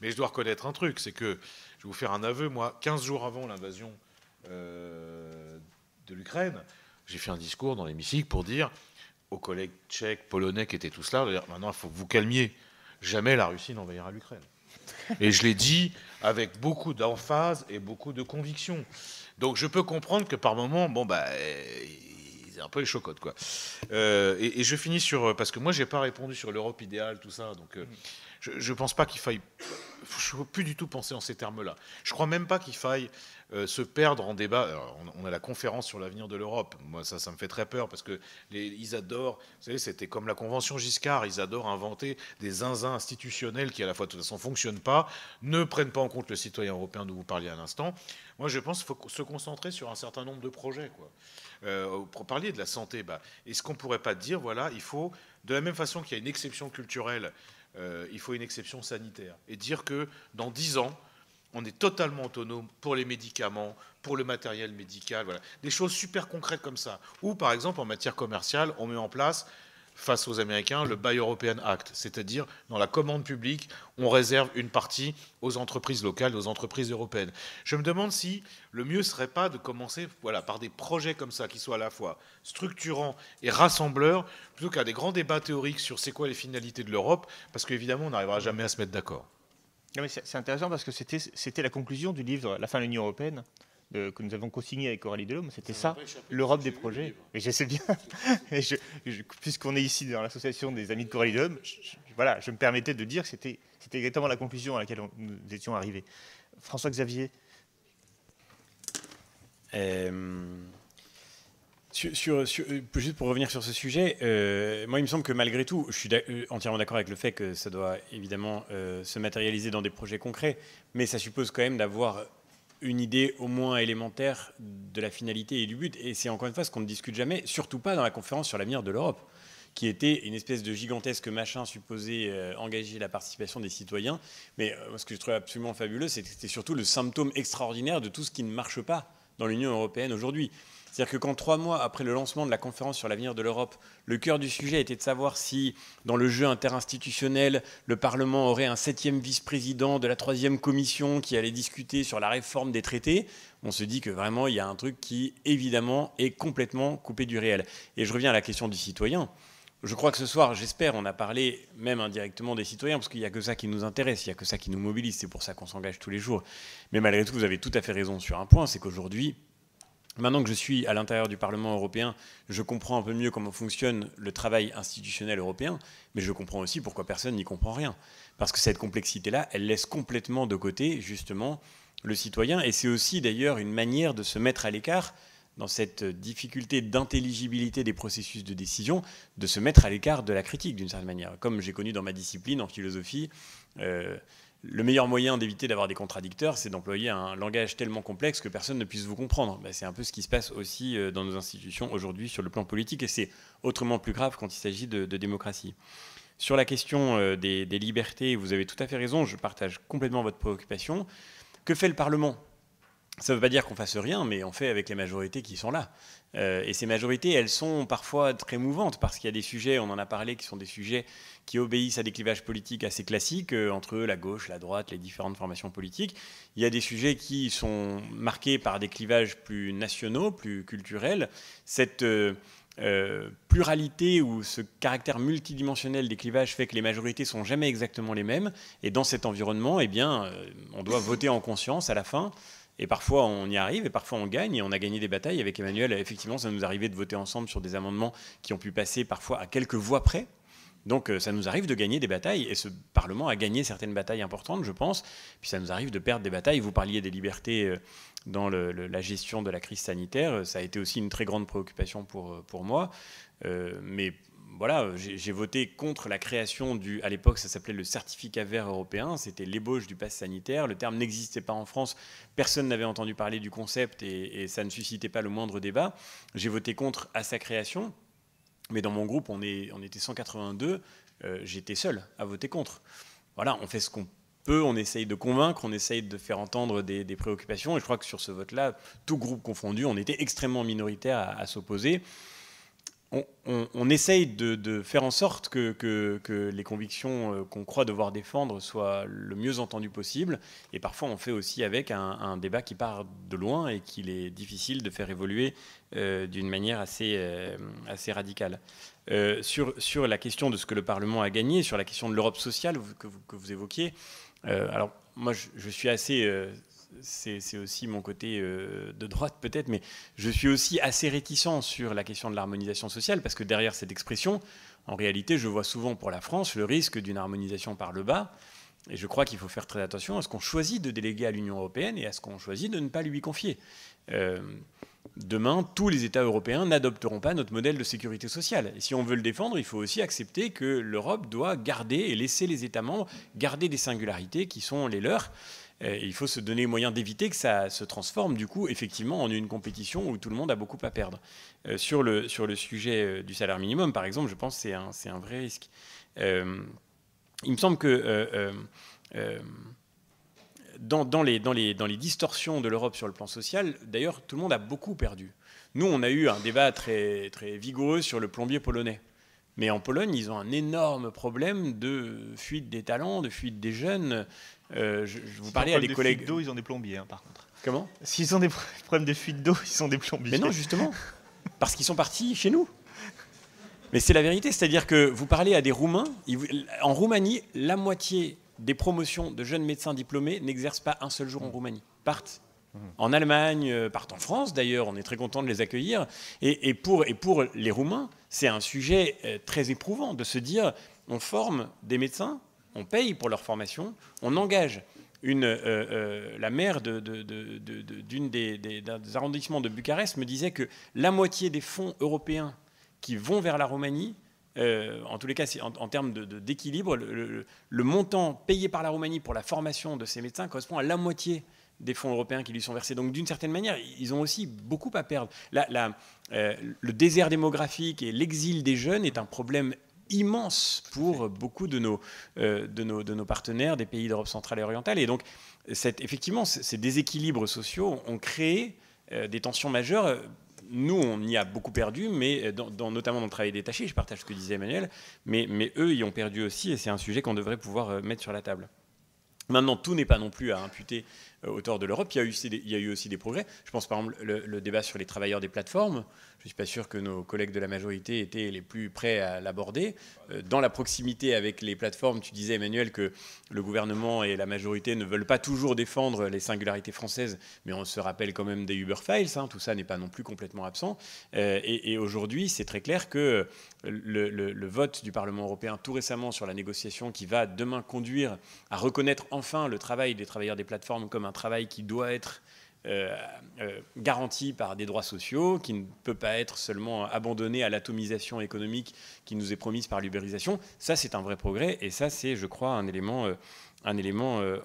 Mais je dois reconnaître un truc, c'est que je vais vous faire un aveu, moi, 15 jours avant l'invasion de l'Ukraine, j'ai fait un discours dans l'hémicycle pour dire aux collègues tchèques, polonais qui étaient tous là, de dire, maintenant il faut que vous calmiez. Jamais la Russie n'envahira l'Ukraine. Et je l'ai dit avec beaucoup d'emphase et beaucoup de conviction. Donc je peux comprendre que par moment, c'est un peu les chocottes, quoi. Et je finis sur... Parce que moi, j'ai pas répondu sur l'Europe idéale, tout ça. Donc je pense pas qu'il faille... Je ne veux plus du tout penser en ces termes-là. Je crois même pas qu'il faille se perdre en débat. Alors, on a la conférence sur l'avenir de l'Europe. Moi, ça me fait très peur parce que ils adorent... Vous savez, c'était comme la convention Giscard. Ils adorent inventer des zinzins institutionnels qui, à la fois, de toute façon, ne fonctionnent pas, ne prennent pas en compte le citoyen européen dont vous parliez à l'instant. Moi, je pense qu'il faut se concentrer sur un certain nombre de projets, quoi. Pour parler de la santé, est-ce qu'on ne pourrait pas dire, voilà, il faut, de la même façon qu'il y a une exception culturelle, il faut une exception sanitaire. Et dire que dans 10 ans, on est totalement autonome pour les médicaments, pour le matériel médical, voilà. Des choses super concrètes comme ça. Ou, par exemple, en matière commerciale, on met en place, face aux Américains, le Buy European Act. C'est-à-dire, dans la commande publique, on réserve une partie aux entreprises locales, aux entreprises européennes. Je me demande si le mieux ne serait pas de commencer par des projets comme ça, qui soient à la fois structurants et rassembleurs, plutôt qu'à des grands débats théoriques sur c'est quoi les finalités de l'Europe, parce qu'évidemment, on n'arrivera jamais à se mettre d'accord. C'est intéressant parce que c'était la conclusion du livre La fin de l'Union européenne, que nous avons co-signé avec Coralie Delhomme. C'était ça, l'Europe des projets. Et je sais bien, puisqu'on est ici dans l'association des amis de Coralie Delhomme, je me permettais de dire que c'était exactement la conclusion à laquelle nous étions arrivés. François-Xavier. Juste pour revenir sur ce sujet, moi il me semble que malgré tout, je suis entièrement d'accord avec le fait que ça doit évidemment se matérialiser dans des projets concrets, mais ça suppose quand même d'avoir une idée au moins élémentaire de la finalité et du but. Et c'est encore une fois ce qu'on ne discute jamais, surtout pas dans la conférence sur l'avenir de l'Europe, qui était une espèce de gigantesque machin supposé engager la participation des citoyens. Mais ce que je trouvais absolument fabuleux, c'est que c'était surtout le symptôme extraordinaire de tout ce qui ne marche pas dans l'Union européenne aujourd'hui. C'est-à-dire que quand 3 mois après le lancement de la conférence sur l'avenir de l'Europe, le cœur du sujet était de savoir si, dans le jeu interinstitutionnel, le Parlement aurait un 7e vice-président de la 3e commission qui allait discuter sur la réforme des traités, on se dit que vraiment il y a un truc qui, évidemment, est complètement coupé du réel. Et je reviens à la question du citoyen. Je crois que ce soir, j'espère, on a parlé même indirectement des citoyens, parce qu'il n'y a que ça qui nous intéresse, il n'y a que ça qui nous mobilise, c'est pour ça qu'on s'engage tous les jours. Mais malgré tout, vous avez tout à fait raison sur un point, c'est qu'aujourd'hui, maintenant que je suis à l'intérieur du Parlement européen, je comprends un peu mieux comment fonctionne le travail institutionnel européen, mais je comprends aussi pourquoi personne n'y comprend rien. Parce que cette complexité-là, elle laisse complètement de côté, justement, le citoyen. Et c'est aussi, d'ailleurs, une manière de se mettre à l'écart dans cette difficulté d'intelligibilité des processus de décision, de se mettre à l'écart de la critique, d'une certaine manière. Comme j'ai connu dans ma discipline, en philosophie, le meilleur moyen d'éviter d'avoir des contradicteurs, c'est d'employer un langage tellement complexe que personne ne puisse vous comprendre. C'est un peu ce qui se passe aussi dans nos institutions aujourd'hui sur le plan politique, et c'est autrement plus grave quand il s'agit de démocratie. Sur la question des libertés, vous avez tout à fait raison, je partage complètement votre préoccupation. Que fait le Parlement ? Ça ne veut pas dire qu'on fasse rien, mais on fait avec les majorités qui sont là. Et ces majorités, elles sont parfois très mouvantes, parce qu'il y a des sujets, on en a parlé, qui sont des sujets qui obéissent à des clivages politiques assez classiques, entre la gauche, la droite, les différentes formations politiques. Il y a des sujets qui sont marqués par des clivages plus nationaux, plus culturels. Cette pluralité ou ce caractère multidimensionnel des clivages fait que les majorités ne sont jamais exactement les mêmes. Et dans cet environnement, eh bien, on doit voter en conscience à la fin. Et parfois on y arrive, et parfois on gagne, et on a gagné des batailles. Avec Emmanuel, effectivement, ça nous arrivait de voter ensemble sur des amendements qui ont pu passer parfois à quelques voix près. Donc ça nous arrive de gagner des batailles, et ce Parlement a gagné certaines batailles importantes, je pense. Puis ça nous arrive de perdre des batailles. Vous parliez des libertés dans la gestion de la crise sanitaire. Ça a été aussi une très grande préoccupation pour moi. Mais voilà, j'ai voté contre la création à l'époque, ça s'appelait le certificat vert européen, c'était l'ébauche du pass sanitaire. Le terme n'existait pas en France, personne n'avait entendu parler du concept et ça ne suscitait pas le moindre débat. J'ai voté contre à sa création, mais dans mon groupe, on était 182, j'étais seul à voter contre. Voilà, on fait ce qu'on peut, on essaye de convaincre, on essaye de faire entendre des préoccupations, et je crois que sur ce vote-là, tout groupe confondu, on était extrêmement minoritaire à s'opposer. on essaye de faire en sorte que les convictions qu'on croit devoir défendre soient le mieux entendues possible. Et parfois, on fait aussi avec un débat qui part de loin et qu'il est difficile de faire évoluer d'une manière assez radicale. Sur la question de ce que le Parlement a gagné, sur la question de l'Europe sociale que vous évoquiez, alors moi, je suis assez... c'est aussi mon côté de droite peut-être, mais je suis aussi assez réticent sur la question de l'harmonisation sociale, parce que derrière cette expression, en réalité, je vois souvent pour la France le risque d'une harmonisation par le bas, et je crois qu'il faut faire très attention à ce qu'on choisit de déléguer à l'Union européenne et à ce qu'on choisit de ne pas lui confier. Demain, tous les États européens n'adopteront pas notre modèle de sécurité sociale. Et si on veut le défendre, il faut aussi accepter que l'Europe doit garder et laisser les États membres garder des singularités qui sont les leurs. Et il faut se donner moyen d'éviter que ça se transforme, du coup, effectivement, en une compétition où tout le monde a beaucoup à perdre. Sur le sujet du salaire minimum, par exemple, je pense que c'est un vrai risque. Il me semble que dans les distorsions de l'Europe sur le plan social, d'ailleurs, tout le monde a beaucoup perdu. Nous, on a eu un débat très, très vigoureux sur le plombier polonais. Mais en Pologne, ils ont un énorme problème de fuite des talents, de fuite des jeunes. Je vous parlais à des collègues... Fuite d'eau, ils ont des plombiers, par contre. Comment ? S'ils ont des problèmes de fuite d'eau, ils sont des plombiers. Mais non, justement, parce qu'ils sont partis chez nous. Mais c'est la vérité, c'est-à-dire que vous parlez à des Roumains, en Roumanie, la moitié des promotions de jeunes médecins diplômés n'exercent pas un seul jour en Roumanie. Partent en Allemagne, partent en France d'ailleurs, on est très content de les accueillir. Et pour les Roumains, c'est un sujet très éprouvant de se dire, on forme des médecins, on paye pour leur formation, on engage la maire d'un des arrondissements de Bucarest me disait que la moitié des fonds européens qui vont vers la Roumanie, en tous les cas en termes d'équilibre, le montant payé par la Roumanie pour la formation de ces médecins correspond à la moitié des fonds européens qui lui sont versés. Donc d'une certaine manière, ils ont aussi beaucoup à perdre. Le désert démographique et l'exil des jeunes est un problème immense pour beaucoup de nos partenaires des pays d'Europe centrale et orientale. Et donc, effectivement, ces déséquilibres sociaux ont créé des tensions majeures. Nous, on y a beaucoup perdu, mais notamment dans le travail détaché, je partage ce que disait Emmanuel, mais eux y ont perdu aussi, et c'est un sujet qu'on devrait pouvoir mettre sur la table. Maintenant, tout n'est pas non plus à imputer au tort de l'Europe. Il y a eu aussi des progrès. Je pense par exemple le débat sur les travailleurs des plateformes. Je ne suis pas sûr que nos collègues de la majorité étaient les plus prêts à l'aborder. Dans la proximité avec les plateformes, tu disais, Emmanuel, que le gouvernement et la majorité ne veulent pas toujours défendre les singularités françaises, mais on se rappelle quand même des Uber Files. Tout ça n'est pas non plus complètement absent. Et aujourd'hui, c'est très clair que le vote du Parlement européen tout récemment sur la négociation qui va demain conduire à reconnaître enfin le travail des travailleurs des plateformes comme un travail qui doit être garanti par des droits sociaux, qui ne peut pas être seulement abandonné à l'atomisation économique qui nous est promise par l'ubérisation. Ça, c'est un vrai progrès, et ça, c'est, je crois, un élément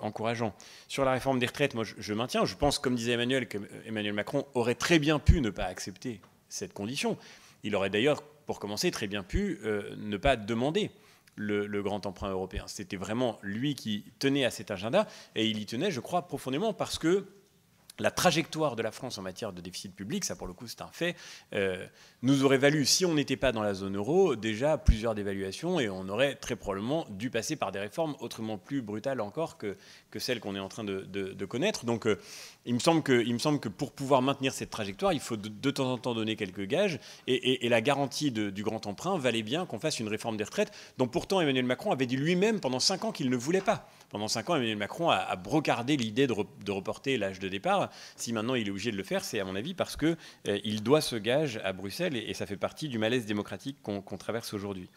encourageant. Sur la réforme des retraites, moi, je maintiens. Je pense, comme disait Emmanuel, que Emmanuel Macron aurait très bien pu ne pas accepter cette condition. Il aurait d'ailleurs, pour commencer, très bien pu ne pas demander le grand emprunt européen. C'était vraiment lui qui tenait à cet agenda, et il y tenait, je crois, profondément, parce que la trajectoire de la France en matière de déficit public, ça pour le coup c'est un fait, nous aurait valu, si on n'était pas dans la zone euro, déjà plusieurs dévaluations, et on aurait très probablement dû passer par des réformes autrement plus brutales encore que celles qu'on est en train de connaître. Donc il me semble que pour pouvoir maintenir cette trajectoire, il faut de temps en temps donner quelques gages, et la garantie du grand emprunt valait bien qu'on fasse une réforme des retraites, dont pourtant Emmanuel Macron avait dit lui-même pendant 5 ans qu'il ne voulait pas. Pendant 5 ans, Emmanuel Macron a brocardé l'idée de reporter l'âge de départ. Si maintenant il est obligé de le faire, c'est à mon avis parce qu'il doit ce gage à Bruxelles, et ça fait partie du malaise démocratique qu'on traverse aujourd'hui.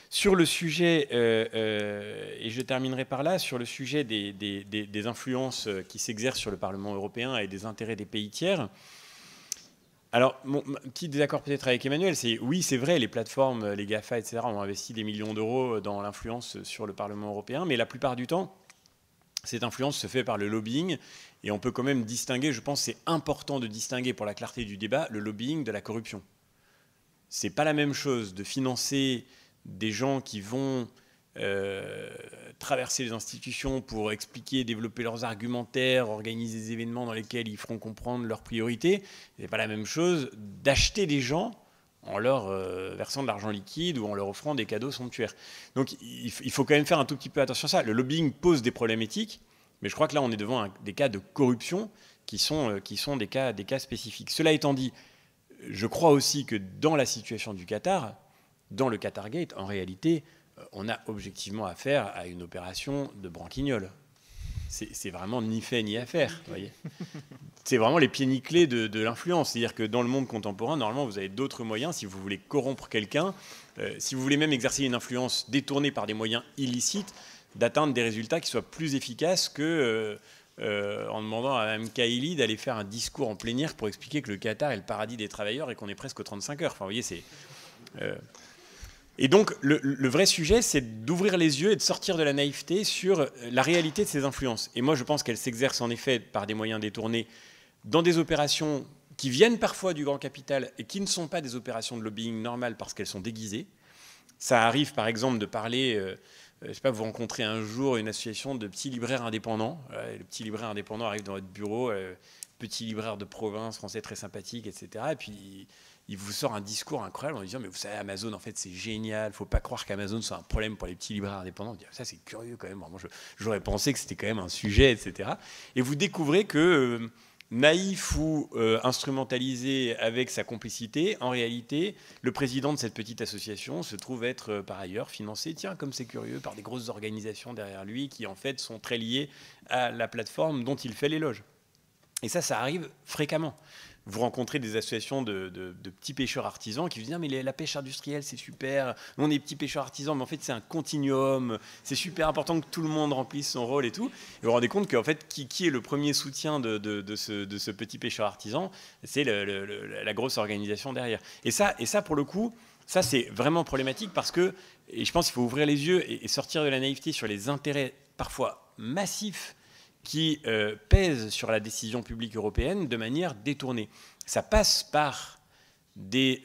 Sur le sujet, et je terminerai par là, sur le sujet des influences qui s'exercent sur le Parlement européen et des intérêts des pays tiers. Alors, mon petit désaccord peut-être avec Emmanuel, c'est oui, c'est vrai, les plateformes, les GAFA, etc., ont investi des millions d'euros dans l'influence sur le Parlement européen, mais la plupart du temps, cette influence se fait par le lobbying, et on peut quand même distinguer, je pense que c'est important de distinguer pour la clarté du débat, le lobbying de la corruption. C'est pas la même chose de financer des gens qui vont traverser les institutions pour expliquer, développer leurs argumentaires, organiser des événements dans lesquels ils feront comprendre leurs priorités. C'est pas la même chose d'acheter des gens en leur versant de l'argent liquide ou en leur offrant des cadeaux somptuaires. Donc il faut quand même faire un tout petit peu attention à ça. Le lobbying pose des problèmes éthiques, mais je crois que là on est devant des cas de corruption qui sont des cas spécifiques. Cela étant dit, je crois aussi que dans la situation du Qatar, dans le Qatargate, en réalité, on a objectivement affaire à une opération de branquignol. C'est vraiment ni fait ni à faire, vous voyez. C'est vraiment les pieds nickelés de l'influence. C'est-à-dire que dans le monde contemporain, normalement, vous avez d'autres moyens, si vous voulez corrompre quelqu'un, si vous voulez même exercer une influence détournée par des moyens illicites, d'atteindre des résultats qui soient plus efficaces que en demandant à Mme Kaili d'aller faire un discours en plénière pour expliquer que le Qatar est le paradis des travailleurs et qu'on est presque aux 35 heures. Enfin, vous voyez, c'est... Et donc, le vrai sujet, c'est d'ouvrir les yeux et de sortir de la naïveté sur la réalité de ces influences. Et moi, je pense qu'elles s'exercent en effet par des moyens détournés dans des opérations qui viennent parfois du grand capital et qui ne sont pas des opérations de lobbying normales parce qu'elles sont déguisées. Ça arrive, par exemple, de parler... je ne sais pas, vous rencontrez un jour une association de petits libraires indépendants. Le petit libraire indépendant arrive dans votre bureau, petit libraire de province, français très sympathique, etc. Et puis... il vous sort un discours incroyable en disant mais vous savez Amazon en fait c'est génial, faut pas croire qu'Amazon soit un problème pour les petits libraires indépendants. Vous dites, ça c'est curieux quand même, moi j'aurais pensé que c'était quand même un sujet, etc. Et vous découvrez que naïf ou instrumentalisé avec sa complicité, en réalité le président de cette petite association se trouve être par ailleurs financé, tiens comme c'est curieux, par des grosses organisations derrière lui qui en fait sont très liées à la plateforme dont il fait l'éloge. Et ça arrive fréquemment. Vous rencontrez des associations de petits pêcheurs artisans qui vous disent « mais la pêche industrielle, c'est super. Nous, on est petits pêcheurs artisans, mais en fait, c'est un continuum. C'est super important que tout le monde remplisse son rôle et tout. » Et vous vous rendez compte qu'en fait, qui est le premier soutien de ce petit pêcheur artisan? C'est la grosse organisation derrière. Et ça, pour le coup, ça, c'est vraiment problématique parce que, et je pense qu'il faut ouvrir les yeux et sortir de la naïveté sur les intérêts parfois massifs qui pèsent sur la décision publique européenne de manière détournée. Ça passe par des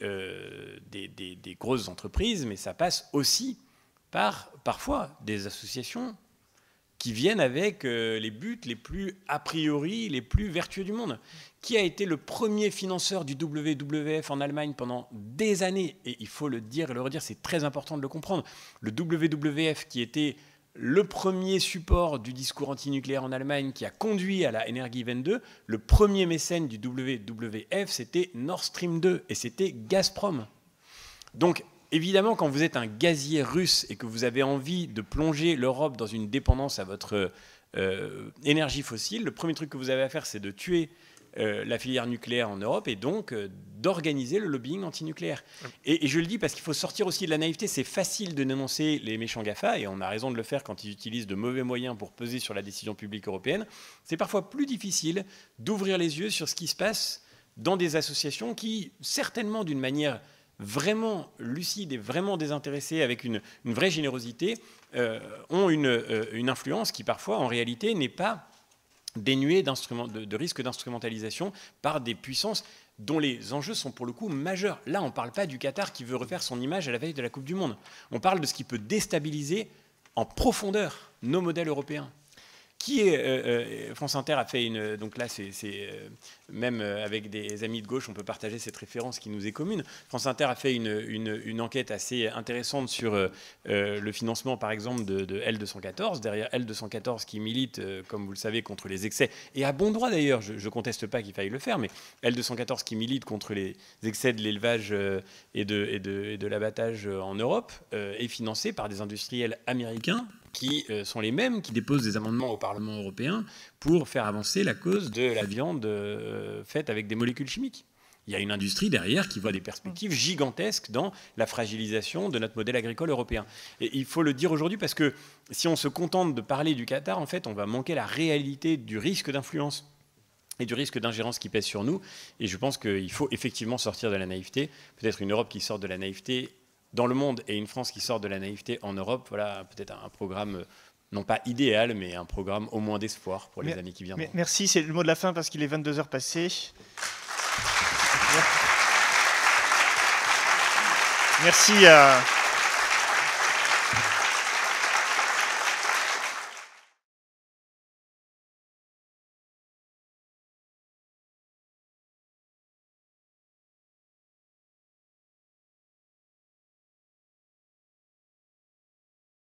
grosses entreprises, mais ça passe aussi par, parfois, des associations qui viennent avec les buts les plus, a priori, les plus vertueux du monde. Qui a été le premier financeur du WWF en Allemagne pendant des années? Et il faut le dire et le redire, c'est très important de le comprendre. Le WWF qui était... le premier support du discours antinucléaire en Allemagne qui a conduit à la Energiewende 2, le premier mécène du WWF, c'était Nord Stream 2 et c'était Gazprom. Donc, évidemment, quand vous êtes un gazier russe et que vous avez envie de plonger l'Europe dans une dépendance à votre énergie fossile, le premier truc que vous avez à faire, c'est de tuer la filière nucléaire en Europe et donc d'organiser le lobbying antinucléaire. Et je le dis parce qu'il faut sortir aussi de la naïveté. C'est facile de dénoncer les méchants GAFA et on a raison de le faire quand ils utilisent de mauvais moyens pour peser sur la décision publique européenne. C'est parfois plus difficile d'ouvrir les yeux sur ce qui se passe dans des associations qui, certainement d'une manière vraiment lucide et vraiment désintéressée, avec une vraie générosité, ont une influence qui parfois en réalité n'est pas dénués de risque d'instrumentalisation par des puissances dont les enjeux sont pour le coup majeurs. Là, on ne parle pas du Qatar qui veut refaire son image à la veille de la Coupe du Monde. On parle de ce qui peut déstabiliser en profondeur nos modèles européens. France Inter a fait une... Donc là, même avec des amis de gauche, on peut partager cette référence qui nous est commune. France Inter a fait une enquête assez intéressante sur le financement, par exemple, de L214. Derrière L214 qui milite, comme vous le savez, contre les excès, et à bon droit d'ailleurs, je ne conteste pas qu'il faille le faire, mais L214 qui milite contre les excès de l'élevage et de l'abattage en Europe, est financé par des industriels américains qui sont les mêmes qui déposent des amendements au Parlement européen pour faire avancer la cause de la viande faite avec des molécules chimiques. Il y a une industrie derrière qui voit des perspectives gigantesques dans la fragilisation de notre modèle agricole européen. Et il faut le dire aujourd'hui parce que si on se contente de parler du Qatar, en fait, on va manquer la réalité du risque d'influence et du risque d'ingérence qui pèse sur nous. Et je pense qu'il faut effectivement sortir de la naïveté, peut-être une Europe qui sort de la naïveté dans le monde et une France qui sort de la naïveté en Europe. Voilà peut-être un programme, non pas idéal, mais un programme au moins d'espoir pour les années qui viendront. Merci, c'est le mot de la fin parce qu'il est 22h passé. Merci à...